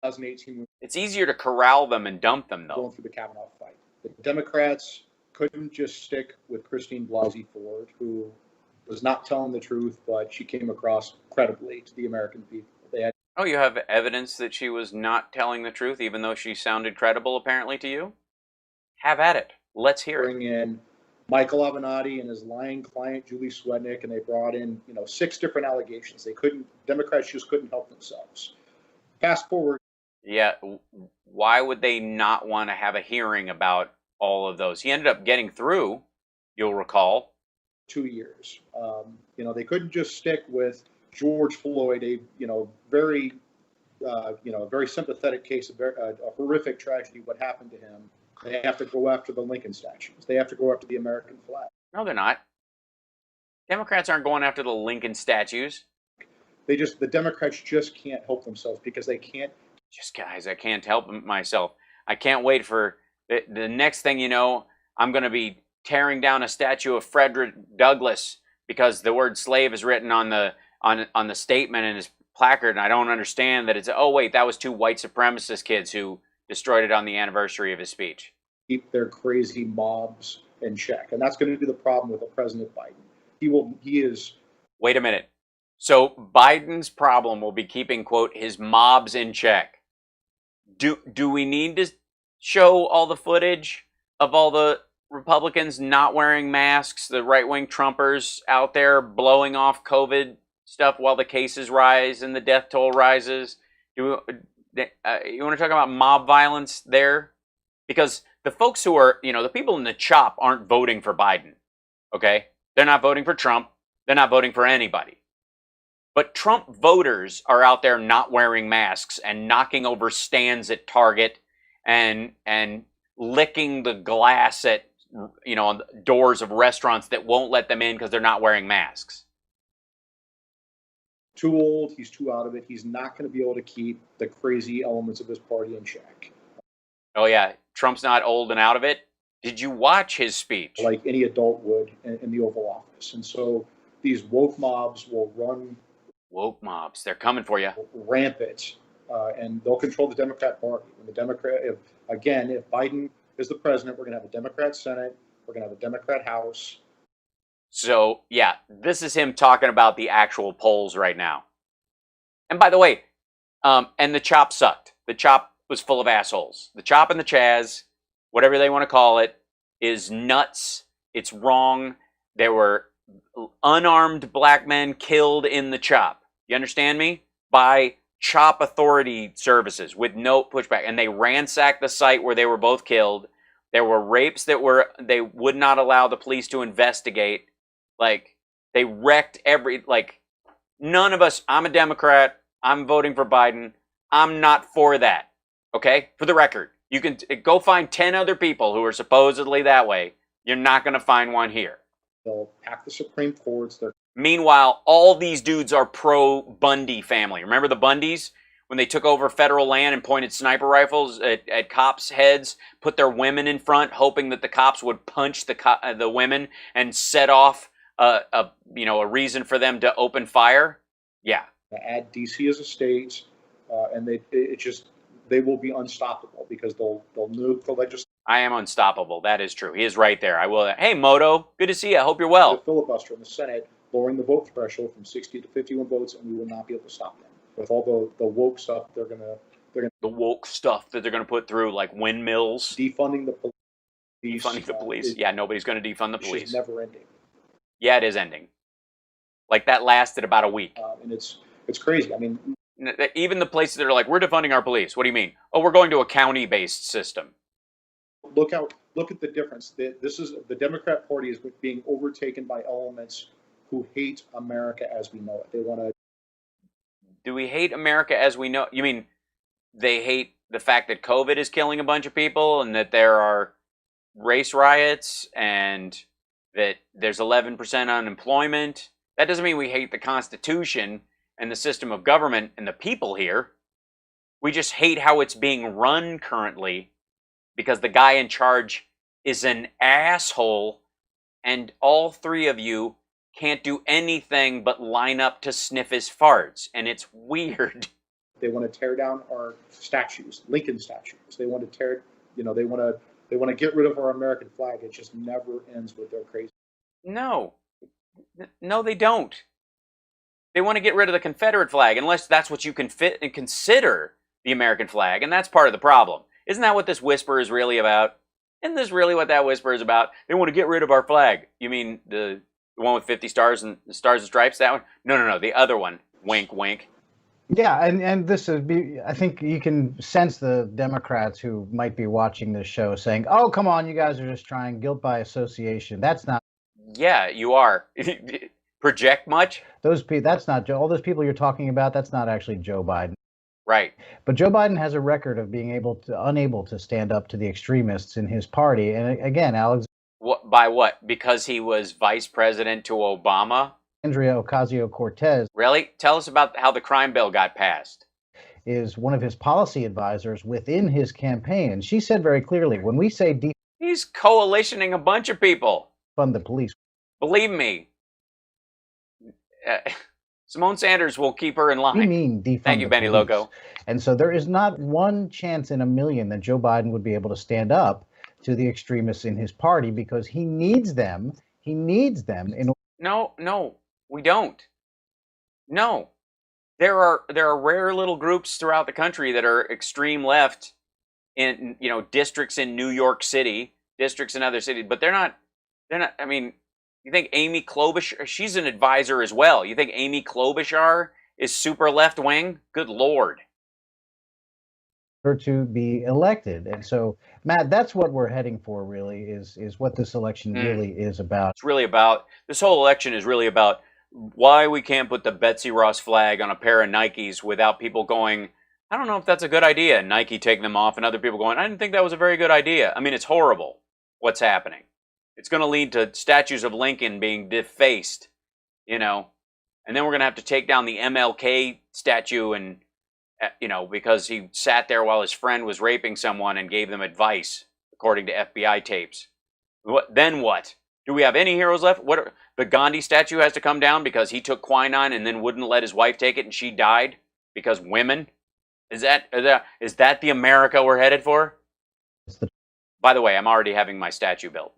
2018. It's easier to corral them and dump them, though. Going through the Kavanaugh fight, the Democrats couldn't just stick with Christine Blasey Ford, who was not telling the truth, but she came across credibly to the American people. They had. Oh, you have evidence that she was not telling the truth, even though she sounded credible, apparently, to you? Have at it. Let's hear it. Bring in Michael Avenatti and his lying client, Julie Swednick, and they brought in, 6 different allegations. Democrats just couldn't help themselves. Fast forward. Yeah, why would they not want to have a hearing about all of those? He ended up getting through, you'll recall. 2 years. They couldn't just stick with George Floyd, a very sympathetic case, a horrific tragedy, what happened to him. They have to go after the Lincoln statues. They have to go after the American flag. No, they're not. Democrats aren't going after the Lincoln statues. The Democrats just can't help themselves because they can't. Just guys, I can't help myself. I can't wait for the next thing you know, I'm going to be tearing down a statue of Frederick Douglass because the word slave is written on the statement in his placard, and I don't understand that it's, oh wait, that was two white supremacist kids who destroyed it on the anniversary of his speech. Keep their crazy mobs in check, and that's going to be the problem with President Biden. He is. Wait a minute. So Biden's problem will be keeping, quote, his mobs in check. Do we need to show all the footage of all the Republicans not wearing masks, the right-wing Trumpers out there blowing off COVID stuff while the cases rise and the death toll rises? You want to talk about mob violence there? Because the folks who are, the people in the CHOP aren't voting for Biden, okay? They're not voting for Trump. They're not voting for anybody. But Trump voters are out there not wearing masks and knocking over stands at Target and licking the glass at, on the doors of restaurants that won't let them in because they're not wearing masks. Too old. He's too out of it. He's not going to be able to keep the crazy elements of his party in check. Oh, yeah. Trump's not old and out of it. Did you watch his speech? Like any adult would in the Oval Office. And so these woke mobs will run. Woke mobs. They're coming for you. Rampant. And they'll control the Democrat Party. And if Biden is the president, we're going to have a Democrat Senate. We're going to have a Democrat House. So, yeah, this is him talking about the actual polls right now. And by the way, and the CHOP sucked. The CHOP was full of assholes. The CHOP and the Chaz, whatever they want to call it, is nuts. It's wrong. There were unarmed black men killed in the CHOP. You understand me? By CHOP authority services with no pushback. And they ransacked the site where they were both killed. There were rapes that they would not allow the police to investigate. Like, they wrecked none of us, I'm a Democrat, I'm voting for Biden, I'm not for that, okay? For the record, you can go find 10 other people who are supposedly that way. You're not going to find one here. They'll pack the Supreme Courts. Meanwhile, all these dudes are pro-Bundy family. Remember the Bundys? When they took over federal land and pointed sniper rifles at cops' heads, put their women in front, hoping that the cops would punch the women and set off a reason for them to open fire. Yeah. Add DC as a state, and they will be unstoppable because they'll nuke the legislature. I am unstoppable. That is true. He is right there. I will. Hey, Moto, good to see you. I hope you're well. The filibuster in the Senate, lowering the vote threshold from 60 to 51 votes, and we will not be able to stop them. With all the woke stuff, they're gonna the woke stuff that they're gonna put through, like windmills, defunding the police. Defunding the police. Yeah, nobody's gonna defund the police. It's never ending. Yeah, it is ending. Like that lasted about a week. And it's crazy. I mean, even the places that are like, we're defunding our police. What do you mean? Oh, we're going to a county-based system. Look at the difference. The Democrat Party is being overtaken by elements who hate America as we know it. They want to. Do we hate America as we know? You mean they hate the fact that COVID is killing a bunch of people and that there are race riots and that there's 11% unemployment? That doesn't mean we hate the Constitution and the system of government and the people here. We just hate how it's being run currently because the guy in charge is an asshole and all three of you can't do anything but line up to sniff his farts, and it's weird. They want to tear down our statues, Lincoln statues. They want to tear, they want to get rid of our American flag. It just never ends with their crazy. No, they don't. They want to get rid of the Confederate flag, unless that's what you can fit and consider the American flag, and that's part of the problem. Isn't that what this whisper is really about? Isn't this really what that whisper is about? They want to get rid of our flag. You mean the one with 50 stars and stars and stripes, that one? No, the other one. Wink, wink. Yeah, and this would be, I think you can sense the Democrats who might be watching this show saying, oh, come on, you guys are just trying guilt by association. That's not. Yeah, you are. Project much? That's not Joe. All those people you're talking about, that's not actually Joe Biden. Right. But Joe Biden has a record of being unable to stand up to the extremists in his party. And again, By what? Because he was vice president to Obama? Alexandria Ocasio-Cortez. Really? Tell us about how the crime bill got passed. Is one of his policy advisors within his campaign. And she said very clearly, when we say he's coalitioning a bunch of people. Fund the police. Believe me. Simone Sanders will keep her in line. We mean defund Thank you, Benny Loco. And so there is not one chance in a million that Joe Biden would be able to stand up to the extremists in his party because he needs them. He needs them in. No, we don't. No, there are rare little groups throughout the country that are extreme left in districts in New York City, districts in other cities, but they're not. I mean. You think Amy Klobuchar, she's an advisor as well. You think Amy Klobuchar is super left-wing? Good Lord. Her to be elected. And so, Matt, that's what we're heading for, really, is what this election really is about. It's really about, this whole election is really about why we can't put the Betsy Ross flag on a pair of Nikes without people going, I don't know if that's a good idea. Nike taking them off and other people going, I didn't think that was a very good idea. I mean, it's horrible what's happening. It's going to lead to statues of Lincoln being defaced, and then we're going to have to take down the MLK statue and, because he sat there while his friend was raping someone and gave them advice, according to FBI tapes. Then what? Do we have any heroes left? The Gandhi statue has to come down because he took quinine and then wouldn't let his wife take it and she died because women? Is that the America we're headed for? By the way, I'm already having my statue built.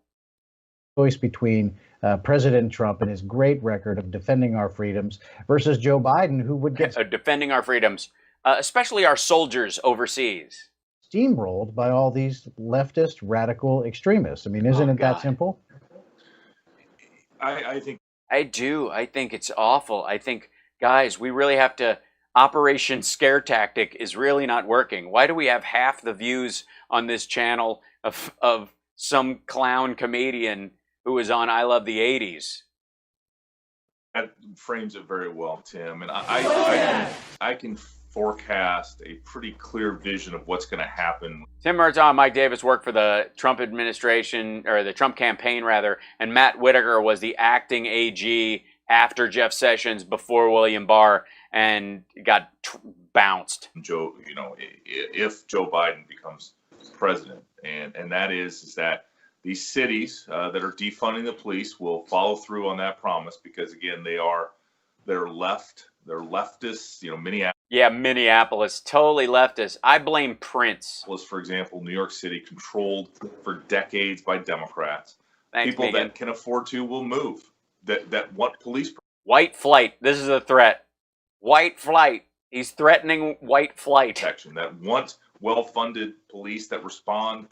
Choice between President Trump and his great record of defending our freedoms versus Joe Biden, who would get defending our freedoms, especially our soldiers overseas, steamrolled by all these leftist radical extremists. I mean, isn't it that simple? I think I do. I think it's awful. I think, guys, we really have to. Operation Scare Tactic is really not working. Why do we have half the views on this channel of some clown comedian who was on I Love the 80s? That frames it very well, Tim. And I can forecast a pretty clear vision of what's going to happen. Tim Murtaugh and Mike Davis worked for the Trump administration, or the Trump campaign, rather, and Matt Whitaker was the acting AG after Jeff Sessions, before William Barr, and got bounced. Joe, if Joe Biden becomes president, and that is that these cities that are defunding the police will follow through on that promise, because again, they're leftists. Minneapolis. Yeah, Minneapolis, totally leftist. I blame Prince. For example, New York City, controlled for decades by Democrats. Thanks, people Megan. that can afford to will move. That want police. White flight. This is a threat. White flight. He's threatening white flight. Protection that want well-funded police that respond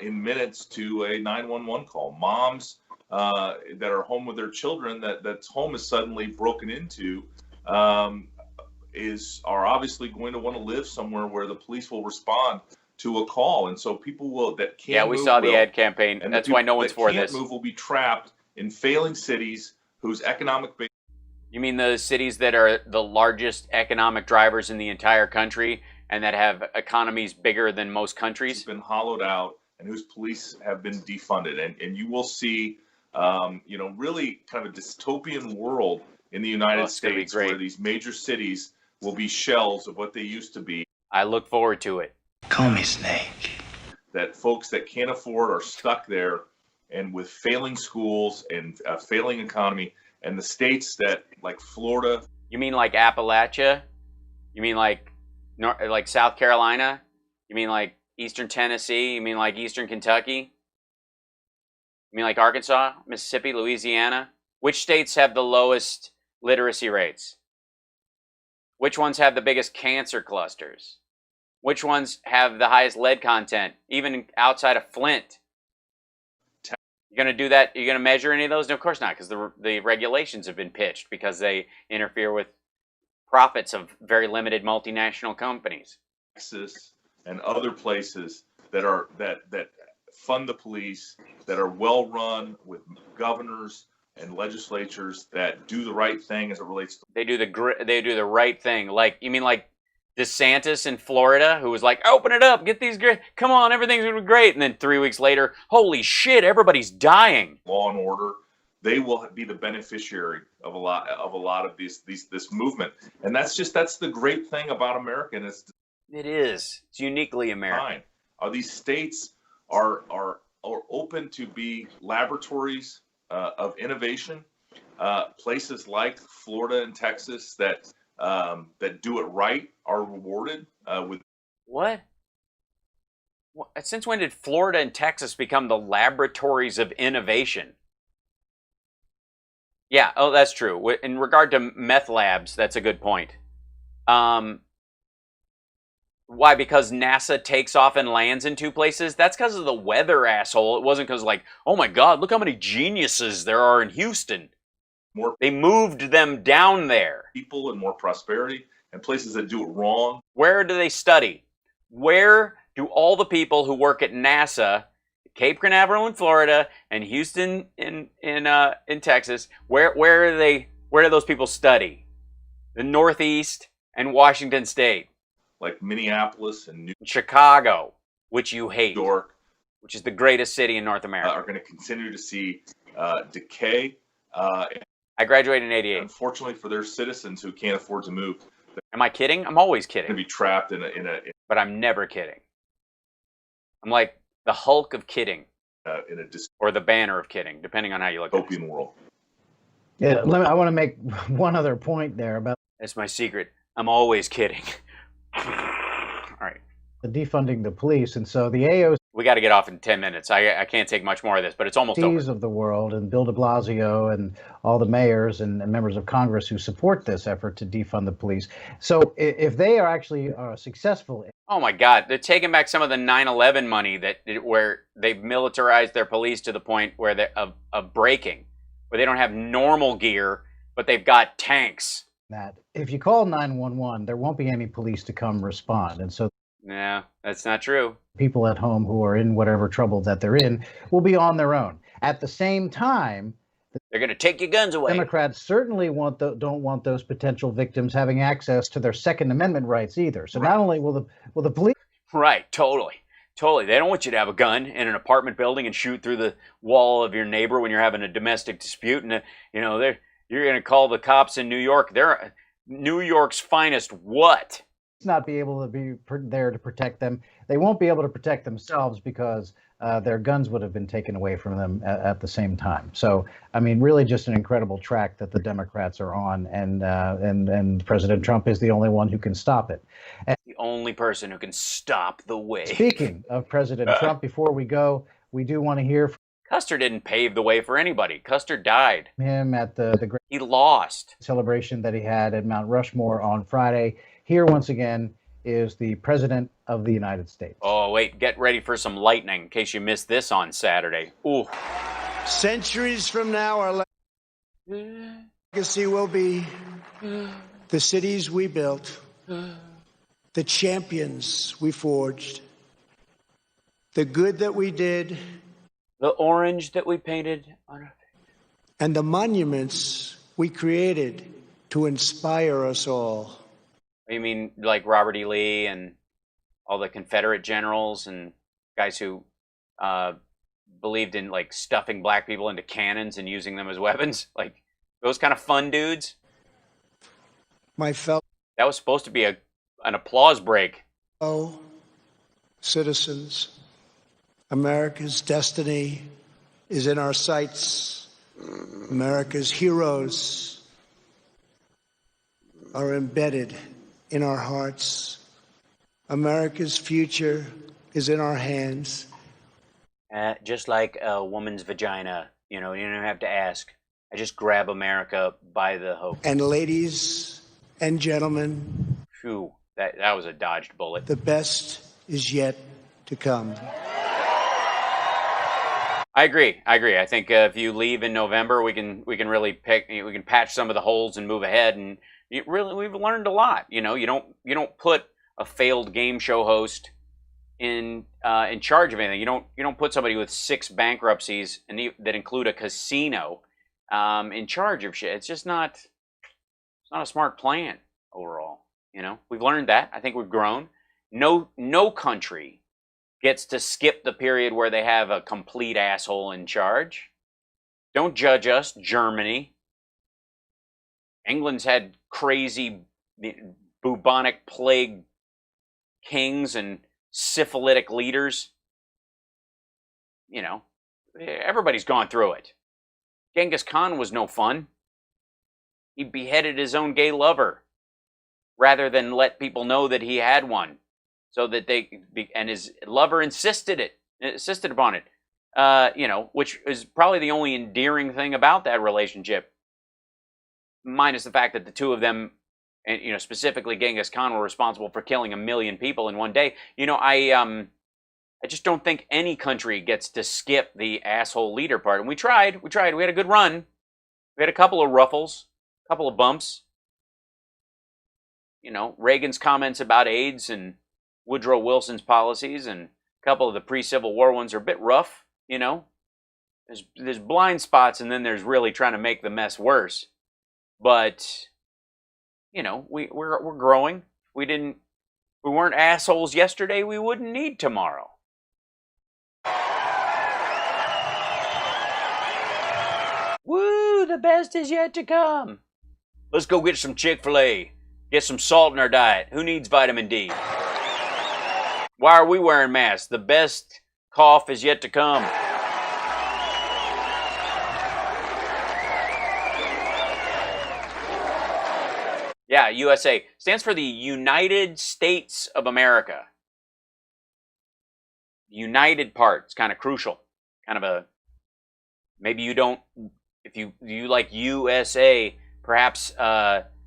in minutes to a 911 call. Moms that are home with their children, that's home is suddenly broken into, are obviously going to want to live somewhere where the police will respond to a call, and so people that can't. Yeah, we saw the ad campaign, and that's why no one's for this. Move will be trapped in failing cities whose economic base. You mean the cities that are the largest economic drivers in the entire country and that have economies bigger than most countries? Been hollowed out and whose police have been defunded. And you will see, really kind of a dystopian world in the United States where these major cities will be shells of what they used to be. I look forward to it. Call me Snake. That folks that can't afford are stuck there, and with failing schools and a failing economy. And the states that, like Florida. You mean like Appalachia? You mean like South Carolina? You mean like Eastern Tennessee? You mean like Eastern Kentucky? You mean like Arkansas, Mississippi, Louisiana? Which states have the lowest literacy rates? Which ones have the biggest cancer clusters? Which ones have the highest lead content, even outside of Flint? You're going to do that? You're going to measure any of those? No, of course not, because the regulations have been pitched because they interfere with profits of very limited multinational companies. Texas and other places that fund the police, that are well run, with governors and legislatures that do the right thing as it relates to. They do the right thing. Like, you mean like DeSantis in Florida, who was like, open it up, get these great, come on, everything's gonna be great. And then 3 weeks later, holy shit, everybody's dying. Law and order, they will be the beneficiary of a lot of this movement. And that's the great thing about America. And it is. It's uniquely American. These states are open to be laboratories of innovation. Places like Florida and Texas that do it right are rewarded with. What? Since when did Florida and Texas become the laboratories of innovation? Yeah, oh, that's true. In regard to meth labs, that's a good point. Why? Because NASA takes off and lands in two places? That's because of the weather, asshole. It wasn't because, like, oh my God, look how many geniuses there are in Houston. They moved them down there. People and more prosperity, and places that do it wrong. Where do they study? Where do all the people who work at NASA, Cape Canaveral in Florida and Houston in Texas, where do those people study? The Northeast and Washington State. Like Minneapolis and Chicago, which you hate. New York, which is the greatest city in North America. Are going to continue to see decay. I graduated in '88. Unfortunately for their citizens who can't afford to move. Am I kidding? I'm always kidding. Going to be trapped in a. But I'm never kidding. I'm like the Hulk of kidding. Or the Banner of kidding, depending on how you look at it. Dystopian world. Yeah, I want to make one other point there about. That's my secret. I'm always kidding. All right. The defunding the police, and so the AOC. We got to get off in 10 minutes. I can't take much more of this, but it's almost over. Of the world, and Bill de Blasio and all the mayors and members of Congress who support this effort to defund the police. So if they are actually successful. Oh my God, they're taking back some of the 9/11 money where they've militarized their police to the point where of breaking, where they don't have normal gear, but they've got tanks. That if you call 911, there won't be any police to come respond, and so. No, that's not true. People at home who are in whatever trouble that they're in will be on their own. At the same time, they're going to take your guns away. Democrats certainly don't want those potential victims having access to their Second Amendment rights either. So not only will the police. Right, totally. They don't want you to have a gun in an apartment building and shoot through the wall of your neighbor when you're having a domestic dispute. And you're going to call the cops in New York. They're New York's finest. What? Not be able to be there to protect them. They won't be able to protect themselves because their guns would have been taken away from them at the same time. So, I mean, really just an incredible track that the Democrats are on, and President Trump is the only one who can stop it. And the only person who can stop the way. Speaking of President Trump, before we go, we do want to hear from Custer didn't pave the way for anybody. Custer died. Him at the great he lost celebration that he had at Mount Rushmore on Friday. Here, once again, is the President of the United States. Oh, wait, get ready for some lightning in case you missed this on Saturday. Ooh. Centuries from now, our legacy will be the cities we built, the champions we forged, the good that we did, the orange that we painted on our face, and the monuments we created to inspire us all. You mean like Robert E. Lee and all the Confederate generals and guys who believed in like stuffing black people into cannons and using them as weapons? Like those kind of fun dudes? That was supposed to be an applause break. Oh, citizens, America's destiny is in our sights. America's heroes are embedded in our hearts. America's future is in our hands. Just like a woman's vagina, you don't even have to ask. I just grab America by the hook. And ladies and gentlemen, phew, that was a dodged bullet. The best is yet to come. I agree. I think if you leave in November, we can really we can patch some of the holes and move ahead. And we've learned a lot. You don't put a failed game show host in charge of anything. You don't put somebody with 6 bankruptcies and that include a casino in charge of shit. It's just not. It's not a smart plan overall. You know, we've learned that. I think we've grown. No country gets to skip the period where they have a complete asshole in charge. Don't judge us, Germany. England's had crazy bubonic plague kings and syphilitic leaders. You know, everybody's gone through it. Genghis Khan was no fun. He beheaded his own gay lover rather than let people know that he had one, so that and his lover insisted upon it. You know, which is probably the only endearing thing about that relationship, minus the fact that the two of them, and you know, specifically Genghis Khan, were responsible for killing 1 million people in one day. You know, I just don't think any country gets to skip the asshole leader part. And we tried. We had a good run. We had a couple of ruffles, a couple of bumps. You know, Reagan's comments about AIDS and Woodrow Wilson's policies, and a couple of the pre-Civil War ones are a bit rough. You know, there's blind spots, and then there's really trying to make the mess worse. But you know, we're growing. We weren't assholes yesterday. We wouldn't need tomorrow. Woo! The best is yet to come. Let's go get some Chick-fil-A. Get some salt in our diet. Who needs vitamin D? Why are we wearing masks? The best cough is yet to come. Yeah, USA stands for the United States of America. United part. It's kind of crucial. Kind of a, maybe you don't, if you like USA, perhaps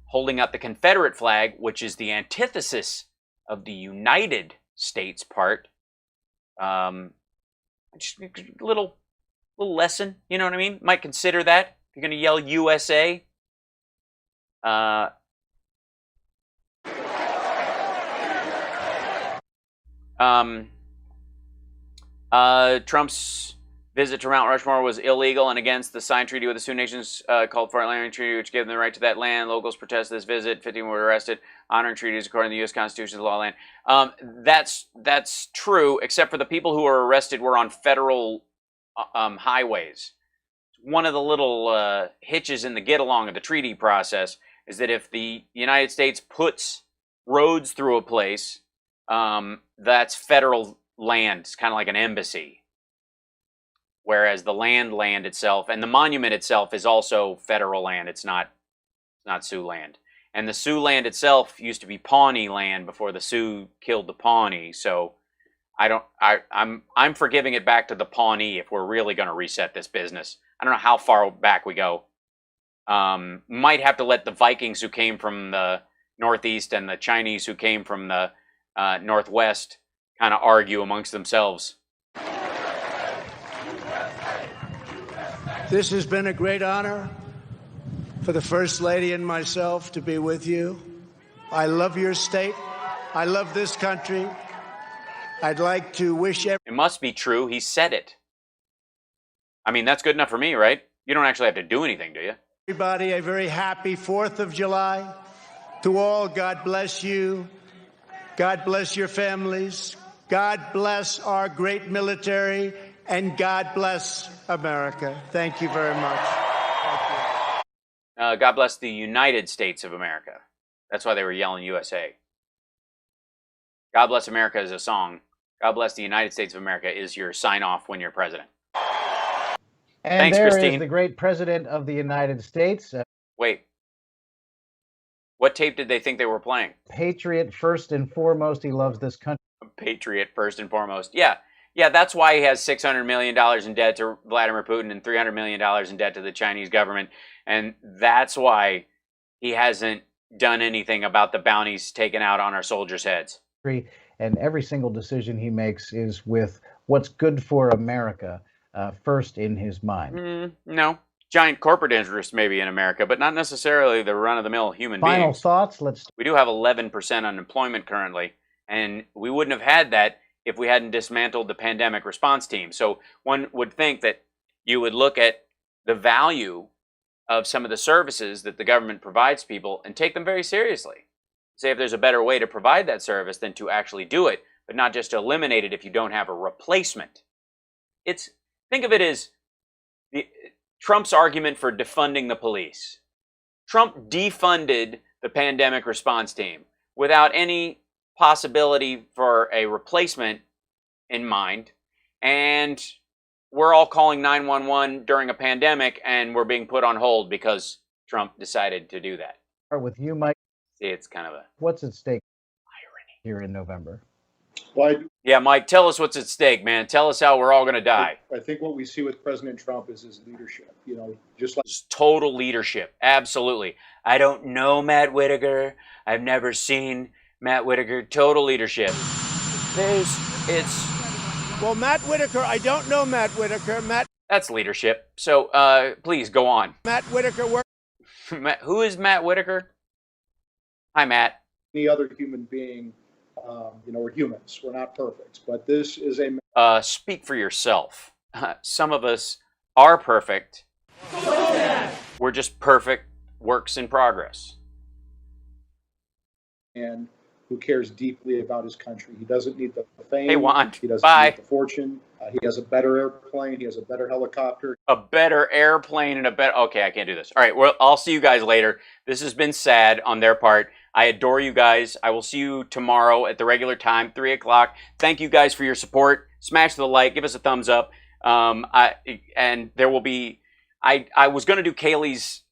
holding up the Confederate flag, which is the antithesis of the United States part. Just a little lesson, you know what I mean? Might consider that if you're going to yell USA. Trump's visit to Mount Rushmore was illegal and against the signed treaty with the Sioux Nations, called for a land treaty, which gave them the right to that land. Locals protested this visit. 15 were arrested. Honoring treaties according to the U.S. Constitution, the law of land. That's true, except for the people who were arrested were on federal highways. One of the little hitches in the get-along of the treaty process is that if the United States puts roads through a place, that's federal land. It's kind of like an embassy. Whereas the land itself, and the monument itself, is also federal land. It's not Sioux land. And the Sioux land itself used to be Pawnee land before the Sioux killed the Pawnee. So I'm forgiving it back to the Pawnee if we're really going to reset this business. I don't know how far back we go. Might have to let the Vikings who came from the Northeast and the Chinese who came from the Northwest kind of argue amongst themselves. This has been a great honor for the First Lady and myself to be with you. I love your state. I love this country. I'd like to wish It must be true. He said it. I mean, that's good enough for me, right? You don't actually have to do anything, do you? everybody a very happy 4th of July. To all, God bless you. God bless your families. God bless our great military. And God bless America. Thank you very much. God bless the United States of America. That's why they were yelling USA. God bless America is a song. God bless the United States of America is your sign-off when you're president. And Thanks, there Christine. is the great president of the United States. Wait. What tape did they think they were playing? Patriot first and foremost. He loves this country. Patriot first and foremost. Yeah, that's why he has $600 million in debt to Vladimir Putin and $300 million in debt to the Chinese government. And that's why he hasn't done anything about the bounties taken out on our soldiers' heads. And every single decision he makes is with what's good for America first in his mind. No. Giant corporate interests maybe in America, but not necessarily the run-of-the-mill human Final beings. thoughts? We do have 11% unemployment currently, and we wouldn't have had that if we hadn't dismantled the pandemic response team. So one would think that you would look at the value of some of the services that the government provides people and take them very seriously. say if there's a better way to provide that service than to actually do it, but not just to eliminate it if you don't have a replacement. Think of it as Trump's argument for defunding the police. Trump defunded the pandemic response team without any possibility for a replacement in mind, and we're all calling 911 during a pandemic, and we're being put on hold because Trump decided to do that. With you, Mike. See, it's kind of a what's at stake here in November? Yeah, Mike, tell us what's at stake, man. Tell us how we're all going to die. I think what we see with President Trump is his leadership. Just like total leadership. Absolutely. I don't know Matt Whitaker. I've never seen Matt Whitaker. Total leadership. Well, Matt Whitaker, I don't know Matt Whitaker. That's leadership. So please go on. Matt Whitaker works. Who is Matt Whitaker? Hi, Matt. Any other human being, we're humans. We're not perfect, but this is a. Speak for yourself. Some of us are perfect. We're just perfect works in progress. And who cares deeply about his country. He doesn't need the fame. Hey, Juan. He doesn't need the fortune. He has a better airplane. He has a better helicopter. A better airplane and a better... Okay, I can't do this. All right, well, I'll see you guys later. This has been sad on their part. I adore you guys. I will see you tomorrow at the regular time, 3 o'clock. Thank you guys for your support. Smash the like. Give us a thumbs up. And there will be... I was going to do Kaylee's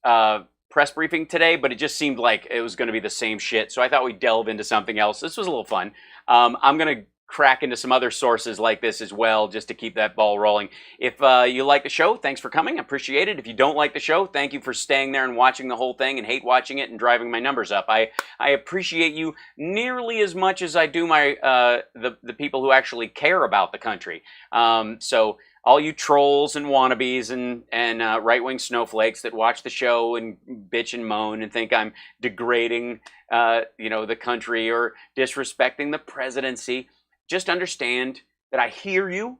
press briefing today, but it just seemed like it was going to be the same shit. So I thought we'd delve into something else. This was a little fun. I'm going to crack into some other sources like this as well, just to keep that ball rolling. If you like the show, thanks for coming. I appreciate it. If you don't like the show, thank you for staying there and watching the whole thing and hate watching it and driving my numbers up. I appreciate you nearly as much as I do my the people who actually care about the country. So all you trolls and wannabes and right-wing snowflakes that watch the show and bitch and moan and think I'm degrading the country or disrespecting the presidency, just understand that I hear you,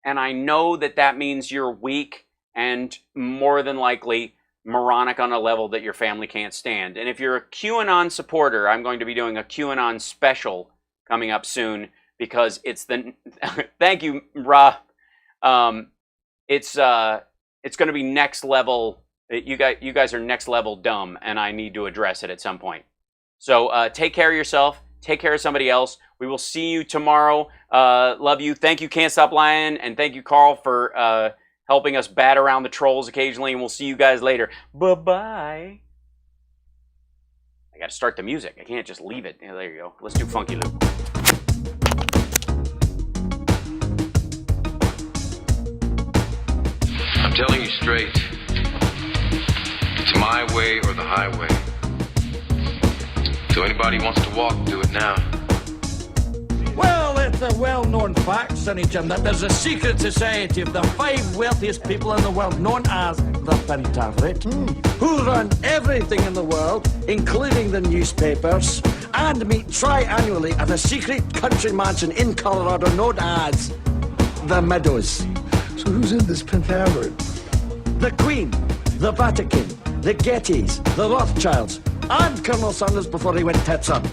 and I know that that means you're weak and more than likely moronic on a level that your family can't stand. And if you're a QAnon supporter, I'm going to be doing a QAnon special coming up soon because it's the... Thank you, Ra. It's going to be next level. You guys are next level dumb, and I need to address it at some point. So take care of yourself. Take care of somebody else. We will see you tomorrow. Love you. Thank you, Can't Stop Lying, and thank you, Carl, for helping us bat around the trolls occasionally, and we'll see you guys later. Bye-bye. I got to start the music. I can't just leave it. Yeah, there you go. Let's do Funky Loop. I'm telling you straight, it's my way or the highway. So anybody who wants to walk, do it now. Well, it's a well-known fact, Sonny Jim, that there's a secret society of the 5 wealthiest people in the world, known as the Patriotic, who run everything in the world, including the newspapers, and meet tri-annually at a secret country mansion in Colorado known as the Meadows. So who's in this pentaverate? The Queen, the Vatican, the Gettys, the Rothschilds, and Colonel Sanders before he went tits up.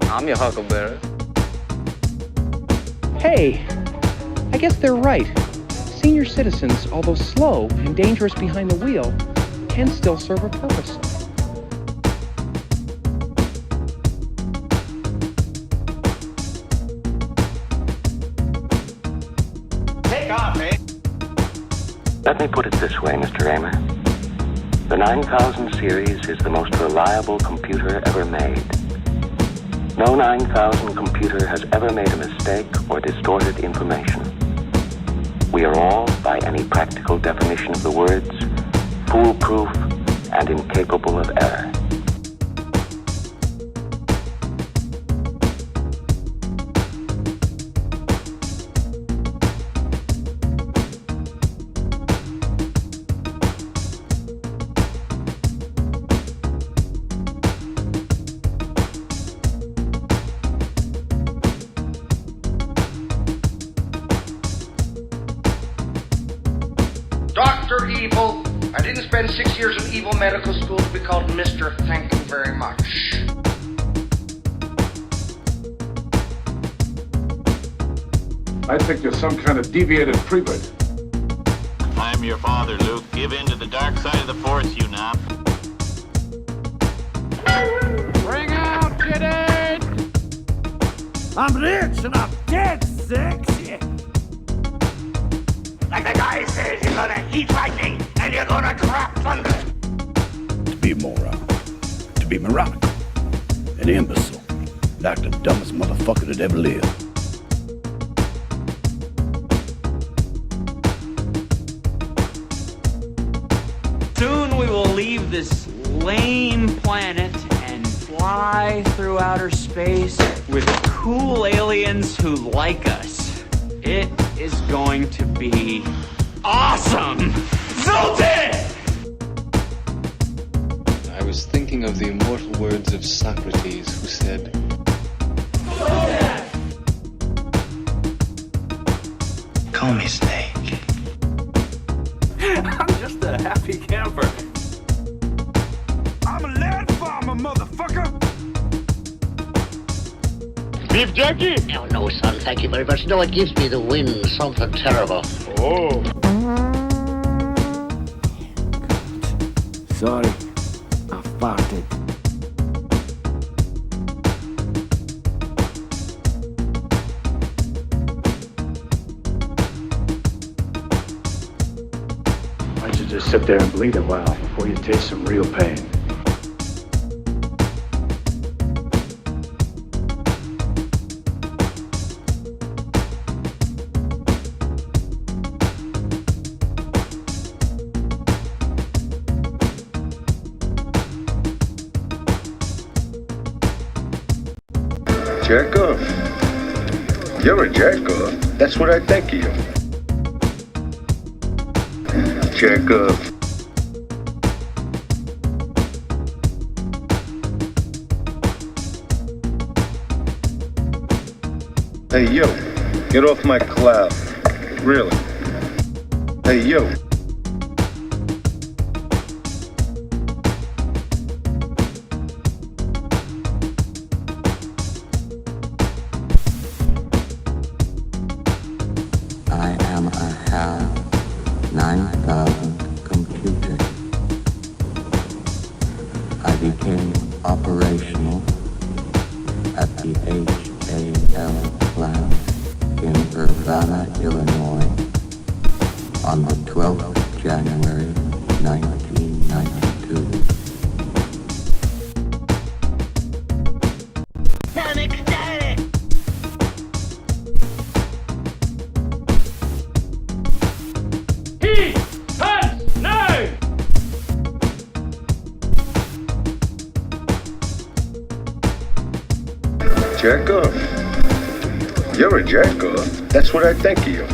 I'm your huckleberry. Hey, I guess they're right. Senior citizens, although slow and dangerous behind the wheel, can still serve a purpose. Take off, eh? Let me put it this way, Mr. Raymer. The 9000 series is the most reliable computer ever made. No 9000 computer has ever made a mistake or distorted information. We are all, by any practical definition of the words, foolproof and incapable of error. I didn't spend 6 years in evil medical school to be called Mr. Thank you very much. I think you're some kind of deviated prebend. I'm your father, Luke. Give in to the dark side of the Force, you nap. Bring out your dead! I'm rich and I'm dead sexy. Like the guy says, you're gonna eat lightning and you're gonna crap thunder. To be a moron. To be moronic. An imbecile. Like the dumbest motherfucker that ever lived. Soon we will leave this lame planet and fly through outer space with cool aliens who like us. It is going to be awesome! Zoltan! I was thinking of the immortal words of Socrates, who said, Call me Snake. I'm just a happy camper. I'm a land farmer, motherfucker! Beef jerky? Oh, no, son, thank you very much. No, it gives me the wind, something terrible. Oh. Sorry, I farted. Why don't you just sit there and bleed a while before you taste some real pain? Jack off. You're a jack off. That's what I think of you. Jack off. Hey, yo. Get off my cloud. Really. Hey, yo. I am a HAL 9000 computer. I became operational at the HAL plant in Urbana, Illinois on the 12th of January, 1992. Panic static! He has no! Jack off. You're a jack off. That's what I think of you.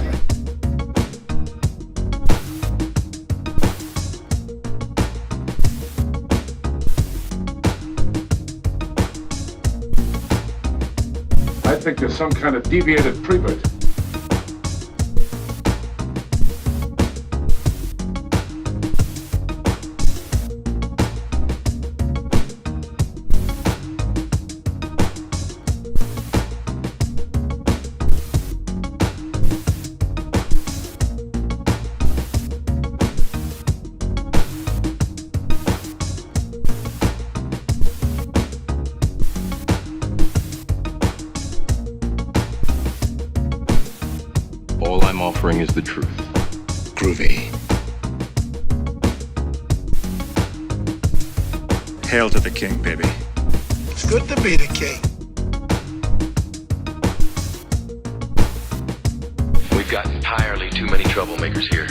I think you're some kind of deviated prebend. All I'm offering is the truth. Groovy. Hail to the king, baby. It's good to be the king. We've got entirely too many troublemakers here.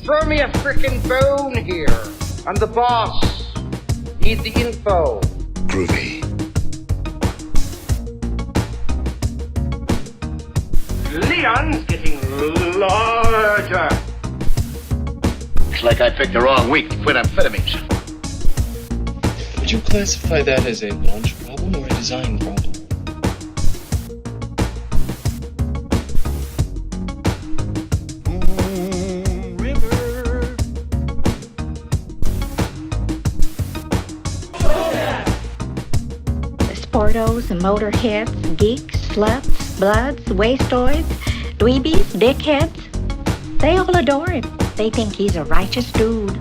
Throw me a frickin' bone here. I'm the boss. Need the info. Groovy. Leon's getting larger. Looks like I picked the wrong week to quit amphetamines. Would you classify that as a launch problem or a design problem? portos, motorheads, geeks, sluts, bloods, wastoids, dweebies, dickheads. They all adore him. They think he's a righteous dude.